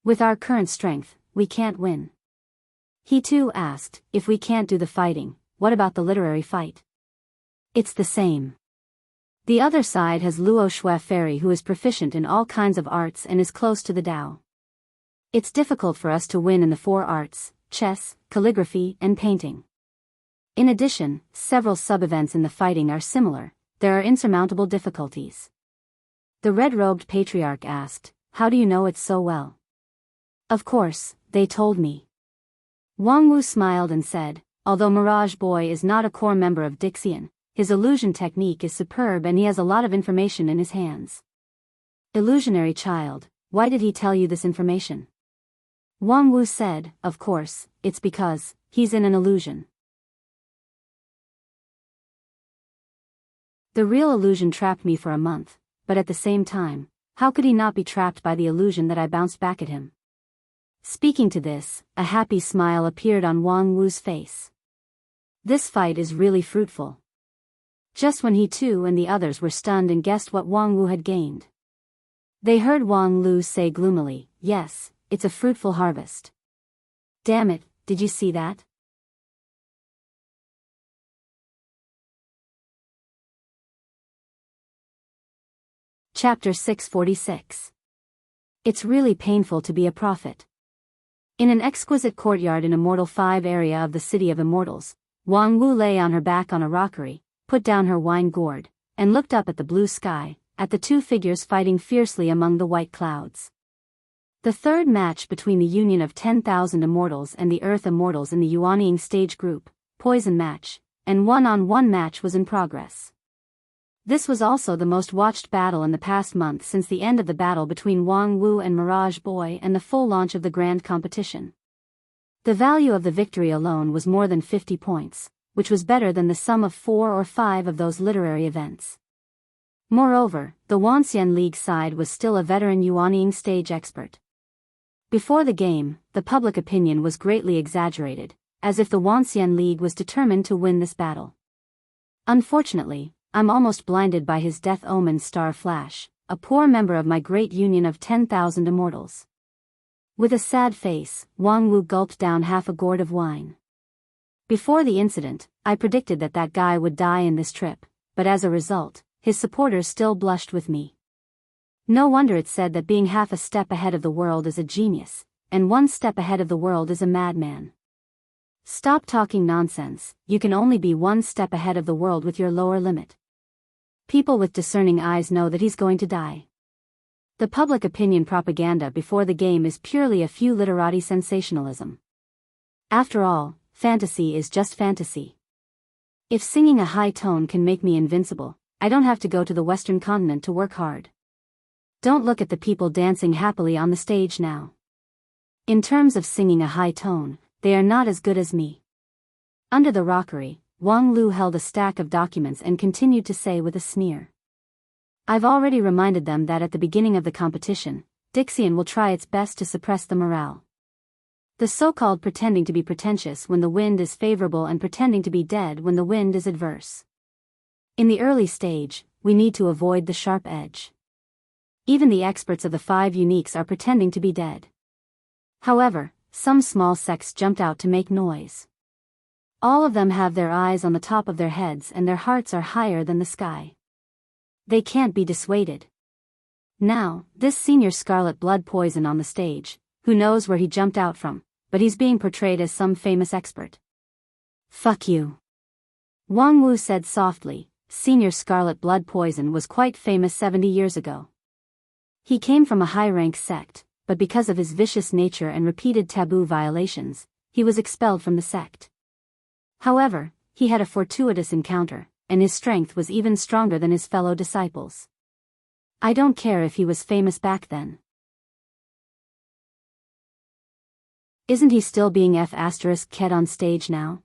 With our current strength, we can't win. He too asked, if we can't do the fighting, what about the literary fight? It's the same. The other side has Luo Shui Fairy who is proficient in all kinds of arts and is close to the Tao. It's difficult for us to win in the 4 arts, chess, calligraphy, and painting. In addition, several sub-events in the fighting are similar, there are insurmountable difficulties. The red-robed patriarch asked, how do you know it so well? Of course, they told me. Wang Wu smiled and said, although Mirage Boy is not a core member of Dixian, his illusion technique is superb and he has a lot of information in his hands. Illusionary child, why did he tell you this information? Wang Wu said, of course, it's because he's in an illusion. The real illusion trapped me for a month, but at the same time, how could he not be trapped by the illusion that I bounced back at him? Speaking to this, a happy smile appeared on Wang Wu's face. This fight is really fruitful. Just when he too and the others were stunned and guessed what Wang Wu had gained. They heard Wang Lu say gloomily, yes, it's a fruitful harvest. Damn it, did you see that? Chapter 646. It's really painful to be a prophet. In an exquisite courtyard in Immortal 5 area of the City of Immortals, Wang Wu lay on her back on a rockery, put down her wine gourd, and looked up at the blue sky, at the 2 figures fighting fiercely among the white clouds. The third match between the union of 10,000 immortals and the Earth Immortals in the Yuanying stage group, Poison match, and one-on-one match was in progress. This was also the most watched battle in the past month since the end of the battle between Wang Wu and Mirage Boy and the full launch of the grand competition. The value of the victory alone was more than 50 points, which was better than the sum of 4 or 5 of those literary events. Moreover, the Wuxia League side was still a veteran Yuanying stage expert. Before the game, the public opinion was greatly exaggerated, as if the Wuxia League was determined to win this battle. Unfortunately, I'm almost blinded by his death omen star flash, a poor member of my great union of 10,000 immortals. With a sad face, Wang Wu gulped down half a gourd of wine. Before the incident, I predicted that that guy would die in this trip, but as a result, his supporters still blushed with me. No wonder it's said that being half a step ahead of the world is a genius, and 1 step ahead of the world is a madman. Stop talking nonsense, you can only be 1 step ahead of the world with your lower limit. People with discerning eyes know that he's going to die. The public opinion propaganda before the game is purely a few literati sensationalism. After all, fantasy is just fantasy. If singing a high tone can make me invincible, I don't have to go to the Western continent to work hard. Don't look at the people dancing happily on the stage now. In terms of singing a high tone, they are not as good as me. Under the rockery, Wang Lu held a stack of documents and continued to say with a sneer. I've already reminded them that at the beginning of the competition, Dixian will try its best to suppress the morale. The so-called pretending to be pretentious when the wind is favorable and pretending to be dead when the wind is adverse. In the early stage, we need to avoid the sharp edge. Even the experts of the 5 uniques are pretending to be dead. However, some small sects jumped out to make noise. All of them have their eyes on the top of their heads and their hearts are higher than the sky. They can't be dissuaded. Now, this senior Scarlet Blood Poison on the stage, who knows where he jumped out from, but he's being portrayed as some famous expert. Fuck you. Wang Wu said softly. Senior Scarlet Blood Poison was quite famous 70 years ago. He came from a high-rank sect, but because of his vicious nature and repeated taboo violations, he was expelled from the sect. However, he had a fortuitous encounter, and his strength was even stronger than his fellow disciples. I don't care if he was famous back then. Isn't he still being F***ked on stage now?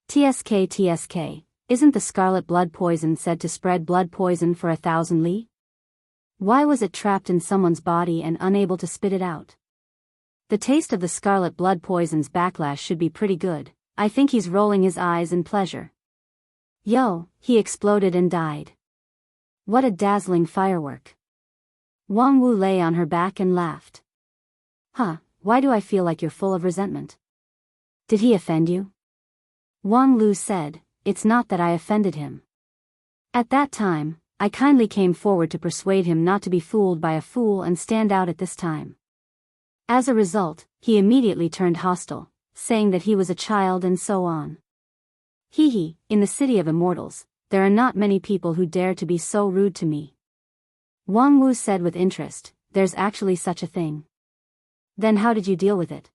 TSK, isn't the scarlet blood poison said to spread blood poison for 1,000 li? Why was it trapped in someone's body and unable to spit it out? The taste of the scarlet blood poison's backlash should be pretty good. I think he's rolling his eyes in pleasure. Yo, he exploded and died. What a dazzling firework. Wang Wu lay on her back and laughed. Huh, why do I feel like you're full of resentment? Did he offend you? Wang Lu said, it's not that I offended him. At that time, I kindly came forward to persuade him not to be fooled by a fool and stand out at this time. As a result, he immediately turned hostile, saying that he was a child and so on. Hee, in the city of immortals, there are not many people who dare to be so rude to me. Wang Wu said with interest, there's actually such a thing. Then how did you deal with it?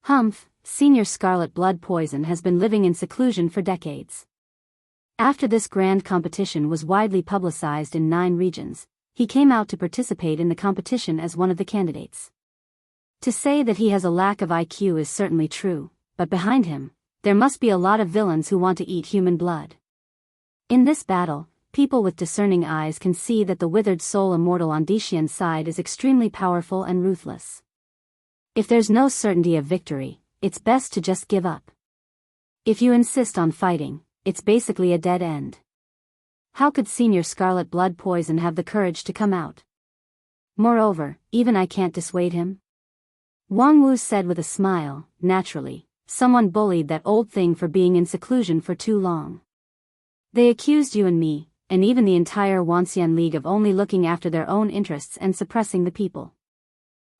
Humph, Senior Scarlet Blood Poison has been living in seclusion for decades. After this grand competition was widely publicized in 9 regions, he came out to participate in the competition as one of the candidates. To say that he has a lack of IQ is certainly true, but behind him, there must be a lot of villains who want to eat human blood. In this battle, people with discerning eyes can see that the withered soul immortal on Dixian's side is extremely powerful and ruthless. If there's no certainty of victory, it's best to just give up. If you insist on fighting, it's basically a dead end. How could Senior Scarlet Blood Poison have the courage to come out? Moreover, even I can't dissuade him. Wang Wu said with a smile, naturally, someone bullied that old thing for being in seclusion for too long. They accused you and me, and even the entire Wanxian League of only looking after their own interests and suppressing the people.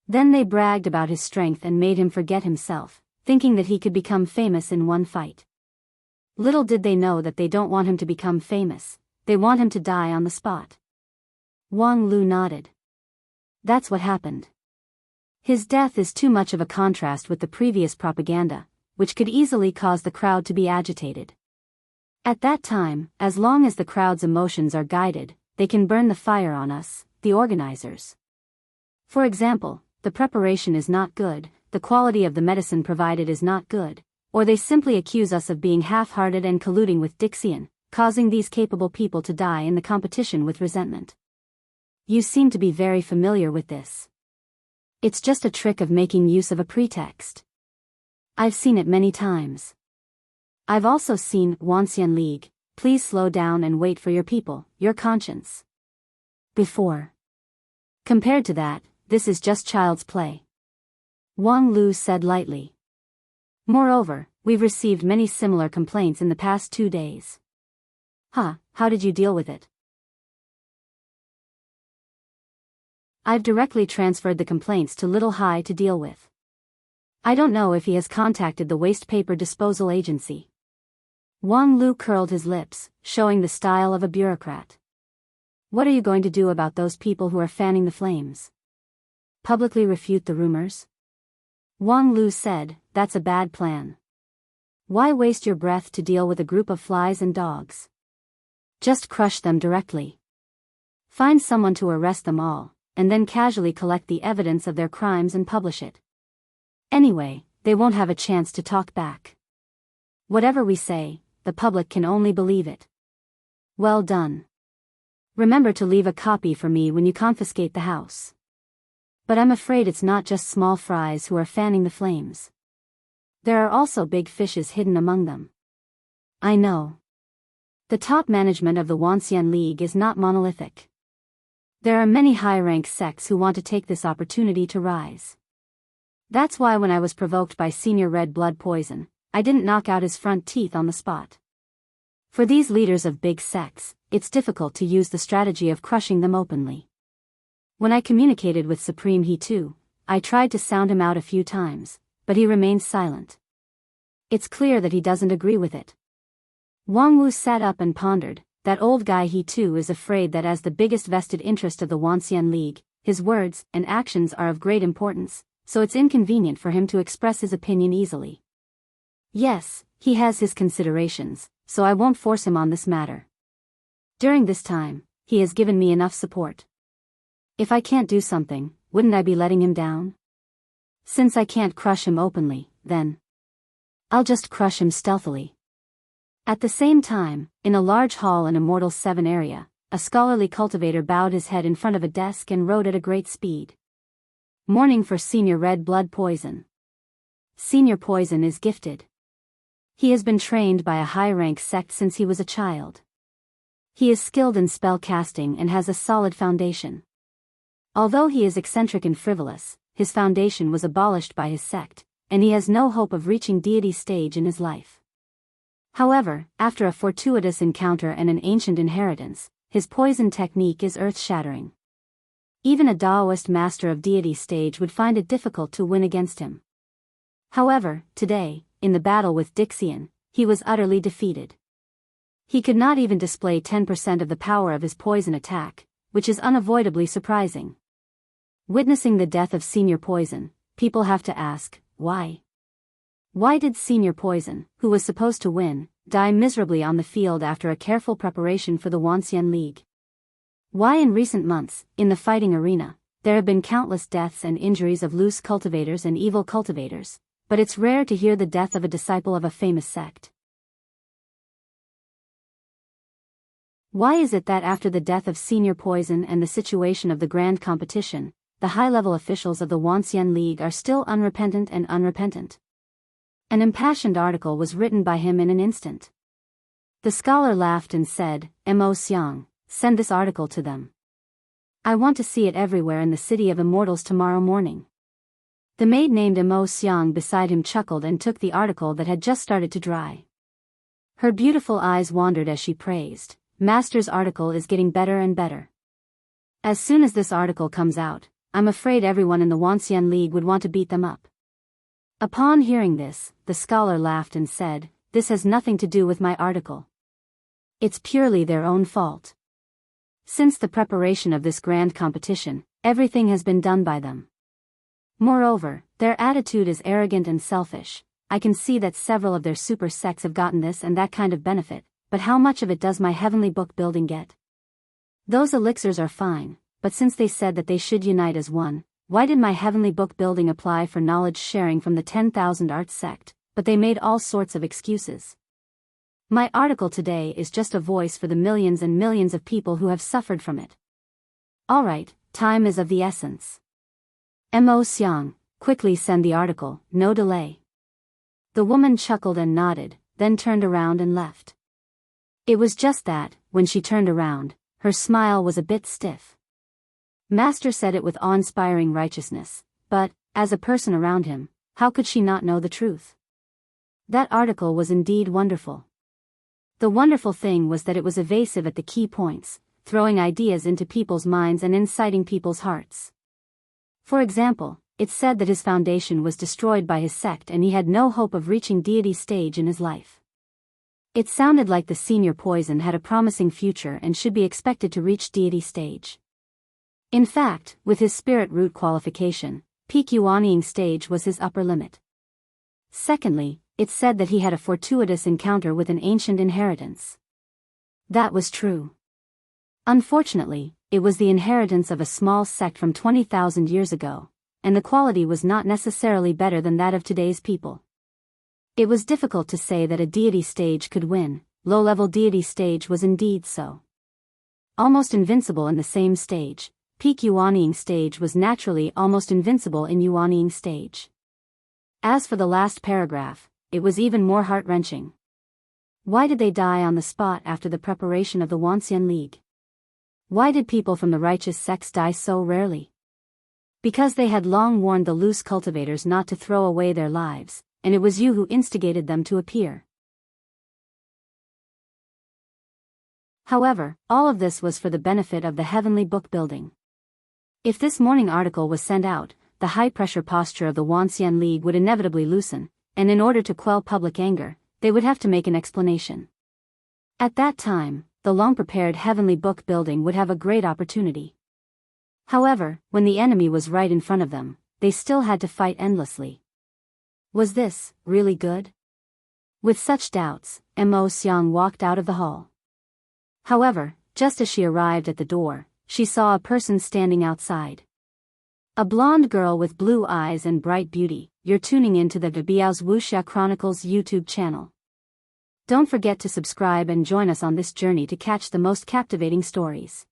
Then they bragged about his strength and made him forget himself, thinking that he could become famous in one fight. Little did they know that they don't want him to become famous, they want him to die on the spot. Wang Lu nodded. That's what happened. His death is too much of a contrast with the previous propaganda, which could easily cause the crowd to be agitated. At that time, as long as the crowd's emotions are guided, they can burn the fire on us, the organizers. For example, the preparation is not good, the quality of the medicine provided is not good, or they simply accuse us of being half-hearted and colluding with Dixian, causing these capable people to die in the competition with resentment. You seem to be very familiar with this. It's just a trick of making use of a pretext. I've seen it many times. I've also seen Wanxian League, please slow down and wait for your people, your conscience. Before. Compared to that, this is just child's play. Wang Lu said lightly. Moreover, we've received many similar complaints in the past 2 days. How did you deal with it? I've directly transferred the complaints to Little Hai to deal with. I don't know if he has contacted the waste paper disposal agency. Wang Lu curled his lips, showing the style of a bureaucrat. What are you going to do about those people who are fanning the flames? Publicly refute the rumors? Wang Lu said, that's a bad plan. Why waste your breath to deal with a group of flies and dogs? Just crush them directly. Find someone to arrest them all, and then casually collect the evidence of their crimes and publish it. Anyway, they won't have a chance to talk back. Whatever we say, the public can only believe it. Well done. Remember to leave a copy for me when you confiscate the house. But I'm afraid it's not just small fries who are fanning the flames. There are also big fishes hidden among them. I know. The top management of the Wuxia League is not monolithic. There are many high-rank sects who want to take this opportunity to rise. That's why when I was provoked by Senior Red Blood Poison, I didn't knock out his front teeth on the spot. For these leaders of big sects, it's difficult to use the strategy of crushing them openly. When I communicated with Supreme He too, I tried to sound him out a few times, but he remained silent. It's clear that he doesn't agree with it. Wang Wu sat up and pondered. That old guy He too is afraid that as the biggest vested interest of the Wuxia League, his words and actions are of great importance, so it's inconvenient for him to express his opinion easily. Yes, he has his considerations, so I won't force him on this matter. During this time, he has given me enough support. If I can't do something, wouldn't I be letting him down? Since I can't crush him openly, then I'll just crush him stealthily. At the same time, in a large hall in Immortal 7 area, a scholarly cultivator bowed his head in front of a desk and wrote at a great speed. Mourning for Senior Red Blood Poison. Senior Poison is gifted. He has been trained by a high-rank sect since he was a child. He is skilled in spell casting and has a solid foundation. Although he is eccentric and frivolous, his foundation was abolished by his sect, and he has no hope of reaching deity stage in his life. However, after a fortuitous encounter and an ancient inheritance, his poison technique is earth-shattering. Even a Taoist master of deity stage would find it difficult to win against him. However, today, in the battle with Dixian, he was utterly defeated. He could not even display 10% of the power of his poison attack, which is unavoidably surprising. Witnessing the death of Senior Poison, people have to ask, why? Why did Senior Poison, who was supposed to win, die miserably on the field after a careful preparation for the Wuxia League? Why in recent months, in the fighting arena, there have been countless deaths and injuries of loose cultivators and evil cultivators, but it's rare to hear the death of a disciple of a famous sect. Why is it that after the death of Senior Poison and the situation of the grand competition, the high-level officials of the Wuxia League are still unrepentant and unrepentant? An impassioned article was written by him in an instant. The scholar laughed and said, "Mo Xiang, send this article to them. I want to see it everywhere in the City of Immortals tomorrow morning." The maid named Mo Xiang beside him chuckled and took the article that had just started to dry. Her beautiful eyes wandered as she praised, "Master's article is getting better and better. As soon as this article comes out, I'm afraid everyone in the Wuxia League would want to beat them up." Upon hearing this, the scholar laughed and said, "This has nothing to do with my article. It's purely their own fault. Since the preparation of this grand competition, everything has been done by them. Moreover, their attitude is arrogant and selfish. I can see that several of their super sects have gotten this and that kind of benefit, but how much of it does my heavenly book building get? Those elixirs are fine, but since they said that they should unite as one, why did my heavenly book building apply for knowledge sharing from the 10,000 Arts sect, but they made all sorts of excuses? My article today is just a voice for the millions and millions of people who have suffered from it. Alright, time is of the essence. Mo Xiang, quickly send the article, no delay." The woman chuckled and nodded, then turned around and left. It was just that, when she turned around, her smile was a bit stiff. Master said it with awe-inspiring righteousness, but, as a person around him, how could she not know the truth? That article was indeed wonderful. The wonderful thing was that it was evasive at the key points, throwing ideas into people's minds and inciting people's hearts. For example, it said that his foundation was destroyed by his sect and he had no hope of reaching deity stage in his life. It sounded like the Senior Poison had a promising future and should be expected to reach deity stage. In fact, with his spirit root qualification, peak Yuanying stage was his upper limit. Secondly, it said that he had a fortuitous encounter with an ancient inheritance. That was true. Unfortunately, it was the inheritance of a small sect from 20,000 years ago, and the quality was not necessarily better than that of today's people. It was difficult to say that a deity stage could win. Low-level deity stage was indeed so. Almost invincible in the same stage, peak Yuanying stage was naturally almost invincible in Yuanying stage. As for the last paragraph, it was even more heart-wrenching. Why did they die on the spot after the preparation of the Wanxian League? Why did people from the righteous sects die so rarely? Because they had long warned the loose cultivators not to throw away their lives, and it was you who instigated them to appear. However, all of this was for the benefit of the heavenly book building. If this morning article was sent out, the high-pressure posture of the Wanxian League would inevitably loosen, and in order to quell public anger, they would have to make an explanation. At that time, the long-prepared heavenly book building would have a great opportunity. However, when the enemy was right in front of them, they still had to fight endlessly. Was this really good? With such doubts, Mo Xiang walked out of the hall. However, just as she arrived at the door, she saw a person standing outside. A blonde girl with blue eyes and bright beauty. You're tuning into the Biyao's Wuxia Chronicles YouTube channel. Don't forget to subscribe and join us on this journey to catch the most captivating stories.